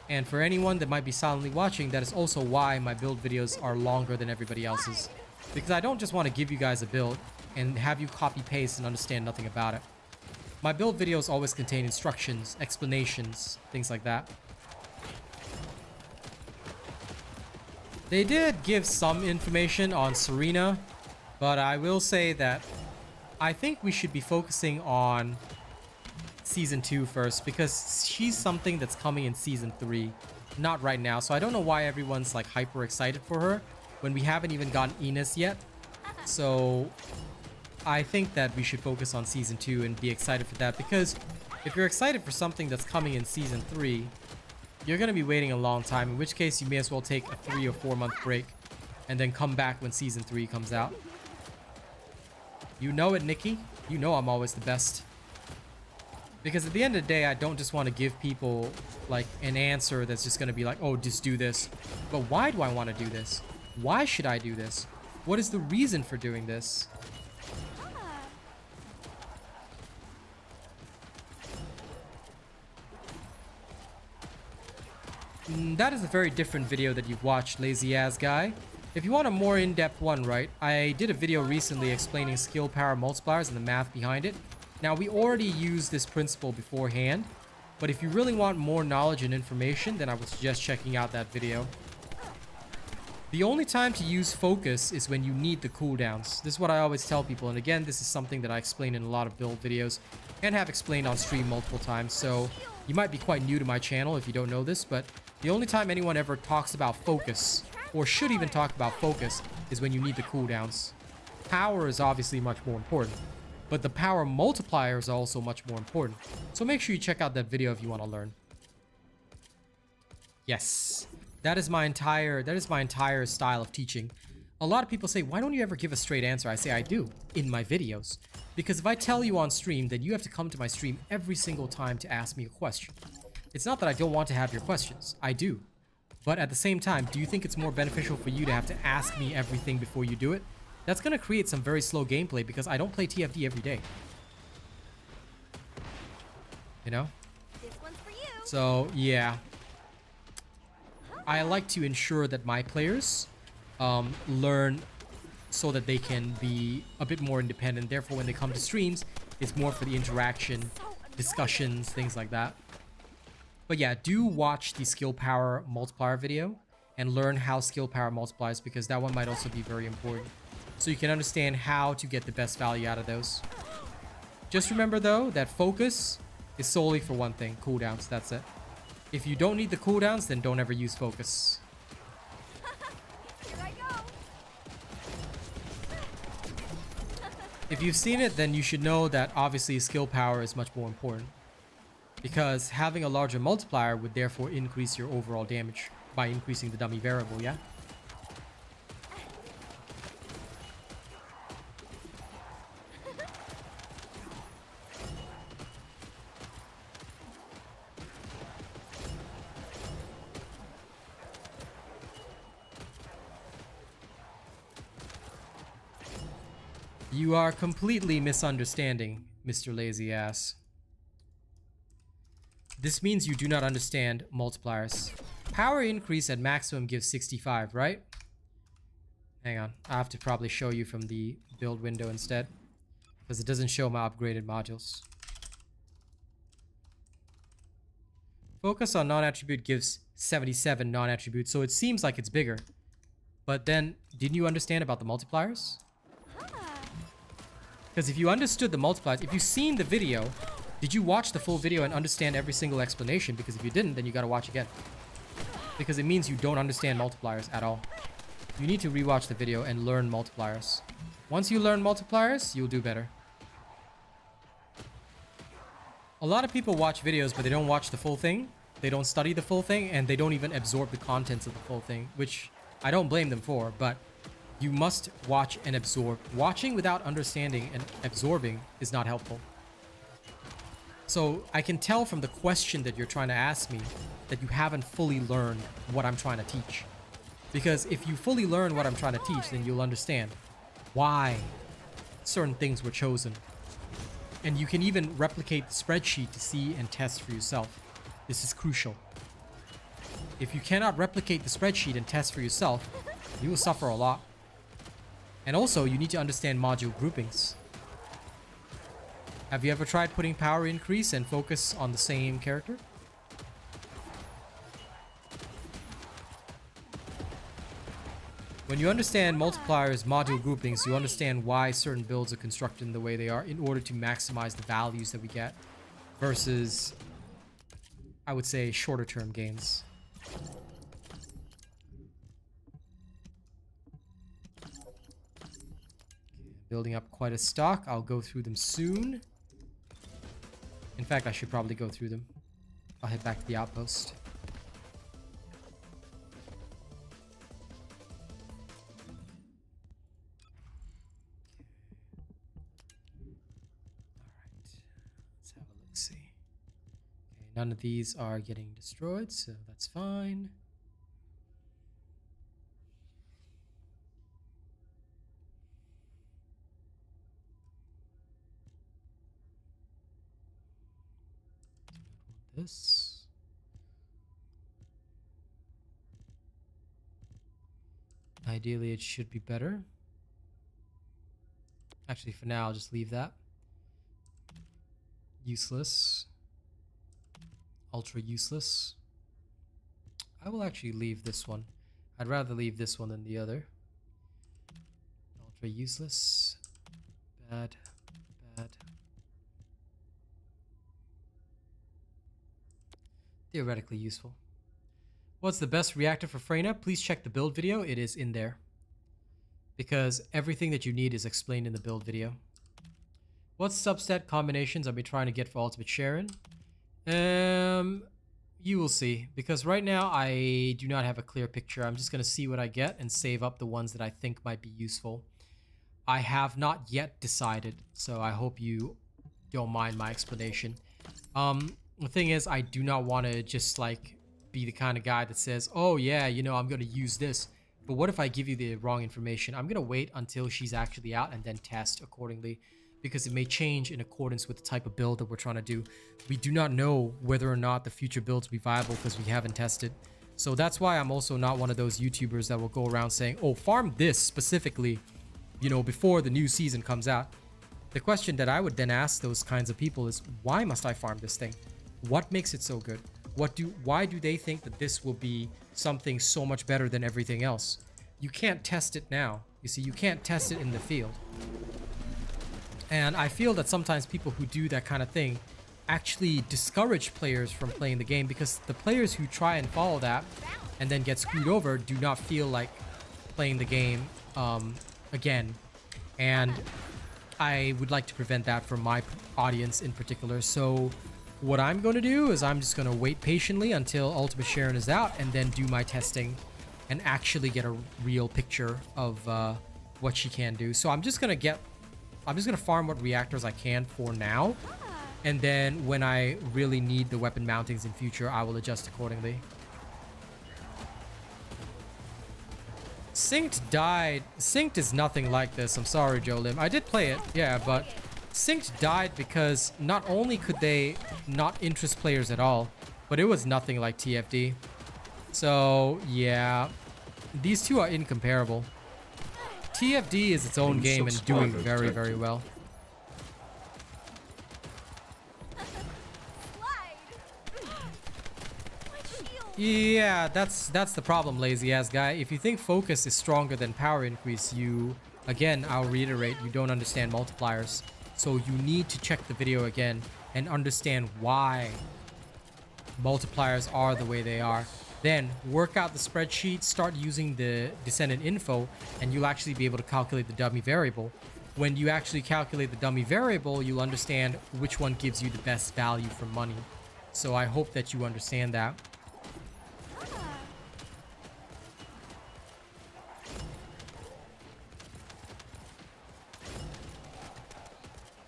And for anyone that might be silently watching, that is also why my build videos are longer than everybody else's. Because I don't just want to give you guys a build and have you copy paste and understand nothing about it. My build videos always contain instructions, explanations, things like that. They did give some information on Serena, but I will say that I think we should be focusing on Season 2 first, because she's something that's coming in Season 3, not right now. So I don't know why everyone's like hyper excited for her when we haven't even gotten Enos yet. So I think that we should focus on Season 2 and be excited for that, because if you're excited for something that's coming in Season 3, you're going to be waiting a long time, in which case you may as well take a 3 or 4 month break and then come back when Season 3 comes out. You know it, Nikki. You know I'm always the best. Because at the end of the day, I don't just want to give people like an answer that's just going to be like, oh, just do this. But why do I want to do this? Why should I do this? What is the reason for doing this? That is a very different video that you've watched, lazy ass guy. If you want a more in-depth one, right, I did a video recently explaining skill power multipliers and the math behind it. Now, we already used this principle beforehand, but if you really want more knowledge and information, then I would suggest checking out that video. The only time to use focus is when you need the cooldowns. This is what I always tell people, and again, this is something that I explain in a lot of build videos and have explained on stream multiple times, so you might be quite new to my channel if you don't know this, but the only time anyone ever talks about focus, or should even talk about focus, is when you need the cooldowns. Power is obviously much more important, but the power multiplier is also much more important. So make sure you check out that video if you want to learn. Yes, that is my entire style of teaching. A lot of people say, why don't you ever give a straight answer? I say I do in my videos. Because if I tell you on stream, then you have to come to my stream every single time to ask me a question. It's not that I don't want to have your questions. I do. But at the same time, do you think it's more beneficial for you to have to ask me everything before you do it? That's going to create some very slow gameplay because I don't play TFD every day. You know? This one's for you. So, yeah. I like to ensure that my players learn so that they can be a bit more independent. Therefore, when they come to streams, it's more for the interaction, discussions, things like that. But yeah, do watch the skill power multiplier video and learn how skill power multiplies, because that one might also be very important. So you can understand how to get the best value out of those. Just remember though, that focus is solely for one thing, cooldowns, that's it. If you don't need the cooldowns, then don't ever use focus. Here I go. If you've seen it, then you should know that obviously skill power is much more important, because having a larger multiplier would therefore increase your overall damage by increasing the dummy variable, yeah? You are completely misunderstanding, Mr. Lazy Ass. This means you do not understand multipliers. Power increase at maximum gives 65, right? Hang on, I have to probably show you from the build window instead, because it doesn't show my upgraded modules. Focus on non-attribute gives 77 non-attribute, so it seems like it's bigger. But then, didn't you understand about the multipliers? Because if you understood the multipliers, if you've seen the video, did you watch the full video and understand every single explanation? Because if you didn't, then you gotta watch again. Because it means you don't understand multipliers at all. You need to rewatch the video and learn multipliers. Once you learn multipliers, you'll do better. A lot of people watch videos, but they don't watch the full thing. They don't study the full thing, and they don't even absorb the contents of the full thing, which I don't blame them for, but you must watch and absorb. Watching without understanding and absorbing is not helpful. So I can tell from the question that you're trying to ask me that you haven't fully learned what I'm trying to teach. Because if you fully learn what I'm trying to teach, then you'll understand why certain things were chosen. And you can even replicate the spreadsheet to see and test for yourself. This is crucial. If you cannot replicate the spreadsheet and test for yourself, you will suffer a lot. And also, you need to understand module groupings. Have you ever tried putting power increase and focus on the same character? When you understand multipliers, module groupings, you understand why certain builds are constructed in the way they are in order to maximize the values that we get versus, I would say, shorter term gains. Building up quite a stock. I'll go through them soon. In fact, I should probably go through them. I'll head back to the outpost. Alright. Let's have a look-see. Okay, none of these are getting destroyed, so that's fine. This. Ideally, it should be better. Actually, for now, I'll just leave that. Useless. Ultra useless. I will actually leave this one. I'd rather leave this one than the other. Ultra useless. Bad. Bad. Theoretically useful. What's the best reactor for Freyna? Please check the build video. It is in there. Because everything that you need is explained in the build video. What substat combinations I've been trying to get for Ultimate Sharon? You will see. Because right now I do not have a clear picture. I'm just going to see what I get and save up the ones that I think might be useful. I have not yet decided, so I hope you don't mind my explanation. The thing is, I do not want to just like be the kind of guy that says, oh yeah, you know, I'm going to use this. But what if I give you the wrong information? I'm going to wait until she's actually out and then test accordingly, because it may change in accordance with the type of build that we're trying to do. We do not know whether or not the future builds will be viable because we haven't tested. So that's why I'm also not one of those YouTubers that will go around saying, oh, farm this specifically, you know, before the new season comes out. The question that I would then ask those kinds of people is, why must I farm this thing? What makes it so good? Why do they think that this will be something so much better than everything else? You can't test it now. You see, you can't test it in the field. And I feel that sometimes people who do that kind of thing actually discourage players from playing the game, because the players who try and follow that and then get screwed over do not feel like playing the game again. And I would like to prevent that from my audience in particular. So what I'm going to do is I'm just going to wait patiently until Ultimate Sharon is out and then do my testing and actually get a real picture of what she can do. So I'm just going to farm what reactors I can for now. And then when I really need the weapon mountings in future, I will adjust accordingly. Synced died. Synced is nothing like this. I'm sorry, Joe Lim. I did play it, yeah, but Synced died because not only could they not interest players at all, but it was nothing like TFD. So, yeah, these two are incomparable. TFD is its own game and doing very, very well. Yeah, that's the problem, lazy ass guy. If you think focus is stronger than power increase, you, again, I'll reiterate, you don't understand multipliers. So you need to check the video again and understand why multipliers are the way they are. Then work out the spreadsheet, start using the descendant info, and you'll actually be able to calculate the dummy variable. When you actually calculate the dummy variable, you'll understand which one gives you the best value for money. So I hope that you understand that.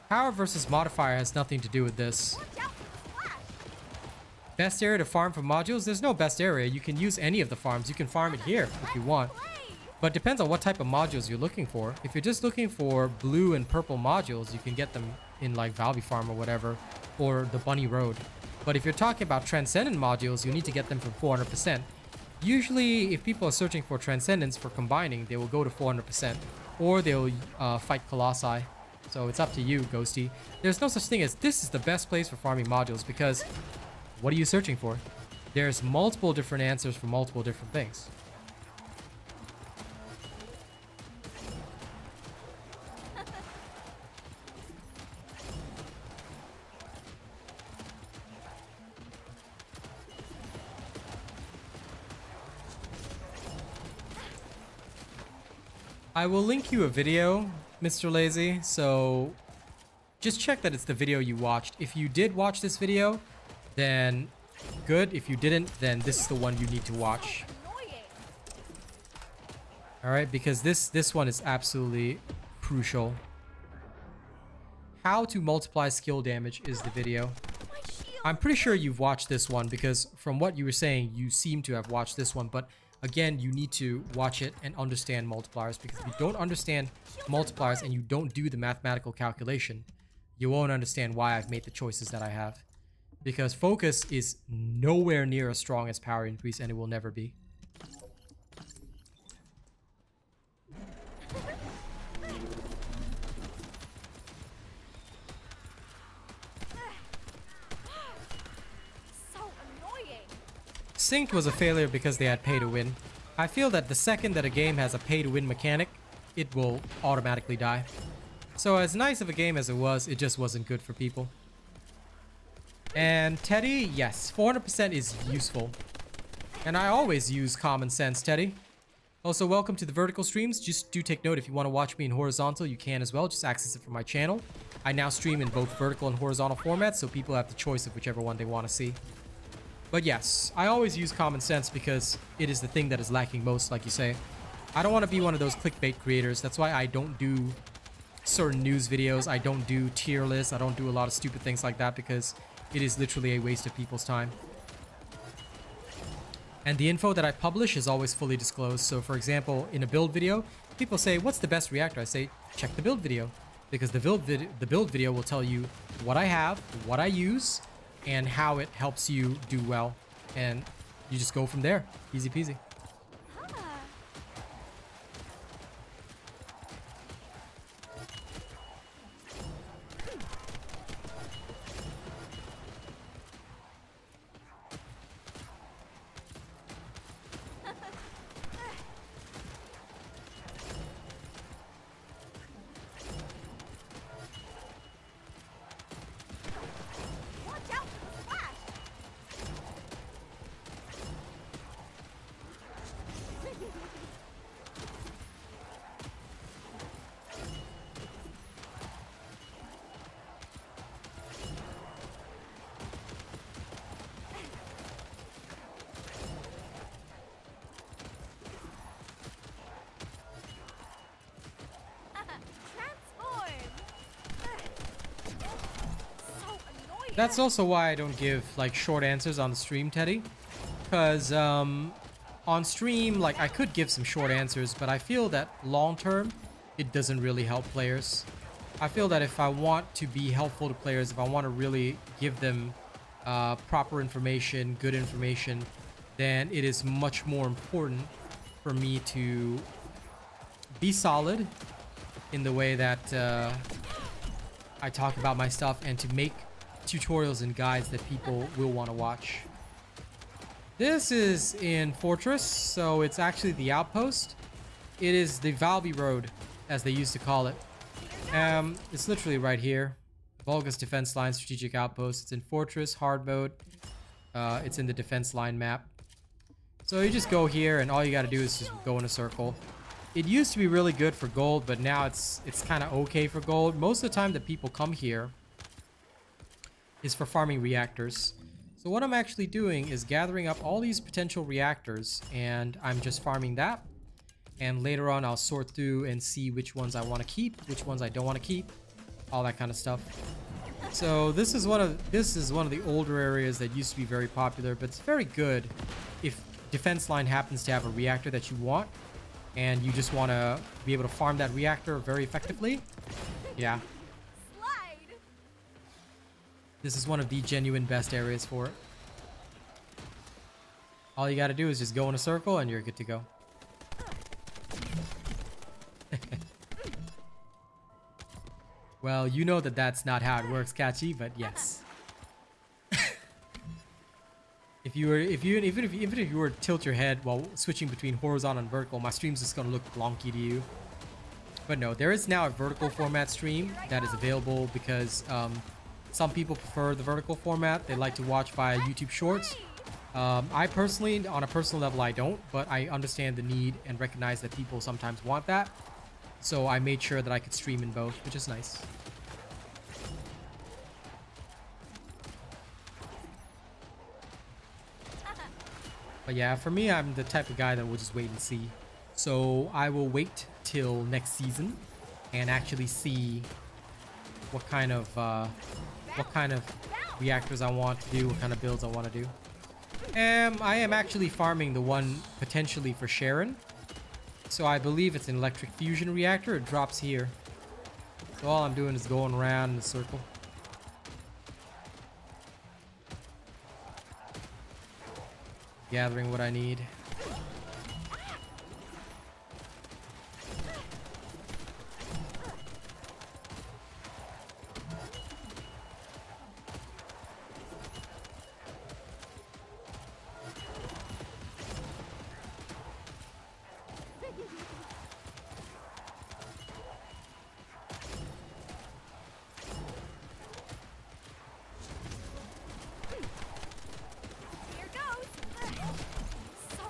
Power versus modifier has nothing to do with this. Best area to farm for modules? There's no best area. You can use any of the farms. You can farm it here if you want. But it depends on what type of modules you're looking for. If you're just looking for blue and purple modules, you can get them in like Valby Farm or whatever, or the Bunny Road. But if you're talking about Transcendent modules, you need to get them from 400%. Usually, if people are searching for Transcendents for combining, they will go to 400%, or they'll fight Colossi. So it's up to you, Ghosty. There's no such thing as this is the best place for farming modules, because what are you searching for? There's multiple different answers for multiple different things. I will link you a video, Mr. Lazy, so just check that it's the video you watched. If you did watch this video, then good. If you didn't, then this is the one you need to watch. Alright, because this one is absolutely crucial. How to multiply skill damage is the video. I'm pretty sure you've watched this one, because from what you were saying, you seem to have watched this one, but again, you need to watch it and understand multipliers, because if you don't understand multipliers and you don't do the mathematical calculation, you won't understand why I've made the choices that I have. Because focus is nowhere near as strong as power increase, and it will never be. Synced was a failure because they had pay to win. I feel that the second that a game has a pay to win mechanic, it will automatically die. So as nice of a game as it just wasn't good for people. And Teddy, yes, 400% is useful. And I always use common sense, Teddy. Also, welcome to the vertical streams. Just do take note, if you want to watch me in horizontal, you can as well. Just access it from my channel. I now stream in both vertical and horizontal formats, so people have the choice of whichever one they want to see. But yes, I always use common sense because it is the thing that is lacking most, like you say. I don't want to be one of those clickbait creators. That's why I don't do certain news videos. I don't do tier lists. I don't do a lot of stupid things like that, because it is literally a waste of people's time. And the info that I publish is always fully disclosed. So for example, in a build video, people say, what's the best reactor? I say, check the build video, because the build video will tell you what I have, what I use, and how it helps you do well. And you just go from there. Easy peasy. Watch out for the splash! Transform! So annoying! That's also why I don't give like short answers on the stream, Teddy. Because on stream, like I could give some short answers, but I feel that long term, it doesn't really help players. I feel that if I want to be helpful to players, if I want to really give them proper information, good information, then it is much more important for me to be solid in the way that I talk about my stuff and to make tutorials and guides that people will want to watch. This is in Fortress, so it's actually the outpost. It is the Valby Road, as they used to call it. It's literally right here. Vulgar's defense line, strategic outpost. It's in Fortress, hard mode. It's in the defense line map. So you just go here, and all you got to do is just go in a circle. It used to be really good for gold, but now it's kind of okay for gold. Most of the time that people come here is for farming reactors. So what I'm actually doing is gathering up all these potential reactors, and I'm just farming that. And later on, I'll sort through and see which ones I want to keep, which ones I don't want to keep, all that kind of stuff. So this is one of the older areas that used to be very popular, but it's very good if defense line happens to have a reactor that you want, and you just want to be able to farm that reactor very effectively. Yeah. Slide! This is one of the genuine best areas for it. All you got to do is just go in a circle and you're good to go. Well, you know that that's not how it works, Catchy, but yes. Even if you were to tilt your head while switching between horizontal and vertical, my stream's just gonna look wonky to you. But no, there is now a vertical format stream that is available because some people prefer the vertical format. They like to watch via YouTube Shorts. I personally, on a personal level, I don't, but I understand the need and recognize that people sometimes want that. So I made sure that I could stream in both, which is nice. But yeah, for me, I'm the type of guy that will just wait and see. So I will wait till next season and actually see what kind of reactors I want to do, what kind of builds I want to do. I am actually farming the one potentially for Sharon. So I believe it's an electric fusion reactor. It drops here. So all I'm doing is going around in a circle. Gathering what I need. Here goes! So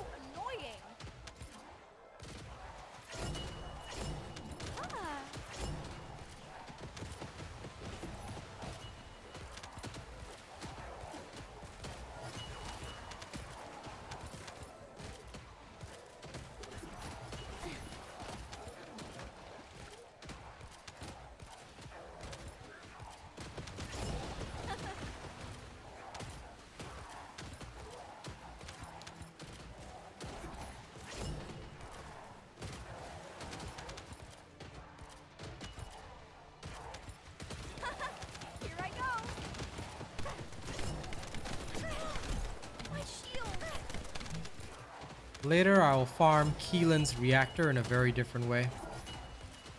Later, I will farm Keelan's reactor in a very different way.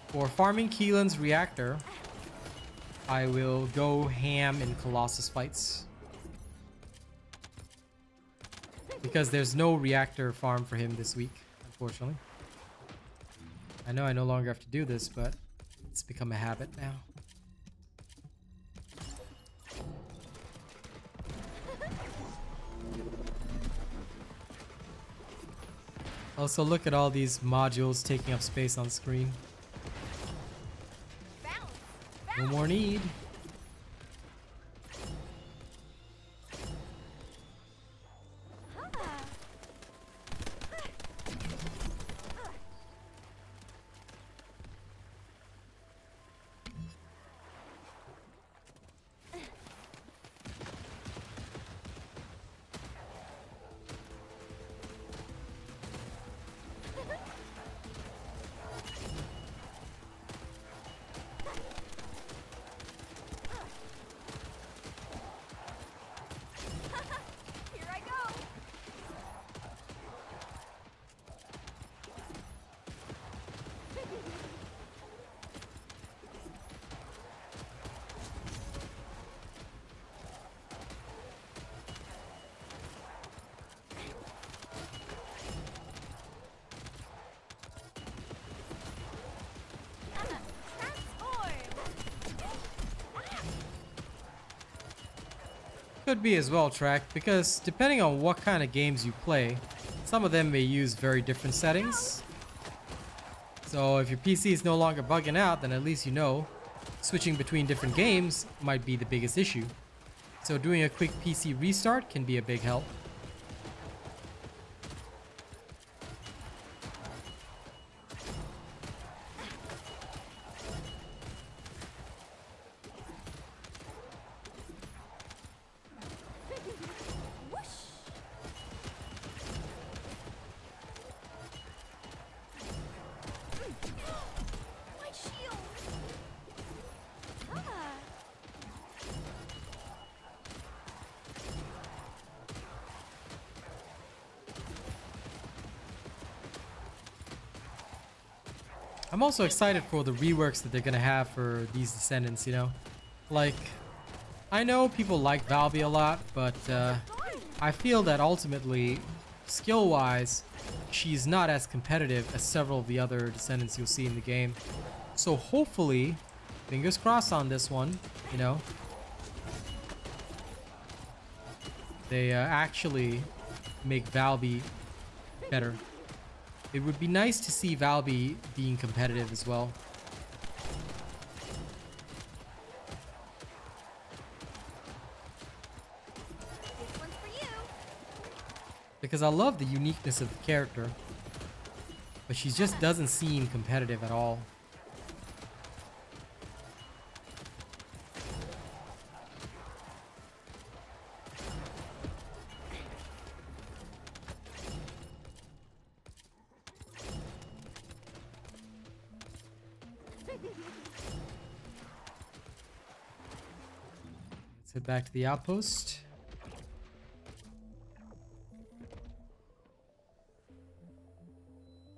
For farming Keelan's reactor, I will go ham in Colossus fights. Because there's no reactor farm for him this week, unfortunately. I know I no longer have to do this, but it's become a habit now. Also, look at all these modules taking up space on screen. No more need. Here I go. Transform. Could be as well, Track, because depending on what kind of games you play, some of them may use very different settings. So if your PC is no longer bugging out, then at least you know switching between different games might be the biggest issue. So doing a quick PC restart can be a big help. My shield. Ah. I'm also excited for the reworks that they're gonna have for these Descendants, you know? Like, I know people like Valby a lot, but I feel that ultimately, skill-wise, she's not as competitive as several of the other Descendants you'll see in the game. So hopefully, fingers crossed on this one, you know, they actually make Valby better. It would be nice to see Valby being competitive as well. This one's for you. Because I love the uniqueness of the character, but she just doesn't seem competitive at all. Let's head back to the outpost.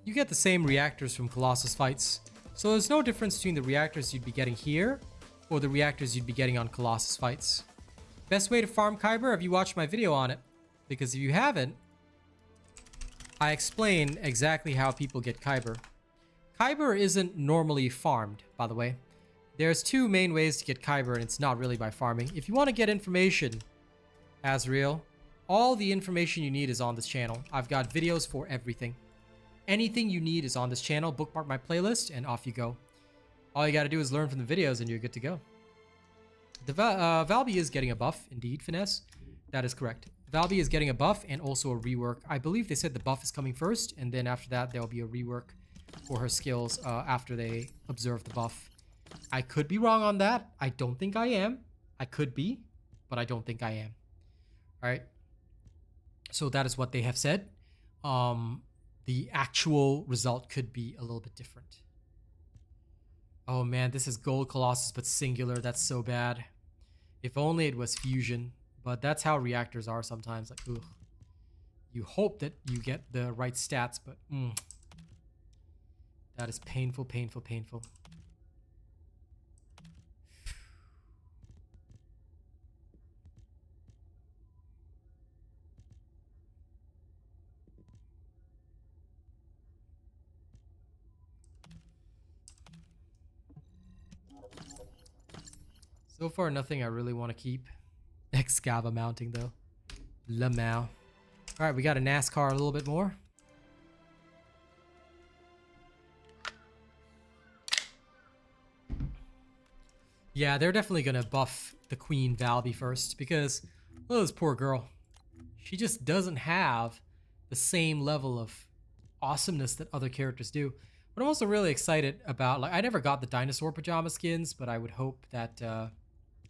You get the same reactors from Colossus fights, so there's no difference between the reactors you'd be getting here or the reactors you'd be getting on Colossus fights. Best way to farm Kyber, have you watched my video on it? Because if you haven't, I explain exactly how people get Kyber. Kyber isn't normally farmed, by the way. There's two main ways to get Kyber, and it's not really by farming. If you want to get information, Asriel, all the information you need is on this channel. I've got videos for everything. Anything you need is on this channel. Bookmark my playlist, and off you go. All you gotta do is learn from the videos, and you're good to go. The Valby is getting a buff, indeed, Finesse. That is correct. Valby is getting a buff and also a rework. I believe they said the buff is coming first, and then after that, there will be a rework for her skills after they observe the buff. I could be wrong on that. I don't think I am. I could be, but I don't think I am. All right. So that is what they have said. The actual result could be a little bit different. Oh man, this is Gold Colossus, but singular. That's so bad. If only it was fusion, but that's how reactors are sometimes. Like, ugh. you hope that you get the right stats, but that is painful, painful, painful. So far, nothing I really want to keep. Excava mounting, though. Lamau. Alright, we got a NASCAR a little bit more. Yeah, they're definitely going to buff the Queen Valby first, because, oh, this poor girl. She just doesn't have the same level of awesomeness that other characters do. But I'm also really excited about, like, I never got the dinosaur pajama skins, but I would hope that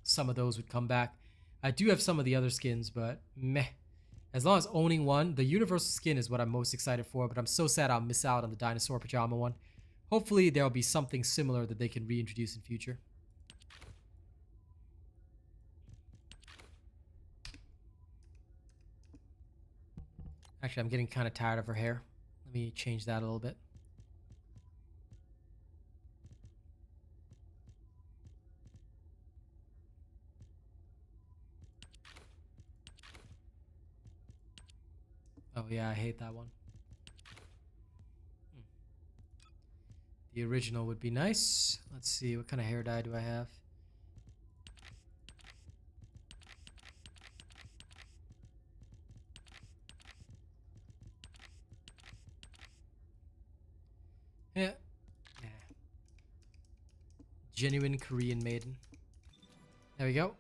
some of those would come back. I do have some of the other skins, but meh. As long as owning one, the universal skin is what I'm most excited for, but I'm so sad I'll miss out on the dinosaur pajama one. Hopefully there'll be something similar that they can reintroduce in future. Actually, I'm getting kind of tired of her hair. Let me change that a little bit. Oh yeah, I hate that one. The original would be nice. Let's see, what kind of hair dye do I have? Yeah. Genuine Korean maiden. There we go.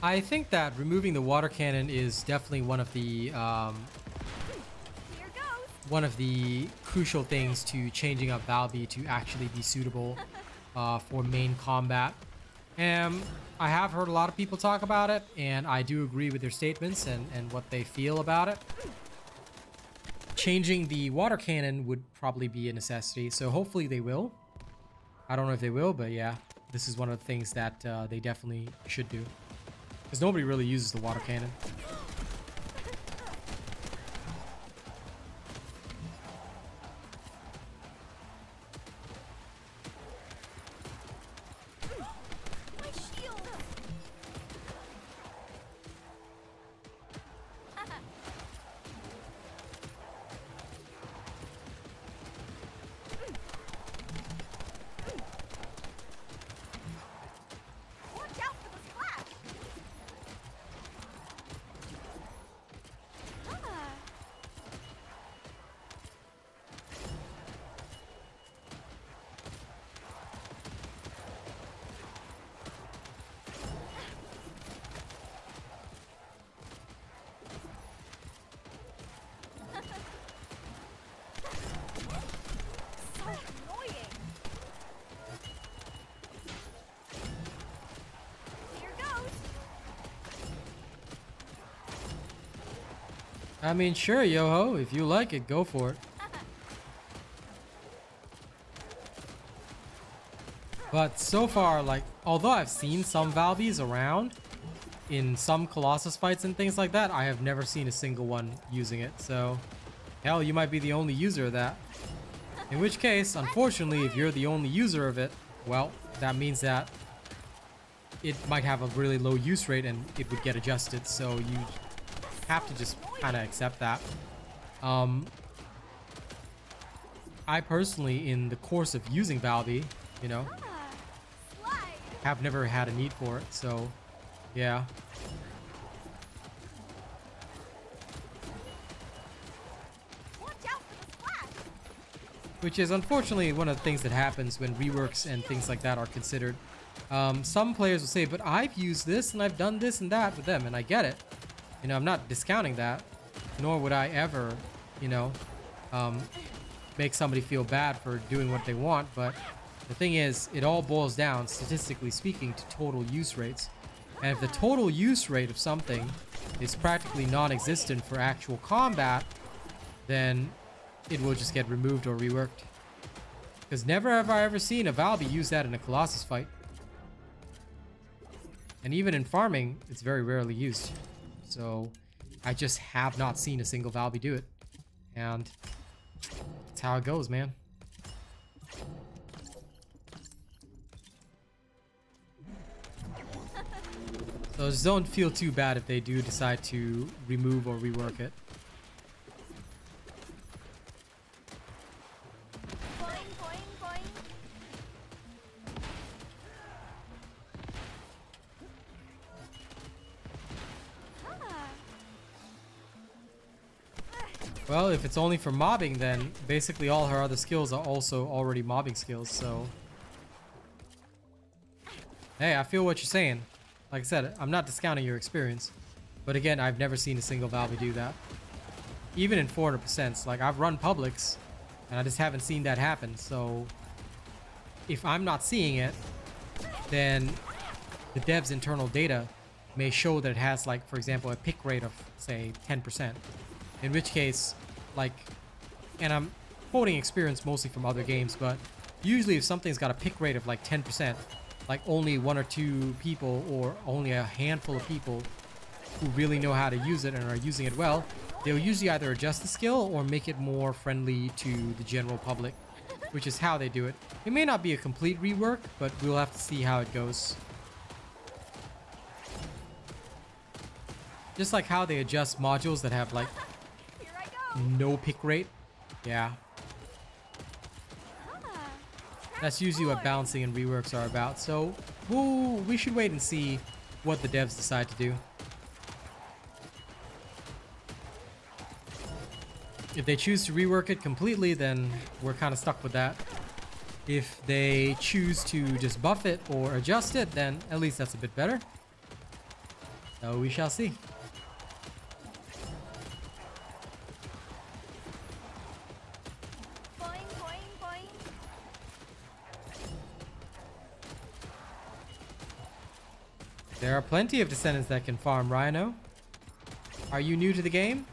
I think that removing the water cannon is definitely one of the crucial things to changing up Valby to actually be suitable for main combat. And I have heard a lot of people talk about it, and I do agree with their statements and what they feel about it. Changing the water cannon would probably be a necessity, so hopefully they will. I don't know if they will, but yeah, this is one of the things that they definitely should do. Because nobody really uses the water cannon. I mean, sure, Yoho, if you like it, go for it. But so far, like, although I've seen some Valbys around in some Colossus fights and things like that, I have never seen a single one using it. So, hell, you might be the only user of that. In which case, unfortunately, if you're the only user of it, well, that means that it might have a really low use rate and it would get adjusted. So you have to just kind of accept that. I personally, in the course of using Valby, you know, have never had a need for it, so yeah. Which is unfortunately one of the things that happens when reworks and things like that are considered. Some players will say, but I've used this and I've done this and that with them, and I get it. You know, I'm not discounting that, nor would I ever, you know, make somebody feel bad for doing what they want, but the thing is, it all boils down, statistically speaking, to total use rates. And if the total use rate of something is practically non-existent for actual combat, then it will just get removed or reworked. Because never have I ever seen a Valby use that in a Colossus fight. And even in farming, it's very rarely used. So I just have not seen a single Valby do it. And that's how it goes, man. So just don't feel too bad if they do decide to remove or rework it. Boing, boing, boing. Ah. Well, if it's only for mobbing, then basically all her other skills are also already mobbing skills, so... Hey, I feel what you're saying. Like I said, I'm not discounting your experience. But again, I've never seen a single Valby do that. Even in 400%. Like, I've run publics, and I just haven't seen that happen, so... If I'm not seeing it, then the dev's internal data may show that it has, like, for example, a pick rate of, say, 10%. In which case, like, and I'm quoting experience mostly from other games, but usually if something's got a pick rate of like 10%, like only 1 or 2 people or only a handful of people who really know how to use it and are using it well, they'll usually either adjust the skill or make it more friendly to the general public, which is how they do it. It may not be a complete rework, but we'll have to see how it goes. Just like how they adjust modules that have like Here I go. no pick rate. Yeah. Ah. That's usually what balancing and reworks are about. So we should wait and see what the devs decide to do. If they choose to rework it completely, then we're kind of stuck with that. If they choose to just buff it or adjust it, then at least that's a bit better. So we shall see. Boing, boing, boing. There are plenty of Descendants that can farm Rhino. Are you new to the game?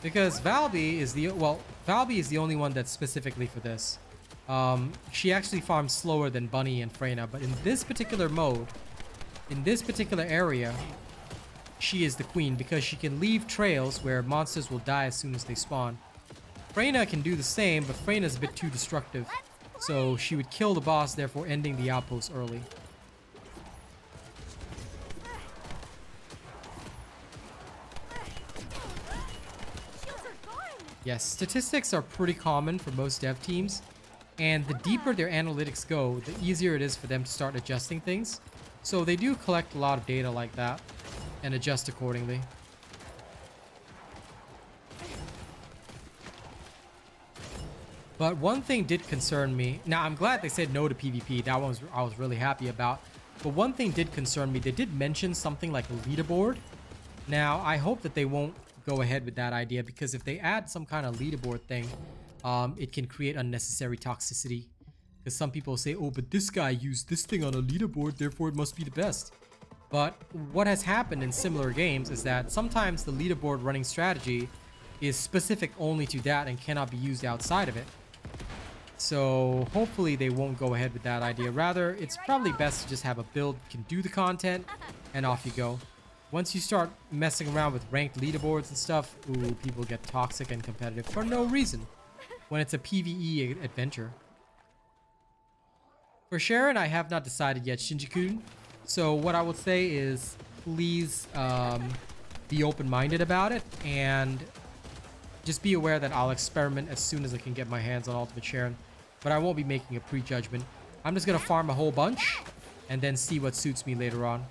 Because Valby is the only one that's specifically for this. She actually farms slower than Bunny and Freyna, but in this particular mode, in this particular area, she is the queen because she can leave trails where monsters will die as soon as they spawn. Freyna can do the same, but Freyna's a bit too destructive, so she would kill the boss, therefore ending the outpost early. Shields are gone. Yes, statistics are pretty common for most dev teams, and the deeper their analytics go, the easier it is for them to start adjusting things. So they do collect a lot of data like that and adjust accordingly. But one thing did concern me. Now, I'm glad they said no to PvP. That one I was really happy about. But one thing did concern me. They did mention something like a leaderboard. Now, I hope that they won't go ahead with that idea, because if they add some kind of leaderboard thing, it can create unnecessary toxicity. Because some people say, oh, but this guy used this thing on a leaderboard, therefore it must be the best. But what has happened in similar games is that sometimes the leaderboard running strategy is specific only to that and cannot be used outside of it. So hopefully they won't go ahead with that idea. Rather, it's probably best to just have a build that can do the content and off you go. Once you start messing around with ranked leaderboards and stuff, ooh, people get toxic and competitive for no reason when it's a PvE adventure. For Sharon, I have not decided yet, Shinji-kun. So what I would say is please be open-minded about it, and just be aware that I'll experiment as soon as I can get my hands on Ultimate Sharon. But I won't be making a prejudgment. I'm just going to farm a whole bunch and then see what suits me later on.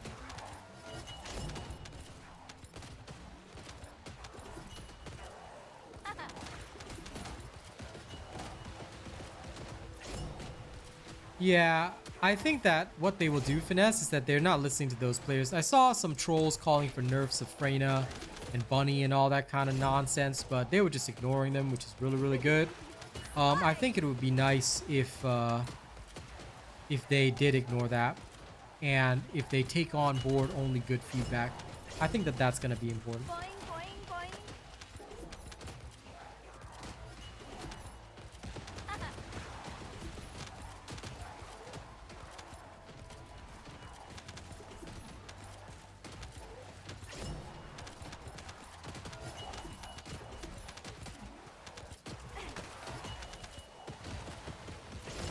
Yeah, I think that what they will do, Finesse, is that they're not listening to those players. I saw some trolls calling for nerfs of Freyna and Bunny and all that kind of nonsense, but they were just ignoring them, which is really, really good. I think it would be nice if they did ignore that, and if they take on board only good feedback. I think that that's going to be important. Boing, boing, boing.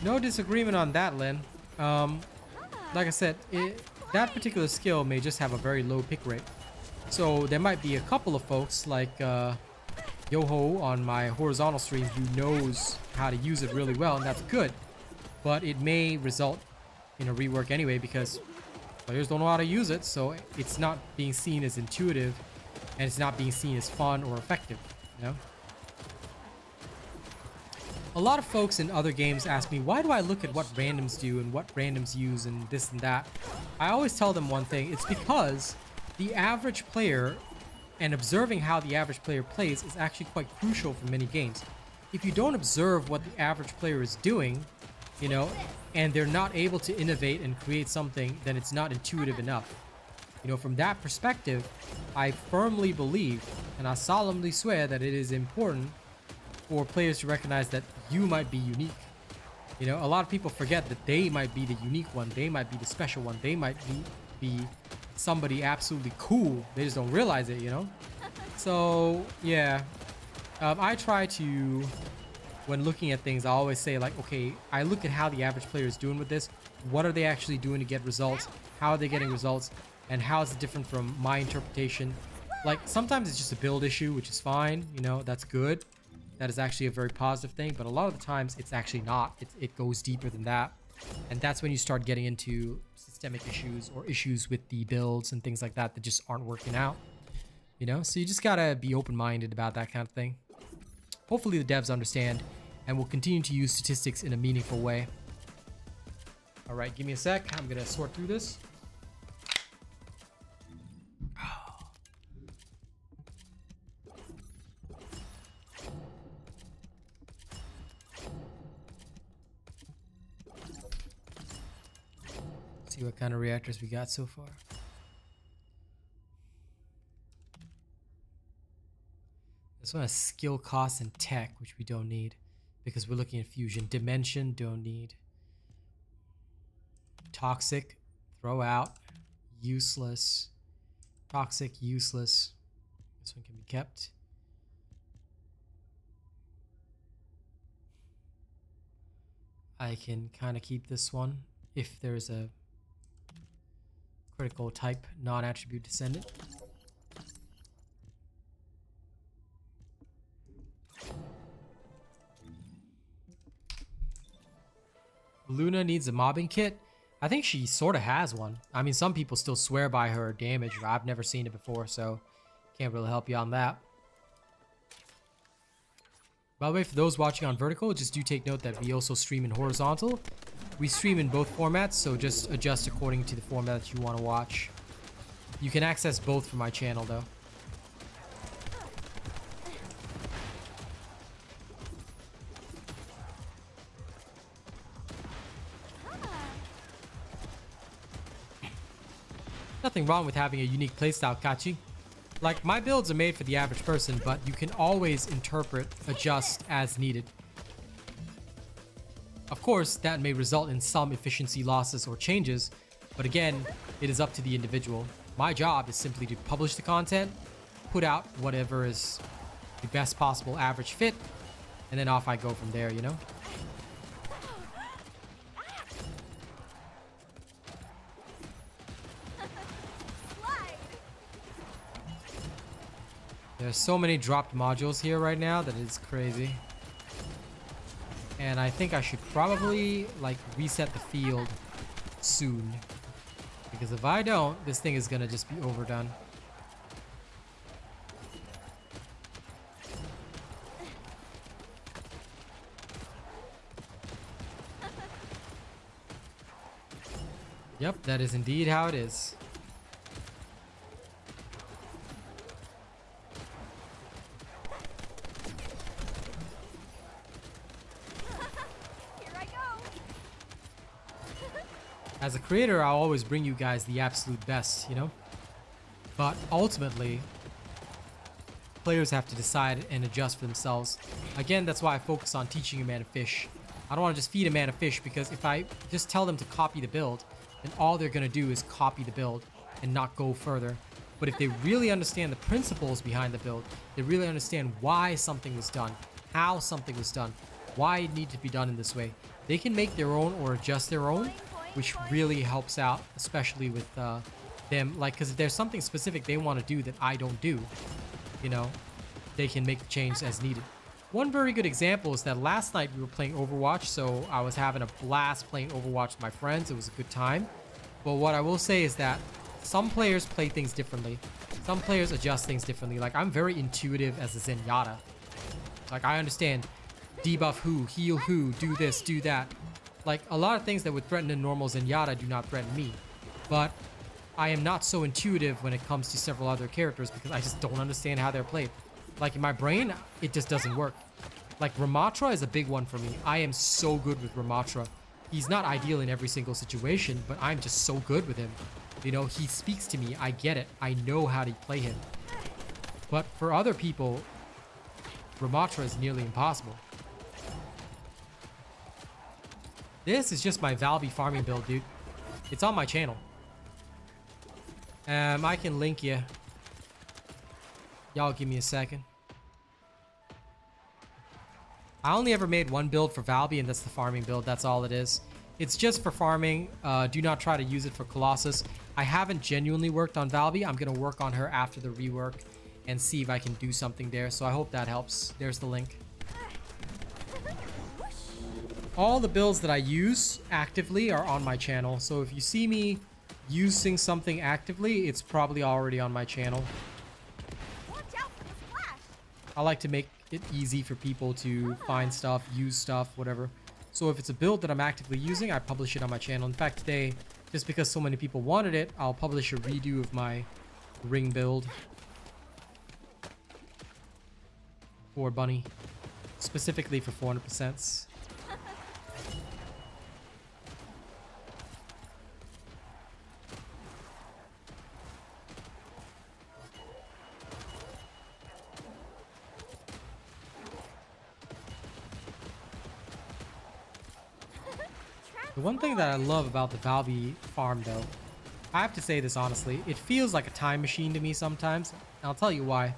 No disagreement on that, Lynn. Like I said, that particular skill may just have a very low pick rate. So there might be a couple of folks like Yoho on my horizontal stream who knows how to use it really well, and that's good. But it may result in a rework anyway because players don't know how to use it, so it's not being seen as intuitive and it's not being seen as fun or effective, you know? A lot of folks in other games ask me, why do I look at what randoms do and what randoms use and this and that? I always tell them one thing. It's because the average player and observing how the average player plays is actually quite crucial for many games. If you don't observe what the average player is doing, you know, and they're not able to innovate and create something, then it's not intuitive enough. You know, from that perspective, I firmly believe, and I solemnly swear that it is important for players to recognize that you might be unique. You know, a lot of people forget that they might be the unique one. They might be the special one. They might be somebody absolutely cool. They just don't realize it, you know? So, yeah. I try to, when looking at things, I always say like, okay, I look at how the average player is doing with this. What are they actually doing to get results? How are they getting results? And how is it different from my interpretation? Like, sometimes it's just a build issue, which is fine. You know, that's good. That is actually a very positive thing, but a lot of the times it's actually not. It goes deeper than that. And that's when you start getting into systemic issues or issues with the builds and things like that that just aren't working out. You know, so you just gotta be open-minded about that kind of thing. Hopefully the devs understand and will continue to use statistics in a meaningful way. All right, give me a sec. I'm gonna sort through this. See what kind of reactors we got so far. This one has skill, cost, and tech, which we don't need because we're looking at fusion. Dimension, don't need. Toxic, throw out. Useless. Toxic, useless. This one can be kept. I can kind of keep this one if there's a critical type non-attribute descendant. Luna needs a mobbing kit. I think she sort of has one. I mean, some people still swear by her damage. I've never seen it before, so can't really help you on that. By the way, for those watching on vertical, just do take note that we also stream in horizontal. We stream in both formats, so just adjust according to the format that you want to watch. You can access both from my channel, though. Nothing wrong with having a unique playstyle, Kachi. Like, my builds are made for the average person, but you can always interpret, adjust as needed. Of course, that may result in some efficiency losses or changes, but again, it is up to the individual. My job is simply to publish the content, put out whatever is the best possible average fit, and then off I go from there, you know? There's so many dropped modules here right now that it's crazy. And I think I should probably like reset the field soon. Because if I don't, this thing is gonna just be overdone. Yep, that is indeed how it is. As a creator, I'll always bring you guys the absolute best, you know? But ultimately, players have to decide and adjust for themselves. Again, that's why I focus on teaching a man to fish. I don't want to just feed a man a fish, because if I just tell them to copy the build, then all they're going to do is copy the build and not go further. But if they really understand the principles behind the build, they really understand why something was done, how something was done, why it needed to be done in this way, they can make their own or adjust their own, which really helps out, especially with them. Like, because if there's something specific they want to do that I don't do, you know, they can make the change as needed. One very good example is that last night we were playing Overwatch, so I was having a blast playing Overwatch with my friends. It was a good time. But what I will say is that some players play things differently. Some players adjust things differently. Like, I'm very intuitive as a Zenyatta. Like, I understand debuff who, heal who, do this, do that. Like, a lot of things that would threaten a normal Zenyatta do not threaten me. But I am not so intuitive when it comes to several other characters, because I just don't understand how they're played. Like, in my brain, it just doesn't work. Like, Ramatra is a big one for me. I am so good with Ramatra. He's not ideal in every single situation, but I'm just so good with him. You know, he speaks to me. I get it. I know how to play him. But for other people, Ramatra is nearly impossible. This is just my Valby farming build, dude. It's on my channel. I can link you. Y'all give me a second. I only ever made one build for Valby, and that's the farming build. That's all it is. It's just for farming. Do not try to use it for Colossus. I haven't genuinely worked on Valby. I'm going to work on her after the rework and see if I can do something there. So I hope that helps. There's the link. All the builds that I use actively are on my channel. So if you see me using something actively, it's probably already on my channel. I like to make it easy for people to find stuff, use stuff, whatever. So if it's a build that I'm actively using, I publish it on my channel. In fact, today, just because so many people wanted it, I'll publish a redo of my ring build for Bunny, specifically for 400%. The one thing that I love about the Valby farm, though, I have to say this honestly, it feels like a time machine to me sometimes. And I'll tell you why.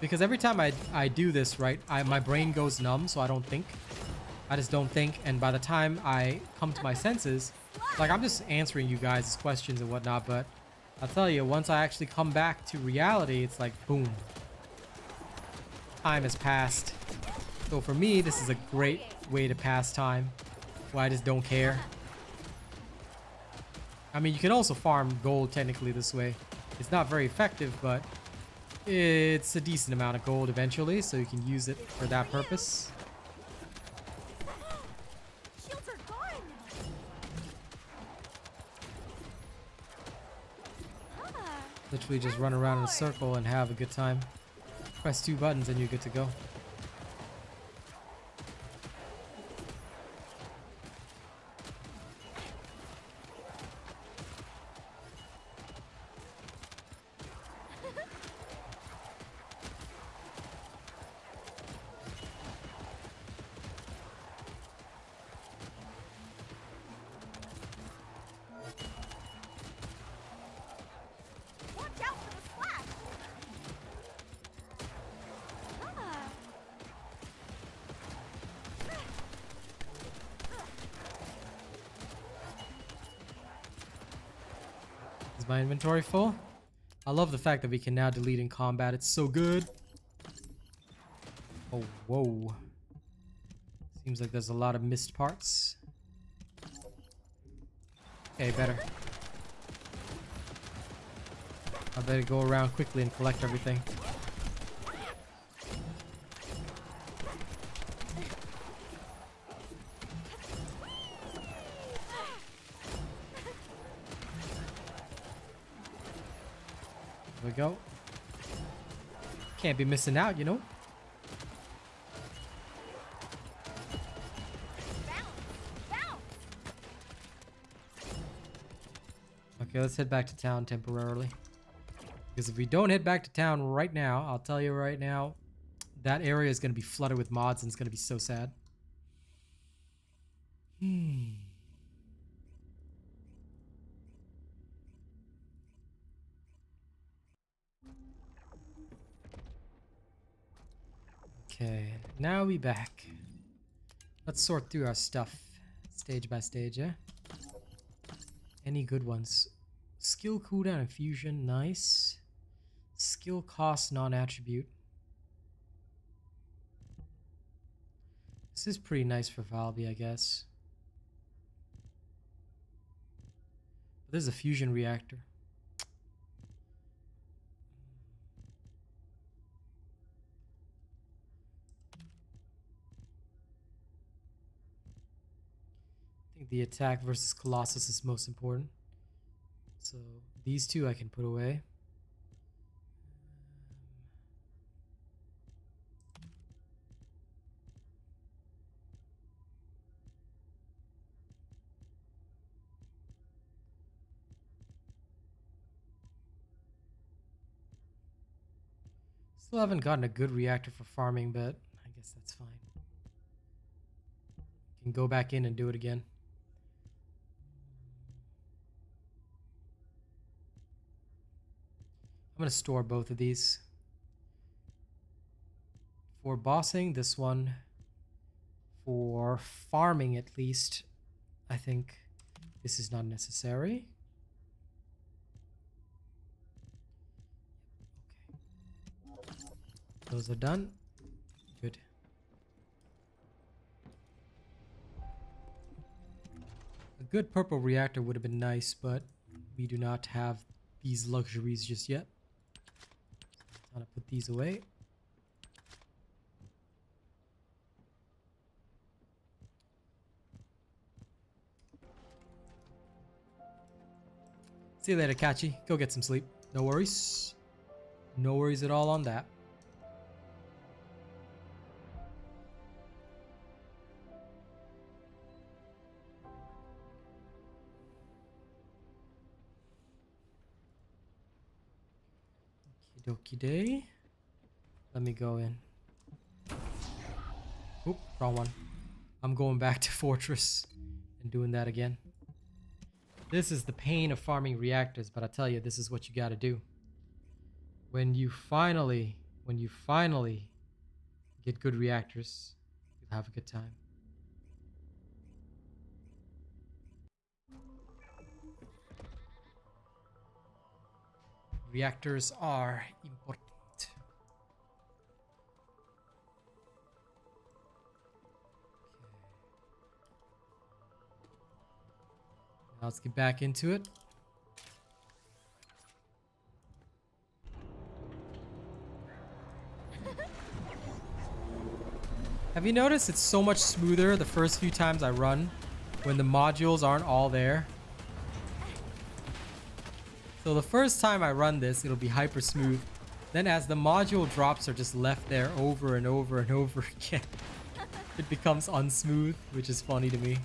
Because every time I do this, right, my brain goes numb, so I don't think. I just don't think, and by the time I come to my senses, like, I'm just answering you guys' questions and whatnot, but I'll tell you, once I actually come back to reality, it's like, boom. Time has passed. So for me, this is a great way to pass time. I just don't care. I mean, you can also farm gold technically this way. It's not very effective, but it's a decent amount of gold eventually, so you can use it for that purpose. Shields are gone. Literally just run around in a circle and have a good time. Press 2 buttons and you're good to go. Is my inventory full? I love the fact that we can now delete in combat. It's so good. Oh, whoa. Seems like there's a lot of missed parts. Okay, better. I better go around quickly and collect everything. There we go. Can't be missing out, you know? Okay, let's head back to town temporarily. Because if we don't head back to town right now, I'll tell you right now, that area is going to be flooded with mods and it's going to be so sad. Okay, now we back. Let's sort through our stuff stage by stage, yeah? Any good ones? Skill cooldown and fusion, nice. Skill cost non-attribute. This is pretty nice for Valby, I guess. There's a fusion reactor. I think the attack versus Colossus is most important. So these two I can put away. Still haven't gotten a good reactor for farming, but I guess that's fine. Can go back in and do it again. I'm going to store both of these. For bossing, this one. For farming, at least, I think this is not necessary. Okay. Those are done. Good. A good purple reactor would have been nice, but we do not have these luxuries just yet. I'm gonna put these away. See you later, Kachi. Go get some sleep. No worries. No worries at all on that. Okie day. Let me go in. Oop, wrong one. I'm going back to Fortress and doing that again. This is the pain of farming reactors, but I tell you, this is what you gotta do. When you finally get good reactors, you'll have a good time. Reactors are important. Now let's get back into it. Have you noticed it's so much smoother the first few times I run when the modules aren't all there? So the first time I run this, it'll be hyper smooth. Then as the module drops are just left there over and over and over again, it becomes unsmooth, which is funny to me.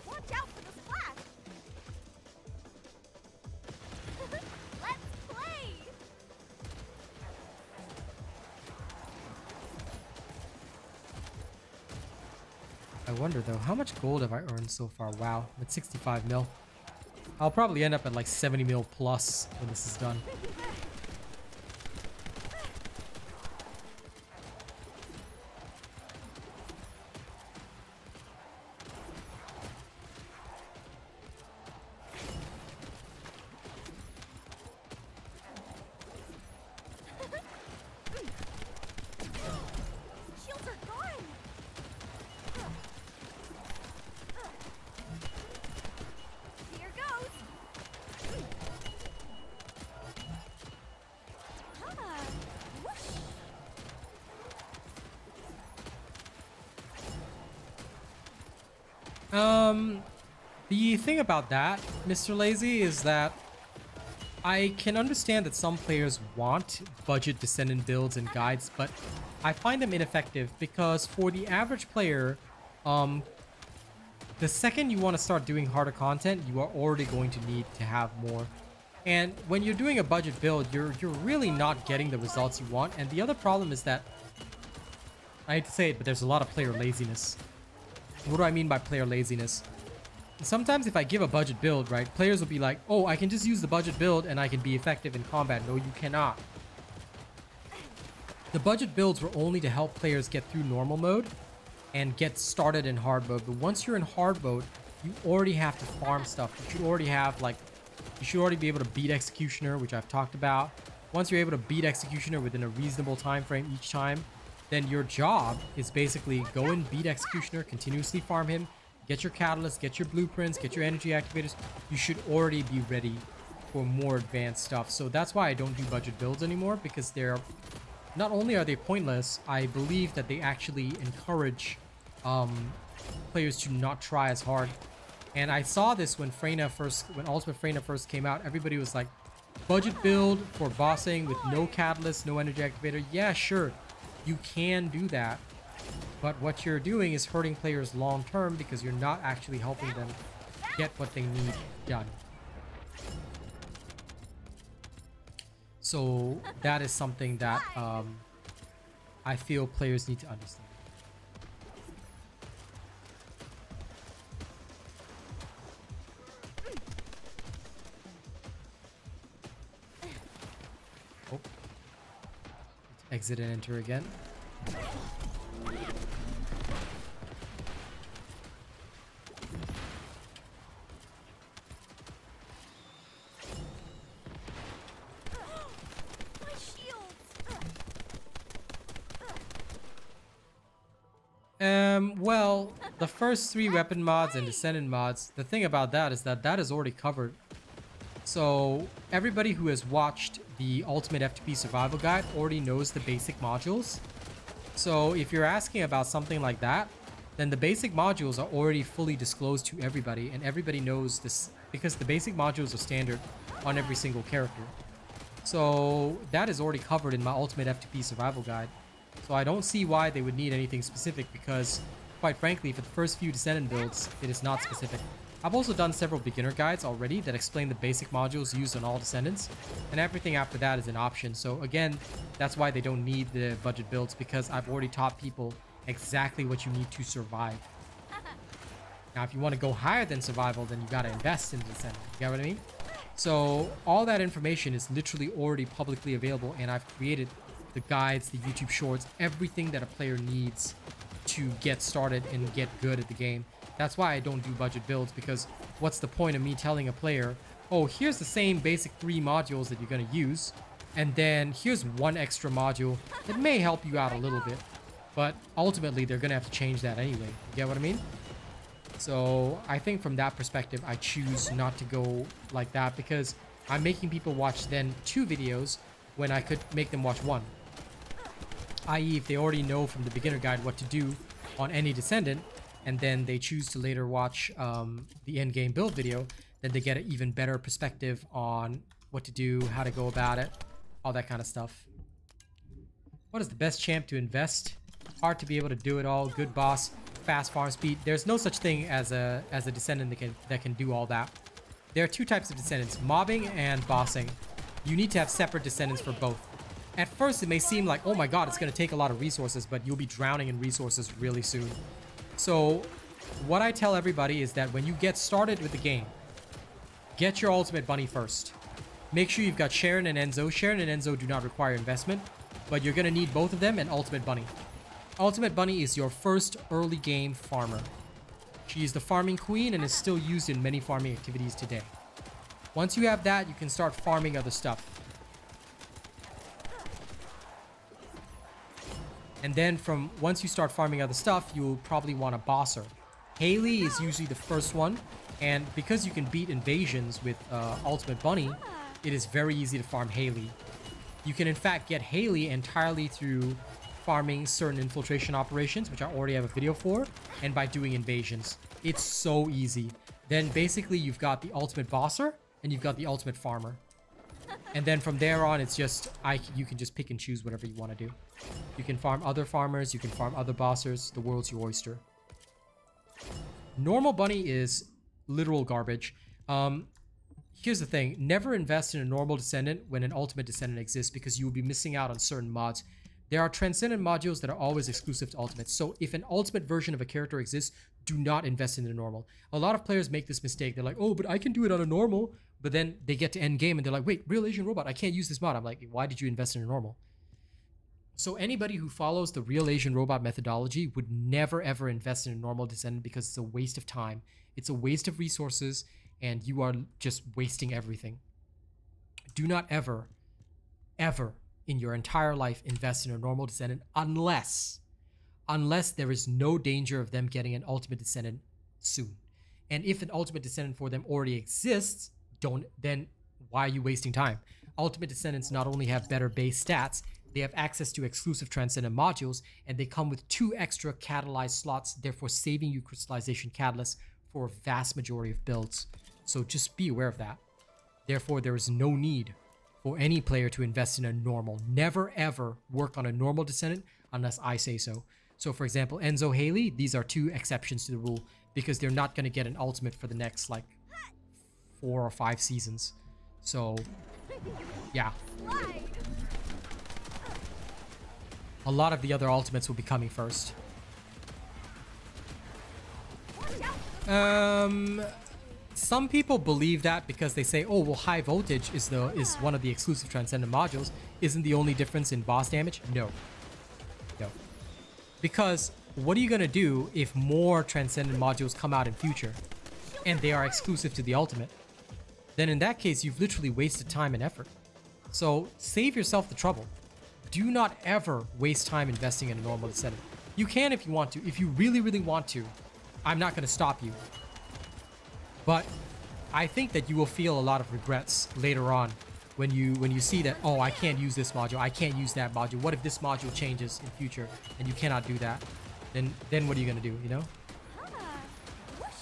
Watch out for the splash! Let's play! I wonder though, how much gold have I earned so far? Wow, I'm at 65 mil. I'll probably end up at like 70 mil plus when this is done. Shields are gone! Here goes! Ah, whoosh! The thing about that, Mr. Lazy, is that I can understand that some players want budget Descendant builds and guides, but I find them ineffective because for the average player, The second you want to start doing harder content, you are already going to need to have more. And when you're doing a budget build, you're really not getting the results you want. And the other problem is that, I hate to say it, but there's a lot of player laziness. What do I mean by player laziness? Sometimes if I give a budget build, right, players will be like, oh, I can just use the budget build and I can be effective in combat. No, you cannot. The budget builds were only to help players get through normal mode and get started in hard mode. But once you're in hard mode, you already have to farm stuff. You should already have, like, you should already be able to beat Executioner, which I've talked about. Once you're able to beat Executioner within a reasonable time frame each time, then your job is basically go and beat Executioner, continuously farm him, get your catalysts, get your blueprints, get your energy activators. You should already be ready for more advanced stuff. So that's why I don't do budget builds anymore, because they're not only are they pointless, I believe that they actually encourage players to not try as hard. And I saw this when Ultimate Freyna first came out. Everybody was like, budget build for bossing with no catalyst, no energy activator. Yeah, sure, you can do that. But what you're doing is hurting players long term, because you're not actually helping them get what they need done. So that is something that I feel players need to understand. Oh. Exit and enter again. Well, the first 3 weapon mods and Descendant mods, the thing about that is that is already covered. So everybody who has watched the Ultimate FTP Survival Guide already knows the basic modules. So if you're asking about something like that, then the basic modules are already fully disclosed to everybody, and everybody knows this because the basic modules are standard on every single character. So that is already covered in my Ultimate FTP Survival Guide. So I don't see why they would need anything specific, because quite frankly, for the first few Descendant builds, it is not specific. I've also done several beginner guides already that explain the basic modules used on all Descendants, and everything after that is an option. So again, that's why they don't need the budget builds, because I've already taught people exactly what you need to survive. Now, if you want to go higher than survival, then you got to invest in Descendant. You get what I mean? So all that information is literally already publicly available, and I've created the guides, the YouTube shorts, everything that a player needs to get started and get good at the game. That's why I don't do budget builds, because what's the point of me telling a player, oh, here's the same basic 3 modules that you're going to use, and then here's 1 extra module that may help you out a little bit, but ultimately they're going to have to change that anyway. You get what I mean? So I think from that perspective, I choose not to go like that, because I'm making people watch then 2 videos when I could make them watch 1. I.e., if they already know from the beginner guide what to do on any Descendant, and then they choose to later watch the end-game build video, then they get an even better perspective on what to do, how to go about it, all that kind of stuff. What is the best champ to invest? Hard to be able to do it all. Good boss, fast farm speed. There's no such thing as a Descendant that can do all that. There are 2 types of Descendants, mobbing and bossing. You need to have separate Descendants for both. At first, it may seem like, oh my god, it's going to take a lot of resources, but you'll be drowning in resources really soon. So what I tell everybody is that when you get started with the game, get your Ultimate Bunny first. Make sure you've got Sharon and Enzo. Sharon and Enzo do not require investment, but you're going to need both of them and Ultimate Bunny. Ultimate Bunny is your first early game farmer. She is the farming queen and is still used in many farming activities today. Once you have that, you can start farming other stuff. And then once you start farming other stuff, you'll probably want a bosser. Haley is usually the first one, and because you can beat invasions with Ultimate Bunny, it is very easy to farm Haley. You can in fact get Haley entirely through farming certain infiltration operations, which I already have a video for, and by doing invasions. It's so easy. Then basically you've got the Ultimate Bosser, and you've got the Ultimate Farmer. And then from there on, it's just, you can just pick and choose whatever you want to do. You can farm other farmers, you can farm other bossers, the world's your oyster. Normal bunny is literal garbage. Here's the thing. Never invest in a normal descendant when an ultimate descendant exists, because you will be missing out on certain mods. There are transcendent modules that are always exclusive to ultimates. So if an ultimate version of a character exists, do not invest in the normal. A lot of players make this mistake. They're like, oh, but I can do it on a normal. But then they get to end game and they're like, wait, RealAsianRobot, I can't use this mod. I'm like, why did you invest in a normal? So anybody who follows the RealAsianRobot methodology would never ever invest in a normal descendant, because it's a waste of time. It's a waste of resources, and you are just wasting everything. Do not ever, ever in your entire life invest in a normal descendant unless there is no danger of them getting an ultimate descendant soon. And if an ultimate descendant for them already exists, then why are you wasting time? Ultimate descendants not only have better base stats, they have access to exclusive transcendent modules, and they come with 2 extra catalyzed slots, therefore saving you crystallization catalysts for a vast majority of builds. So just be aware of that. Therefore, there is no need for any player to invest in a normal. Never ever work on a normal descendant unless I say so. So for example, Enzo Haley, these are 2 exceptions to the rule, because they're not going to get an ultimate for the next like 4 or 5 seasons. So yeah. A lot of the other ultimates will be coming first. Some people believe that because they say, oh, well, high voltage is one of the exclusive transcendent modules. Isn't the only difference in boss damage? No. Because what are you going to do if more transcendent modules come out in future and they are exclusive to the ultimate? Then in that case, you've literally wasted time and effort. So save yourself the trouble. Do not ever waste time investing in a normal descendant. You can if you want to. If you really, really want to, I'm not going to stop you. But I think that you will feel a lot of regrets later on when you see that, oh, I can't use this module, I can't use that module. What if this module changes in future and you cannot do that? Then what are you going to do, you know?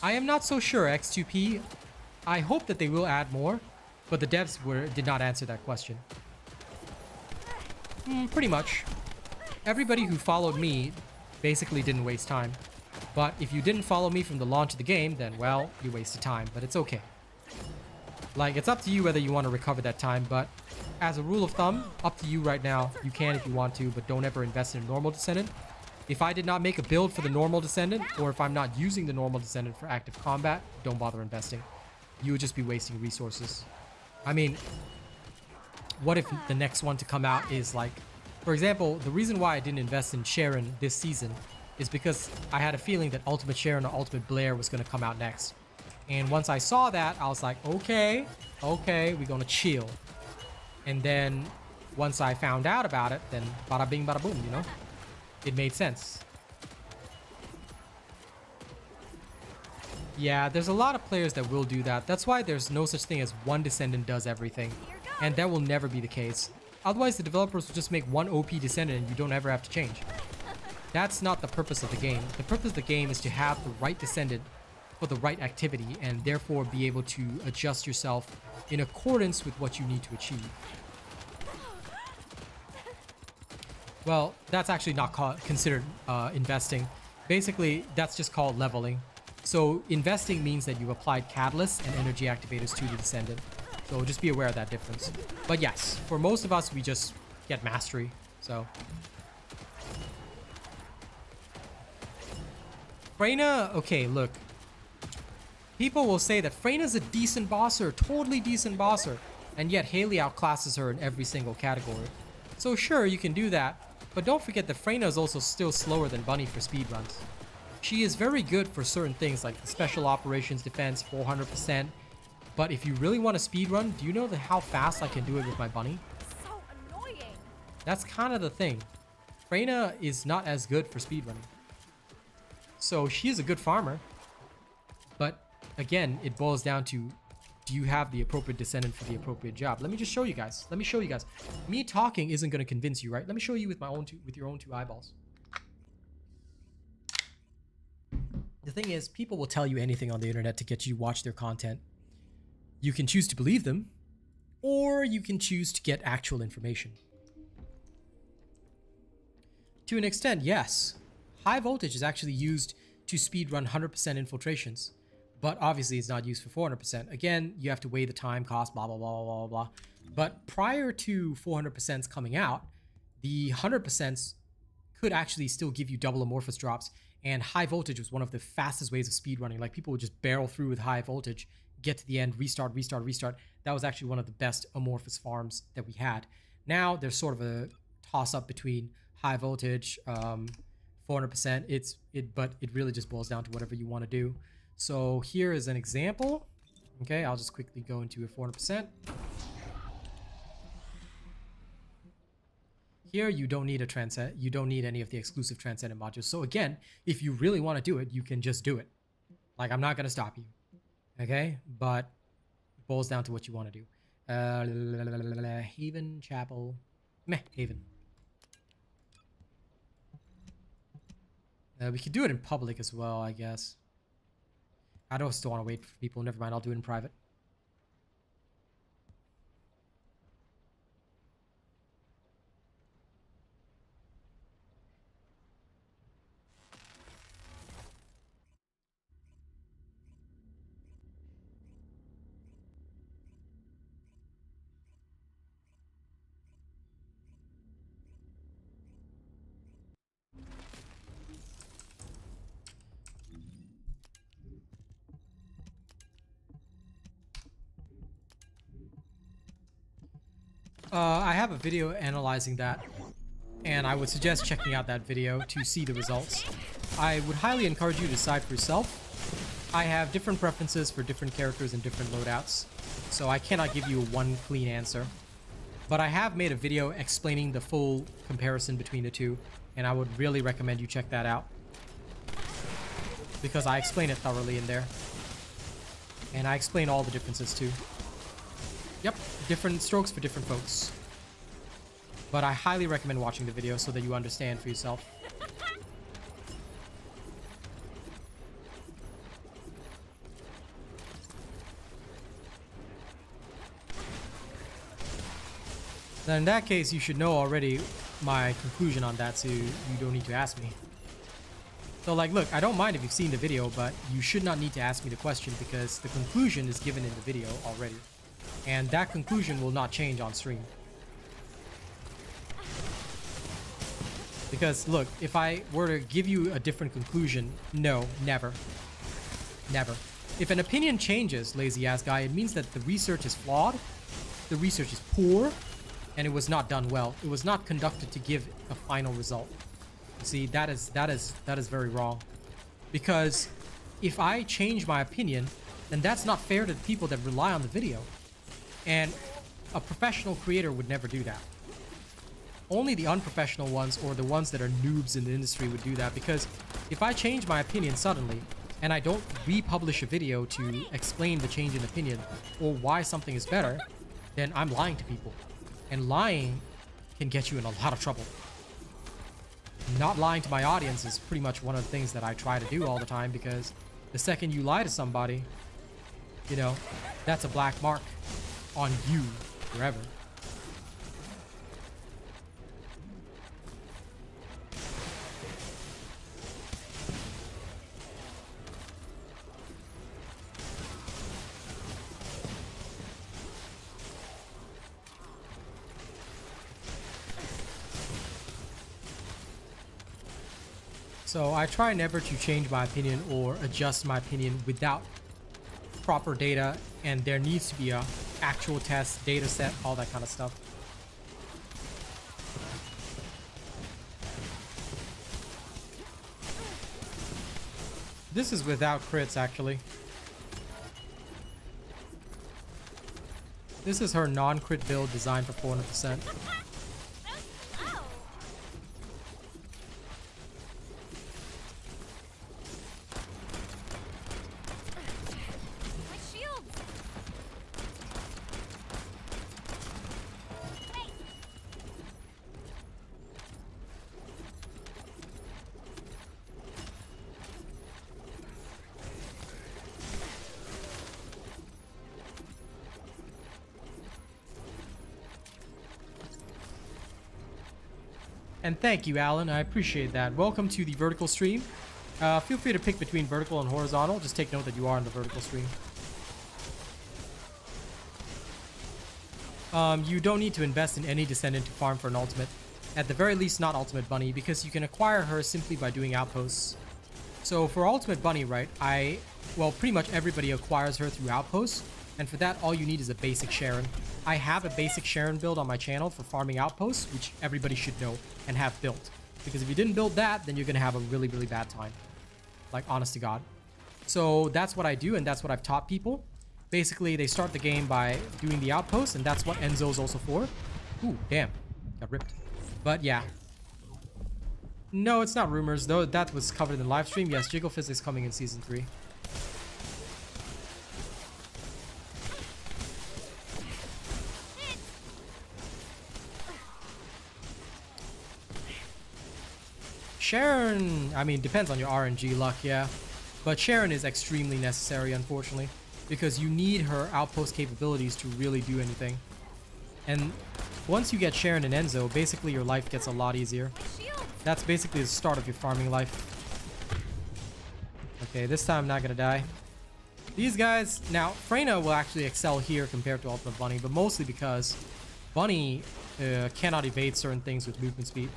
I am not so sure, X2P. I hope that they will add more, but the devs did not answer that question. Pretty much. Everybody who followed me basically didn't waste time. But if you didn't follow me from the launch of the game, then, well, you wasted time. But it's okay. Like, it's up to you whether you want to recover that time. But as a rule of thumb, up to you right now. You can if you want to, but don't ever invest in a normal descendant. If I did not make a build for the normal descendant, or if I'm not using the normal descendant for active combat, don't bother investing. You would just be wasting resources. I mean, what if the next one to come out is like... For example, the reason why I didn't invest in Sharon this season is because I had a feeling that Ultimate Sharon or Ultimate Blair was going to come out next. And once I saw that, I was like, okay, we're going to chill. And then once I found out about it, then bada bing, bada boom, you know? It made sense. Yeah, there's a lot of players that will do that. That's why there's no such thing as one descendant does everything. And that will never be the case. Otherwise, the developers will just make one OP descendant and you don't ever have to change. That's not the purpose of the game. The purpose of the game is to have the right descendant for the right activity, and therefore be able to adjust yourself in accordance with what you need to achieve. Well, that's actually not considered investing. Basically, that's just called leveling. So investing means that you've applied catalysts and energy activators to the descendant. So just be aware of that difference. But yes, for most of us, we just get mastery. So Freyna, okay, look. People will say that Freyna's a decent bosser, totally decent bosser, and yet Haley outclasses her in every single category. So sure, you can do that, but don't forget that Freyna is also still slower than Bunny for speedruns. She is very good for certain things like the special operations defense, 400%. But if you really want to speedrun, do you know how fast I can do it with my Bunny? So annoying. That's kind of the thing. Freyna is not as good for speedrunning. So she is a good farmer. But again, it boils down to, do you have the appropriate descendant for the appropriate job? Let me just show you guys. Let me show you guys. Me talking isn't going to convince you, right? Let me show you with your own two eyeballs. The thing is, people will tell you anything on the internet to get you to watch their content. You can choose to believe them, or you can choose to get actual information. To an extent, yes. High voltage is actually used to speedrun 100% infiltrations, but obviously it's not used for 400%. Again, you have to weigh the time, cost, blah, blah, blah, blah, blah, blah. But prior to 400% coming out, the 100% could actually still give you double amorphous drops, and high voltage was one of the fastest ways of speedrunning. Like, people would just barrel through with high voltage, get to the end, restart, restart, restart. That was actually one of the best amorphous farms that we had. Now there's sort of a toss-up between high voltage, 400%. But it really just boils down to whatever you want to do. So here is an example. Okay, I'll just quickly go into a 400%. Here, you don't need a transcend. You don't need any of the exclusive transcendent modules. So again, if you really want to do it, you can just do it. Like, I'm not gonna stop you. Okay, but it boils down to what you want to do. Haven, Chapel, meh, Haven. We could do it in public as well, I guess. I don't still want to wait for people. Never mind, I'll do it in private. I have a video analyzing that, and I would suggest checking out that video to see the results. I would highly encourage you to decide for yourself. I have different preferences for different characters and different loadouts, so I cannot give you one clean answer. But I have made a video explaining the full comparison between the two, and I would really recommend you check that out, because I explain it thoroughly in there. And I explain all the differences too. Yep, different strokes for different folks. But I highly recommend watching the video so that you understand for yourself. Then in that case, you should know already my conclusion on that, so you don't need to ask me. So, like, look, I don't mind if you've seen the video, but you should not need to ask me the question, because the conclusion is given in the video already. And that conclusion will not change on stream. Because, look, if I were to give you a different conclusion, no, never. Never. If an opinion changes, lazy ass guy, it means that the research is flawed, the research is poor, and it was not done well. It was not conducted to give a final result. See, that is very wrong. Because if I change my opinion, then that's not fair to the people that rely on the video. And a professional creator would never do that. Only the unprofessional ones, or the ones that are noobs in the industry, would do that. Because if I change my opinion suddenly, and I don't republish a video to explain the change in opinion or why something is better, then I'm lying to people. And lying can get you in a lot of trouble. Not lying to my audience is pretty much one of the things that I try to do all the time, because the second you lie to somebody, you know, that's a black mark on you forever. So I try never to change my opinion or adjust my opinion without proper data, and there needs to be a actual test, data set, all that kind of stuff. This is without crits, actually. This is her non-crit build designed for 400%. And thank you, Alan. I appreciate that. Welcome to the vertical stream. Feel free to pick between vertical and horizontal. Just take note that you are on the vertical stream. You don't need to invest in any Descendant to farm for an ultimate. At the very least, not Ultimate Bunny, because you can acquire her simply by doing outposts. So for Ultimate Bunny, right, well, pretty much everybody acquires her through outposts, and for that, all you need is a basic Sharon. I have a basic Sharon build on my channel for farming outposts, which everybody should know and have built. Because if you didn't build that, then you're going to have a really, really bad time. Like, honest to God. So that's what I do, and that's what I've taught people. Basically, they start the game by doing the outpost, and that's what Enzo is also for. Ooh, damn. Got ripped. But yeah. No, it's not rumors, though. That was covered in the live stream. Yes, Jiggle Fizz is coming in Season 3. Sharon, I mean, depends on your RNG luck, yeah. But Sharon is extremely necessary, unfortunately, because you need her outpost capabilities to really do anything. And once you get Sharon and Enzo, basically your life gets a lot easier. That's basically the start of your farming life. Okay, this time I'm not gonna die. These guys, now, Freyna will actually excel here compared to Ultimate Bunny, but mostly because Bunny cannot evade certain things with movement speed.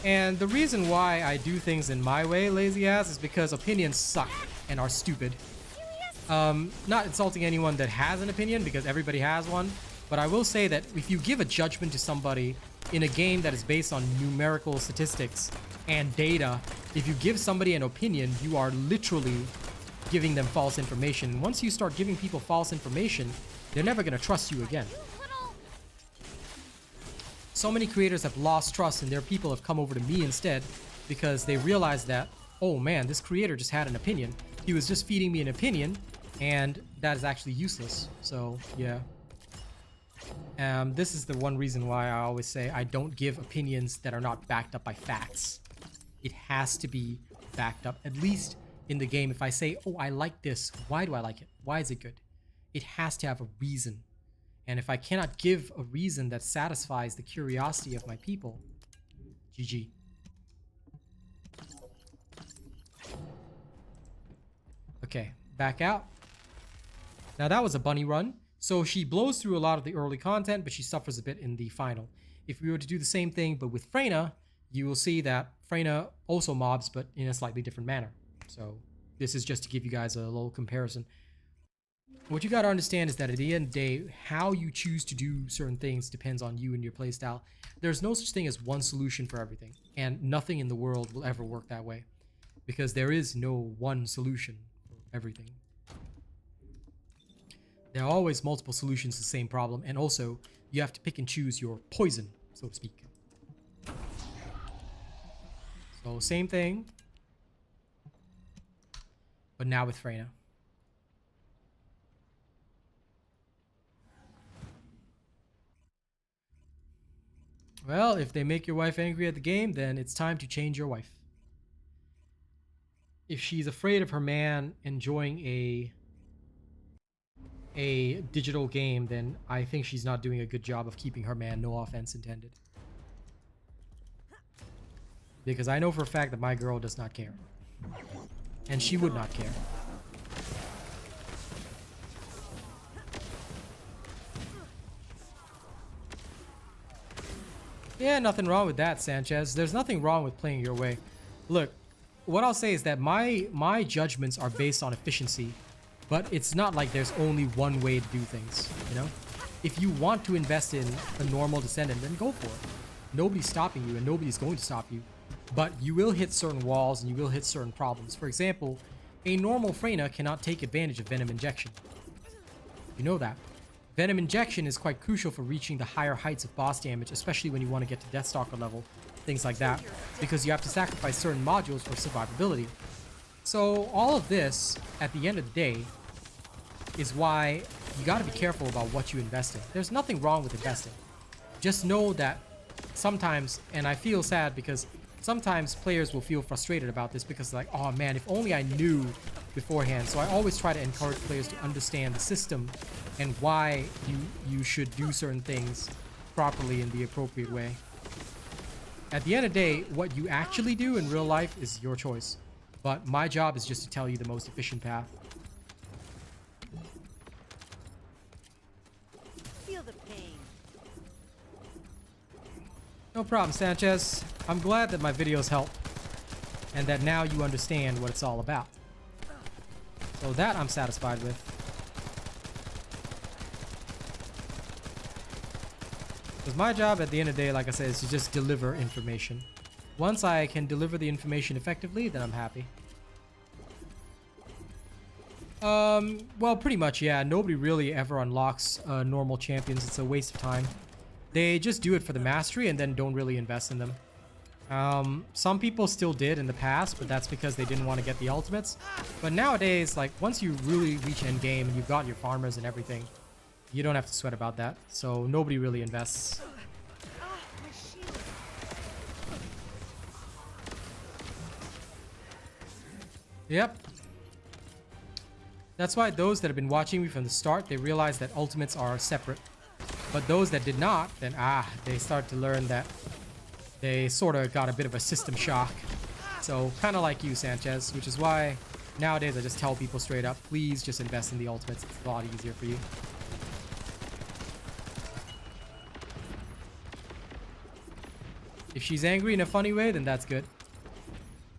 And the reason why I do things in my way, lazy ass, is because opinions suck and are stupid. Not insulting anyone that has an opinion, because everybody has one, but I will say that if you give a judgment to somebody in a game that is based on numerical statistics and data, if you give somebody an opinion, you are literally giving them false information. Once you start giving people false information, they're never going to trust you again. So many creators have lost trust, and their people have come over to me instead because they realized that, oh man, this creator just had an opinion. He was just feeding me an opinion, and that is actually useless. So, yeah. This is the one reason why I always say I don't give opinions that are not backed up by facts. It has to be backed up, at least in the game. If I say, oh, I like this, why do I like it? Why is it good? It has to have a reason. And if I cannot give a reason that satisfies the curiosity of my people, GG. Okay, back out. Now that was a bunny run. So she blows through a lot of the early content, but she suffers a bit in the final. If we were to do the same thing, but with Freyna, you will see that Freyna also mobs, but in a slightly different manner. So this is just to give you guys a little comparison. What you got to understand is that at the end of the day, how you choose to do certain things depends on you and your playstyle. There's no such thing as one solution for everything, and nothing in the world will ever work that way, because there is no one solution for everything. There are always multiple solutions to the same problem, and also you have to pick and choose your poison, so to speak. So same thing, but now with Freyna. Well, if they make your wife angry at the game, then it's time to change your wife. If she's afraid of her man enjoying a digital game, then I think she's not doing a good job of keeping her man, no offense intended. Because I know for a fact that my girl does not care. And she would not care. Yeah, nothing wrong with that, Sanchez. There's nothing wrong with playing your way. Look, what I'll say is that my judgments are based on efficiency, but it's not like there's only one way to do things, you know? If you want to invest in a normal Descendant, then go for it. Nobody's stopping you, and nobody's going to stop you. But you will hit certain walls, and you will hit certain problems. For example, a normal Freyna cannot take advantage of Venom Injection. You know that. Venom Injection is quite crucial for reaching the higher heights of boss damage, especially when you want to get to Deathstalker level, things like that, because you have to sacrifice certain modules for survivability. So all of this, at the end of the day, is why you got to be careful about what you invest in. There's nothing wrong with investing. Just know that sometimes, and I feel sad because sometimes players will feel frustrated about this because like, oh man, if only I knew beforehand. So I always try to encourage players to understand the system and why you should do certain things properly in the appropriate way. At the end of the day, what you actually do in real life is your choice. But my job is just to tell you the most efficient path. Feel the pain. No problem, Sanchez. I'm glad that my videos help. And that now you understand what it's all about. So that I'm satisfied with. Because my job at the end of the day, like I said, is to just deliver information. Once I can deliver the information effectively, then I'm happy. Well, pretty much, yeah. Nobody really ever unlocks normal champions. It's a waste of time. They just do it for the mastery and then don't really invest in them. Some people still did in the past, but that's because they didn't want to get the ultimates. But nowadays, like, once you really reach end game and you've got your farmers and everything, you don't have to sweat about that. So nobody really invests. Yep. That's why those that have been watching me from the start, they realize that ultimates are separate. But those that did not, then they start to learn that they sort of got a bit of a system shock. So kind of like you, Sanchez, which is why nowadays I just tell people straight up, please just invest in the ultimates. It's a lot easier for you. If she's angry in a funny way, then that's good.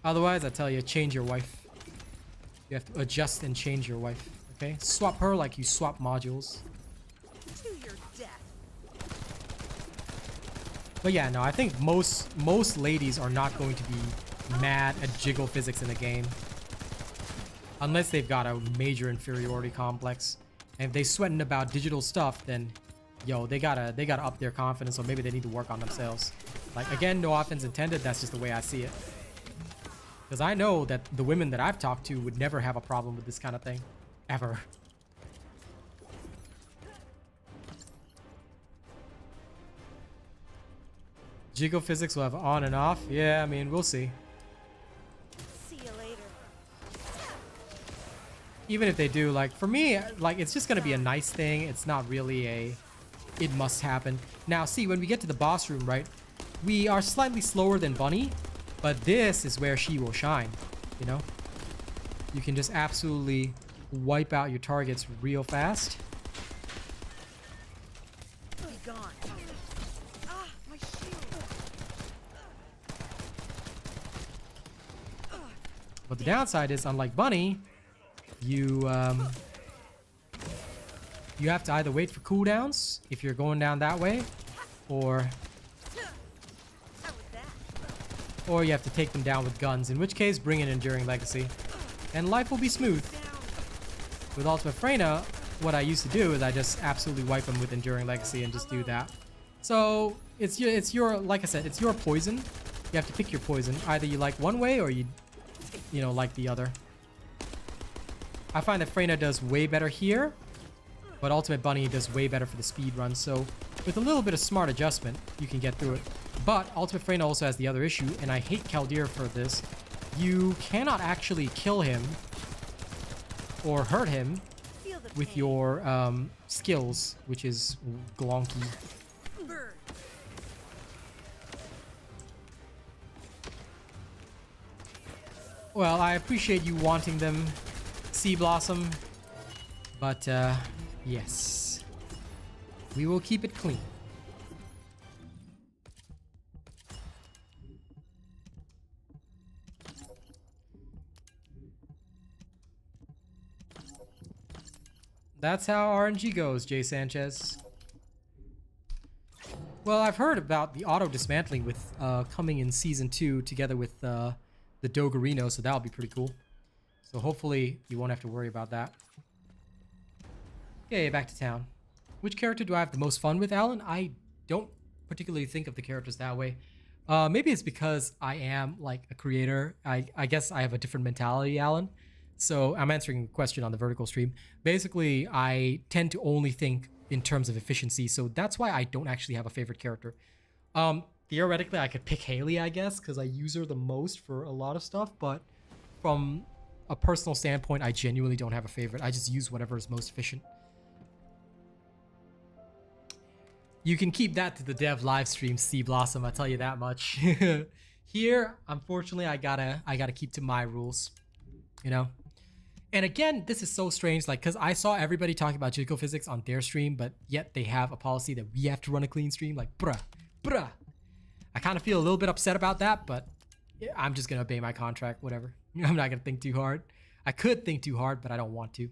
Otherwise, I tell you, change your wife. You have to adjust and change your wife, okay? Swap her like you swap modules. To your death. But yeah, no, I think most ladies are not going to be mad at jiggle physics in the game. Unless they've got a major inferiority complex. And if they sweating about digital stuff, then yo, they gotta up their confidence, or maybe they need to work on themselves. Like, again, no offense intended, that's just the way I see it. Because I know that the women that I've talked to would never have a problem with this kind of thing. Ever. Jiggle physics will have on and off. Yeah, I mean, we'll see. See you later. Even if they do, like, for me, like, it's just gonna be a nice thing. It's not really a it must happen. Now, see, when we get to the boss room, right, we are slightly slower than Bunny, but this is where she will shine, you know? You can just absolutely wipe out your targets real fast. Be gone. My shield. But the downside is, unlike Bunny, you have to either wait for cooldowns if you're going down that way, or you have to take them down with guns, in which case bring in Enduring Legacy, and life will be smooth. With Ultimate Freyna, what I used to do is I just absolutely wipe them with Enduring Legacy and just do that. So it's your like I said, it's your poison. You have to pick your poison. Either you like one way or you know, like the other. I find that Freyna does way better here, but Ultimate Bunny does way better for the speed run. So with a little bit of smart adjustment, you can get through it. But Ultimate Freyna also has the other issue, and I hate Kaldir for this. You cannot actually kill him or hurt him with your skills, which is glonky. Well, I appreciate you wanting them, Sea Blossom, but yes, we will keep it clean. That's how RNG goes, Jay Sanchez. Well, I've heard about the auto dismantling with coming in season 2 together with the Doggerino, so that'll be pretty cool. So hopefully you won't have to worry about that. Okay, back to town. Which character do I have the most fun with, Alan? I don't particularly think of the characters that way. Maybe it's because I am like a creator. I guess I have a different mentality, Alan. So I'm answering a question on the vertical stream. Basically, I tend to only think in terms of efficiency. So that's why I don't actually have a favorite character. Theoretically, I could pick Haley, I guess, because I use her the most for a lot of stuff. But from a personal standpoint, I genuinely don't have a favorite. I just use whatever is most efficient. You can keep that to the dev live stream, Sea Blossom, I'll tell you that much. Here, unfortunately, I gotta keep to my rules, you know? And again, this is so strange, like, because I saw everybody talking about geophysics on their stream, but yet they have a policy that we have to run a clean stream, like, bruh. I kind of feel a little bit upset about that, but I'm just gonna obey my contract, whatever. I'm not gonna think too hard. I could think too hard, but I don't want to.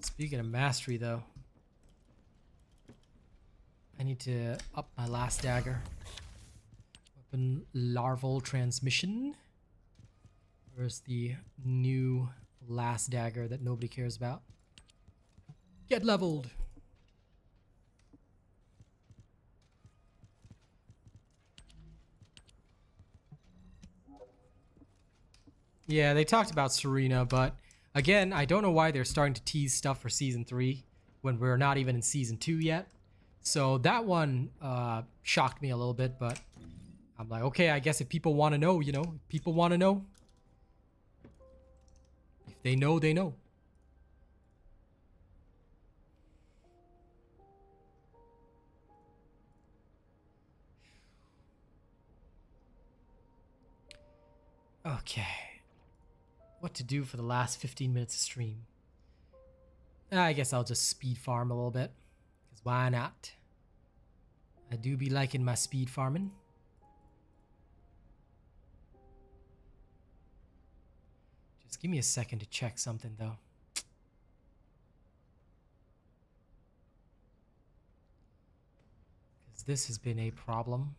Speaking of mastery, though, I need to up my last dagger. Weapon larval transmission. Where's the new last dagger that nobody cares about? Get leveled! Yeah, they talked about Serena, but again, I don't know why they're starting to tease stuff for Season 3 when we're not even in Season 2 yet. So that one shocked me a little bit, but I'm like, okay, I guess if people want to know, you know, people want to know. If they know, they know. Okay. What to do for the last 15 minutes of stream? I guess I'll just speed farm a little bit. Because why not? I do be liking my speed farming. Just give me a second to check something though. Because this has been a problem.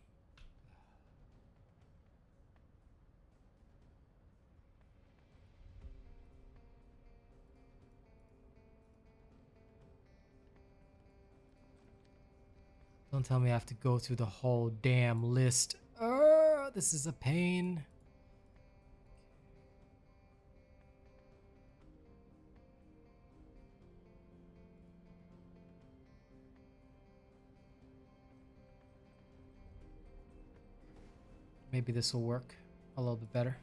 Don't tell me I have to go through the whole damn list. This is a pain. Maybe this will work a little bit better.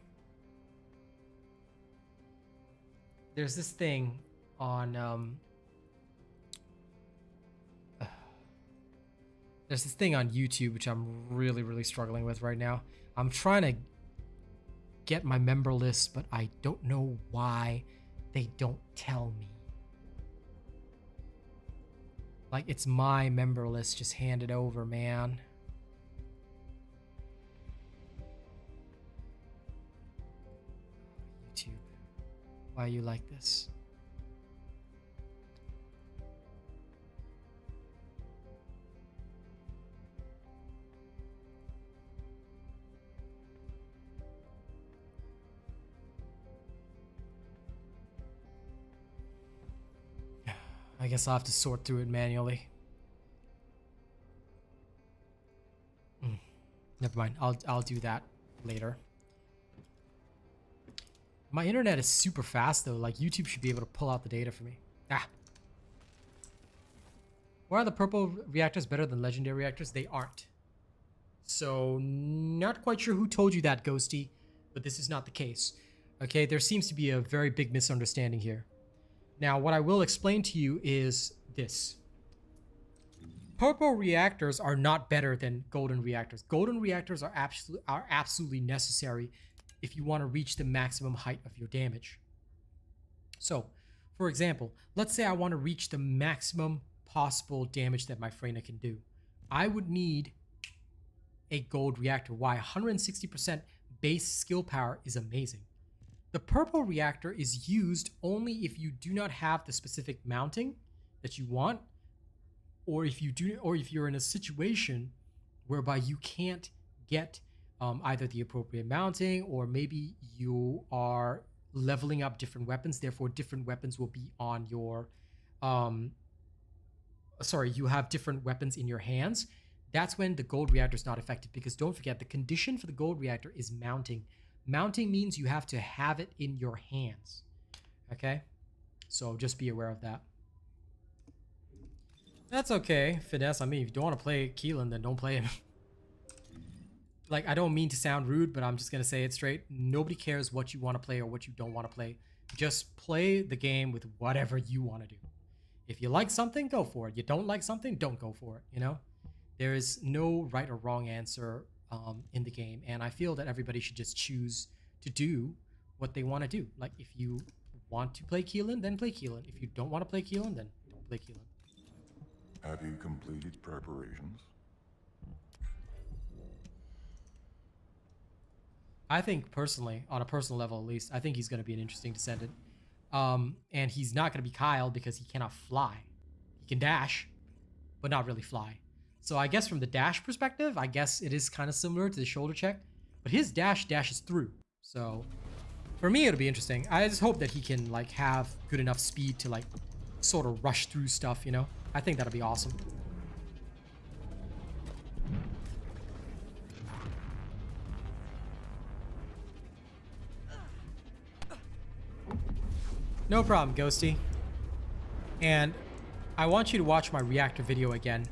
There's this thing on there's this thing on YouTube which I'm really struggling with right now. I'm trying to get my member list, but I don't know why they don't tell me. Like, it's my member list, just hand it over, man. YouTube, why are you like this? I guess I'll have to sort through it manually. Never mind. I'll do that later. My internet is super fast though. Like, YouTube should be able to pull out the data for me. Why are the purple reactors better than legendary reactors? They aren't. So, not quite sure who told you that, Ghosty, but this is not the case. Okay, there seems to be a very big misunderstanding here. Now, what I will explain to you is this. Purple reactors are not better than golden reactors. Golden reactors are absolutely necessary if you want to reach the maximum height of your damage. So, for example, let's say I want to reach the maximum possible damage that my Freyna can do. I would need a gold reactor. Why? 160% base skill power is amazing. The purple reactor is used only if you do not have the specific mounting that you want, or if you're in a situation whereby you can't get either the appropriate mounting, or maybe you are leveling up different weapons, therefore different weapons will be on your you have different weapons in your hands. That's when the gold reactor is not effective, because don't forget, the condition for the gold reactor is mounting. Mounting means you have to have it in your hands. Okay? So just be aware of that. That's okay, Finesse. I mean, if you don't want to play Keelan, then don't play him. Like, I don't mean to sound rude, but I'm just gonna say it straight. Nobody cares what you want to play or what you don't want to play. Just play the game with whatever you want to do. If you like something, go for it. You don't like something, don't go for it, you know? There is no right or wrong answer in the game, and I feel that everybody should just choose to do what they want to do. Like, if you want to play Keelan, then play Keelan. If you don't want to play Keelan, then don't play Keelan. Have you completed preparations? I think personally, on a personal level at least, I think he's going to be an interesting descendant. And he's not going to be Kyle because he cannot fly. He can dash, but not really fly. So I guess from the dash perspective, I guess it is kind of similar to the shoulder check. But his dash dashes through. So for me, it'll be interesting. I just hope that he can like have good enough speed to like sort of rush through stuff, you know? I think that'll be awesome. No problem, Ghosty. And I want you to watch my reactor video again,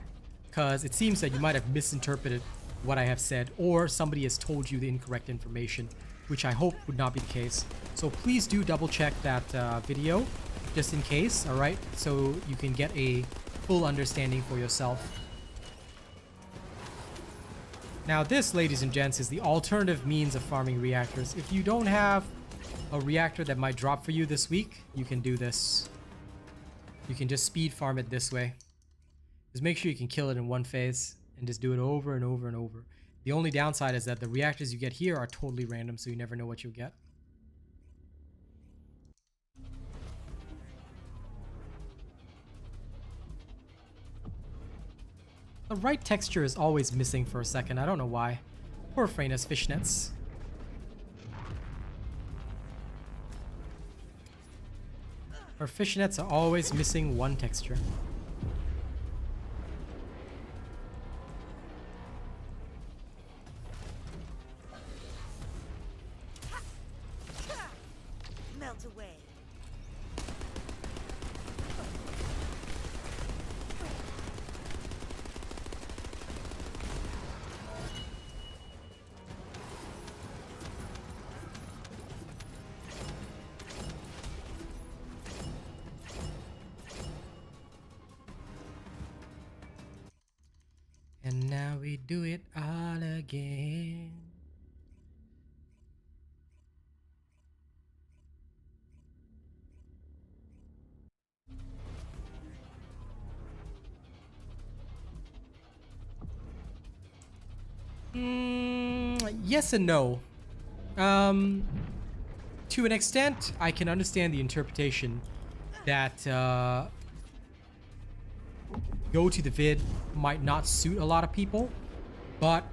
because it seems that you might have misinterpreted what I have said, or somebody has told you the incorrect information, which I hope would not be the case. So please do double check that video, just in case, alright? So you can get a full understanding for yourself. Now this, ladies and gents, is the alternative means of farming reactors. If you don't have a reactor that might drop for you this week, you can do this. You can just speed farm it this way. Just make sure you can kill it in one phase and just do it over and over and over. The only downside is that the reactors you get here are totally random, so you never know what you'll get. The right texture is always missing for a second. I don't know why. Poor Freyna's fishnets. Her fishnets are always missing one texture. Melt away. And now we do it all again. Yes and no. To an extent, I can understand the interpretation that go to the vid might not suit a lot of people, but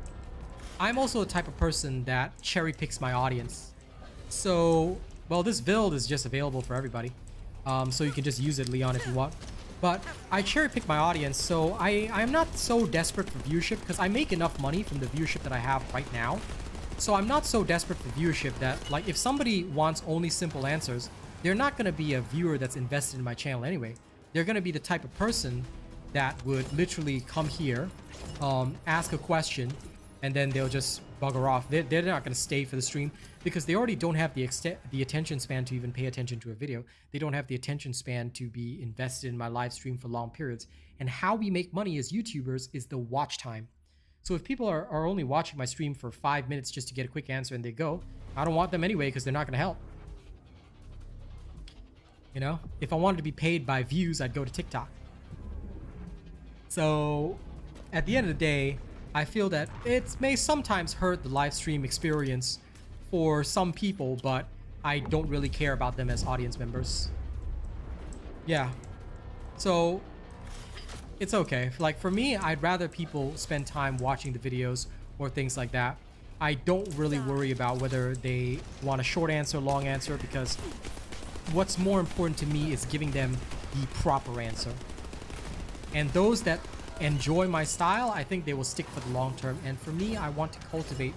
I'm also the type of person that cherry picks my audience. So, well, this build is just available for everybody, so you can just use it, Leon, if you want. But I cherry pick my audience, so I'm not so desperate for viewership because I make enough money from the viewership that I have right now. So I'm not so desperate for viewership that, like, if somebody wants only simple answers, they're not going to be a viewer that's invested in my channel anyway. They're going to be the type of person that would literally come here, ask a question, and then they'll just bugger off. They're not going to stay for the stream because they already don't have the attention span to even pay attention to a video. They don't have the attention span to be invested in my live stream for long periods. And how we make money as YouTubers is the watch time. So if people are only watching my stream for 5 minutes just to get a quick answer and they go, I don't want them anyway because they're not going to help. You know, if I wanted to be paid by views, I'd go to TikTok. So at the end of the day, I feel that it may sometimes hurt the live stream experience for some people, but I don't really care about them as audience members. Yeah. So it's okay. Like for me, I'd rather people spend time watching the videos or things like that. I don't really worry about whether they want a short answer, long answer, because what's more important to me is giving them the proper answer. And those that enjoy my style, I think they will stick for the long term. And for me, I want to cultivate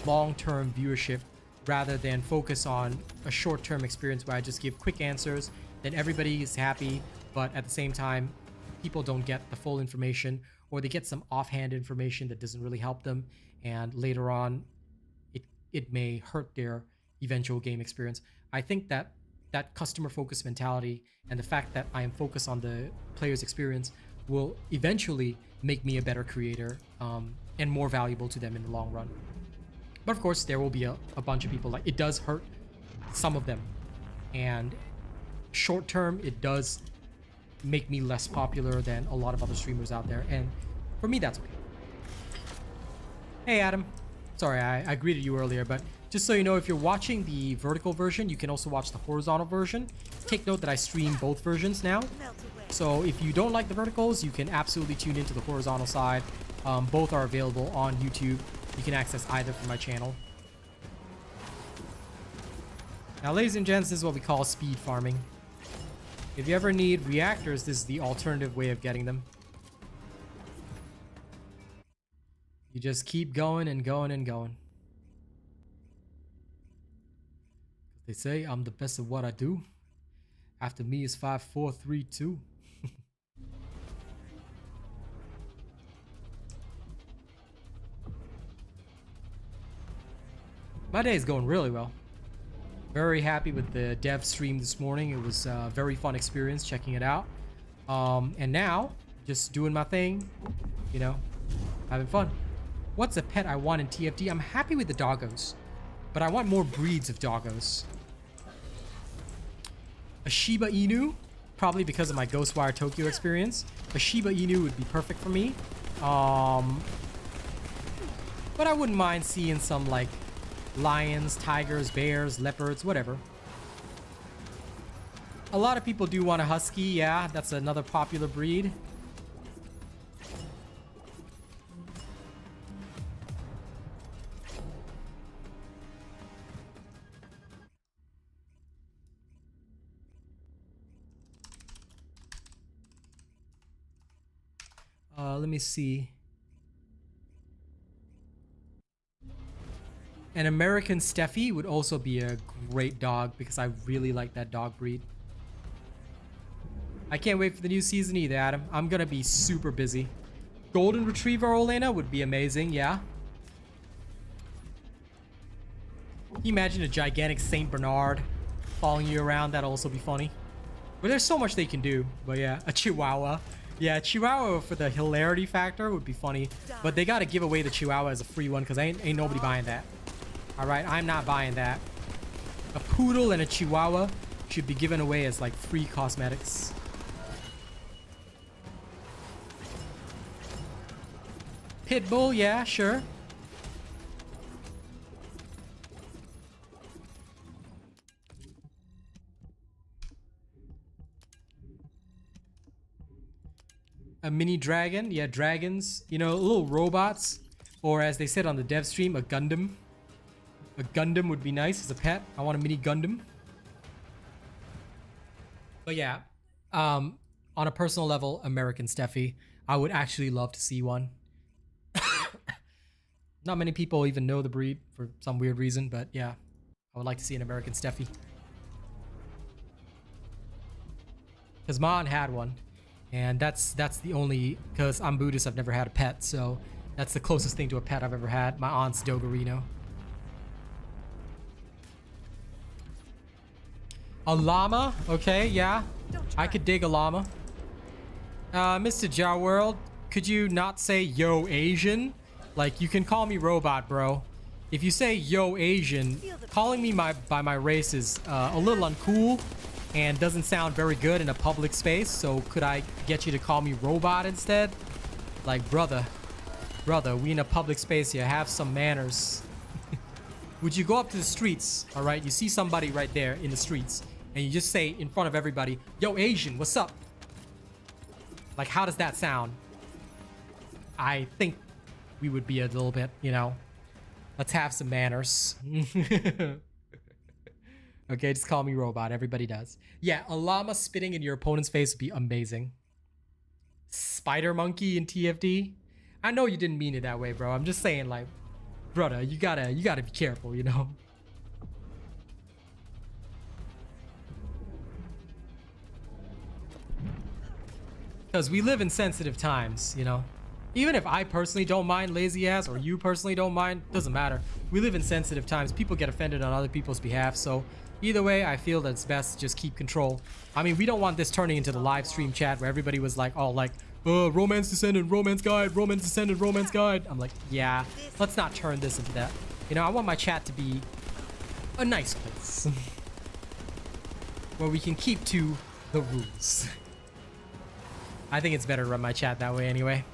long-term viewership rather than focus on a short-term experience where I just give quick answers, then everybody is happy, but at the same time, people don't get the full information, or they get some offhand information that doesn't really help them, and later on it may hurt their eventual game experience. I think that customer focused mentality and the fact that I am focused on the player's experience will eventually make me a better creator, and more valuable to them in the long run. But of course, there will be a bunch of people, like, it does hurt some of them, and short term it does make me less popular than a lot of other streamers out there, and for me that's okay. Hey Adam, sorry I greeted you earlier, but just so you know, if you're watching the vertical version, you can also watch the horizontal version. Take note that I stream both versions now, so if you don't like the verticals, you can absolutely tune into the horizontal side. Both are available on YouTube. You can access either from my channel. Now, ladies and gents, this is what we call speed farming. If you ever need reactors, this is the alternative way of getting them. You just keep going and going and going. They say I'm the best at what I do. After me is 5, 4, 3, 2. My day is going really well. Very happy with the dev stream this morning. It was a very fun experience checking it out. And now, just doing my thing, you know, having fun. What's a pet I want in TFD? I'm happy with the doggos, but I want more breeds of doggos. A Shiba Inu, probably because of my Ghostwire Tokyo experience. A Shiba Inu would be perfect for me. But I wouldn't mind seeing some, like, lions, tigers, bears, leopards, whatever. A lot of people do want a husky. Yeah, that's another popular breed. Let me see. An American Steffi would also be a great dog because I really like that dog breed. I can't wait for the new season either, Adam. I'm gonna be super busy. Golden Retriever Olena would be amazing, yeah. Can you imagine a gigantic Saint Bernard following you around? That'd also be funny. But there's so much they can do. But yeah, a Chihuahua. Yeah, Chihuahua for the hilarity factor would be funny. But they gotta give away the Chihuahua as a free one because ain't nobody buying that. Alright, I'm not buying that. A poodle and a Chihuahua should be given away as like free cosmetics. Pitbull, yeah, sure. A mini dragon, yeah, dragons. You know, little robots. Or as they said on the dev stream, a Gundam. A Gundam would be nice as a pet. I want a mini Gundam. But yeah, on a personal level, American Steffi. I would actually love to see one. Not many people even know the breed for some weird reason, but yeah, I would like to see an American Steffi. Because Mon had one, and that's the only, because I'm Buddhist, I've never had a pet, so that's the closest thing to a pet I've ever had. My aunt's Doggerino. A llama? Okay, yeah. I could dig a llama. Mr. Ja World, could you not say yo Asian? Like, you can call me robot, bro. If you say yo Asian, calling me by my race is a little uncool and doesn't sound very good in a public space. So could I get you to call me robot instead? Like, brother, we in a public space here. Have some manners. Would you go up to the streets, all right? You see somebody right there in the streets, and you just say in front of everybody, yo Asian, what's up? Like, how does that sound? I think we would be a little bit, you know, let's have some manners. Okay, just call me robot. Everybody does. Yeah, a llama spitting in your opponent's face would be amazing. Spider monkey in TFD? I know you didn't mean it that way, bro. I'm just saying, like, brother, you gotta be careful, you know? Because we live in sensitive times, you know. Even if I personally don't mind lazy ass or you personally don't mind, doesn't matter. We live in sensitive times. People get offended on other people's behalf. So either way, I feel that it's best to just keep control. I mean, we don't want this turning into the live stream chat where everybody was like, all like, romance descendant, romance guide, romance descendant, romance guide. I'm like, yeah, let's not turn this into that. You know, I want my chat to be a nice place where we can keep to the rules. I think it's better to run my chat that way anyway.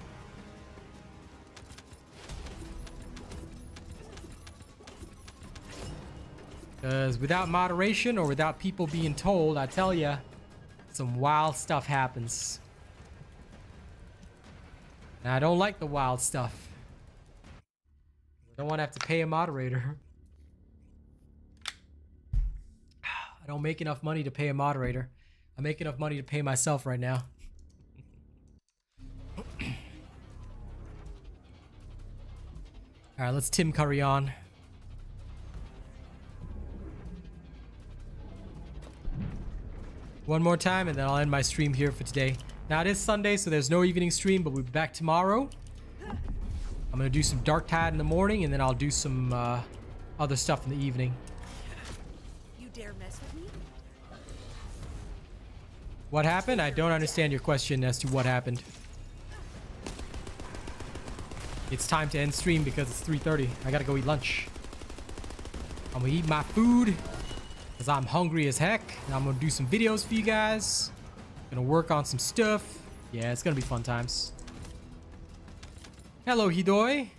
Because without moderation or without people being told, I tell ya, some wild stuff happens. And I don't like the wild stuff. I don't want to have to pay a moderator. I don't make enough money to pay a moderator. I make enough money to pay myself right now. All right, let's Tim Curry on. One more time and then I'll end my stream here for today. Now it is Sunday, so there's no evening stream, but we'll be back tomorrow. I'm gonna do some Dark Tide in the morning and then I'll do some other stuff in the evening. You dare mess with me? What happened? I don't understand your question as to what happened. It's time to end stream because it's 3:30. I gotta go eat lunch. I'm gonna eat my food because I'm hungry as heck. And I'm gonna do some videos for you guys. Gonna work on some stuff. Yeah, it's gonna be fun times. Hello, Hidoi.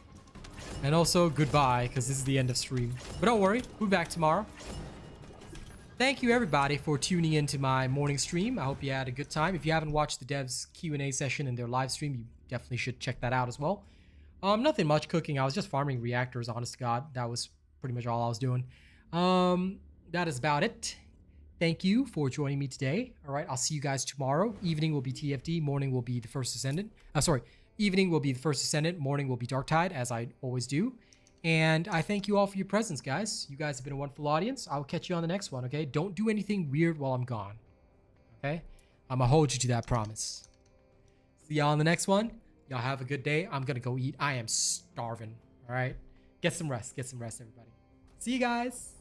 And also goodbye because this is the end of stream. But don't worry, we'll be back tomorrow. Thank you everybody for tuning into my morning stream. I hope you had a good time. If you haven't watched the devs Q&A session in their live stream, you definitely should check that out as well. Nothing much cooking. I was just farming reactors, honest to God. That was pretty much all I was doing. That is about it. Thank you for joining me today. All right, I'll see you guys tomorrow. Evening will be TFD. Morning will be the first Descendant. Evening will be the first Descendant. Morning will be Dark Tide, as I always do. And I thank you all for your presence, guys. You guys have been a wonderful audience. I'll catch you on the next one, okay? Don't do anything weird while I'm gone, okay? I'm gonna hold you to that promise. See y'all on the next one. Y'all have a good day. I'm gonna go eat. I am starving, all right? Get some rest, everybody. See you guys.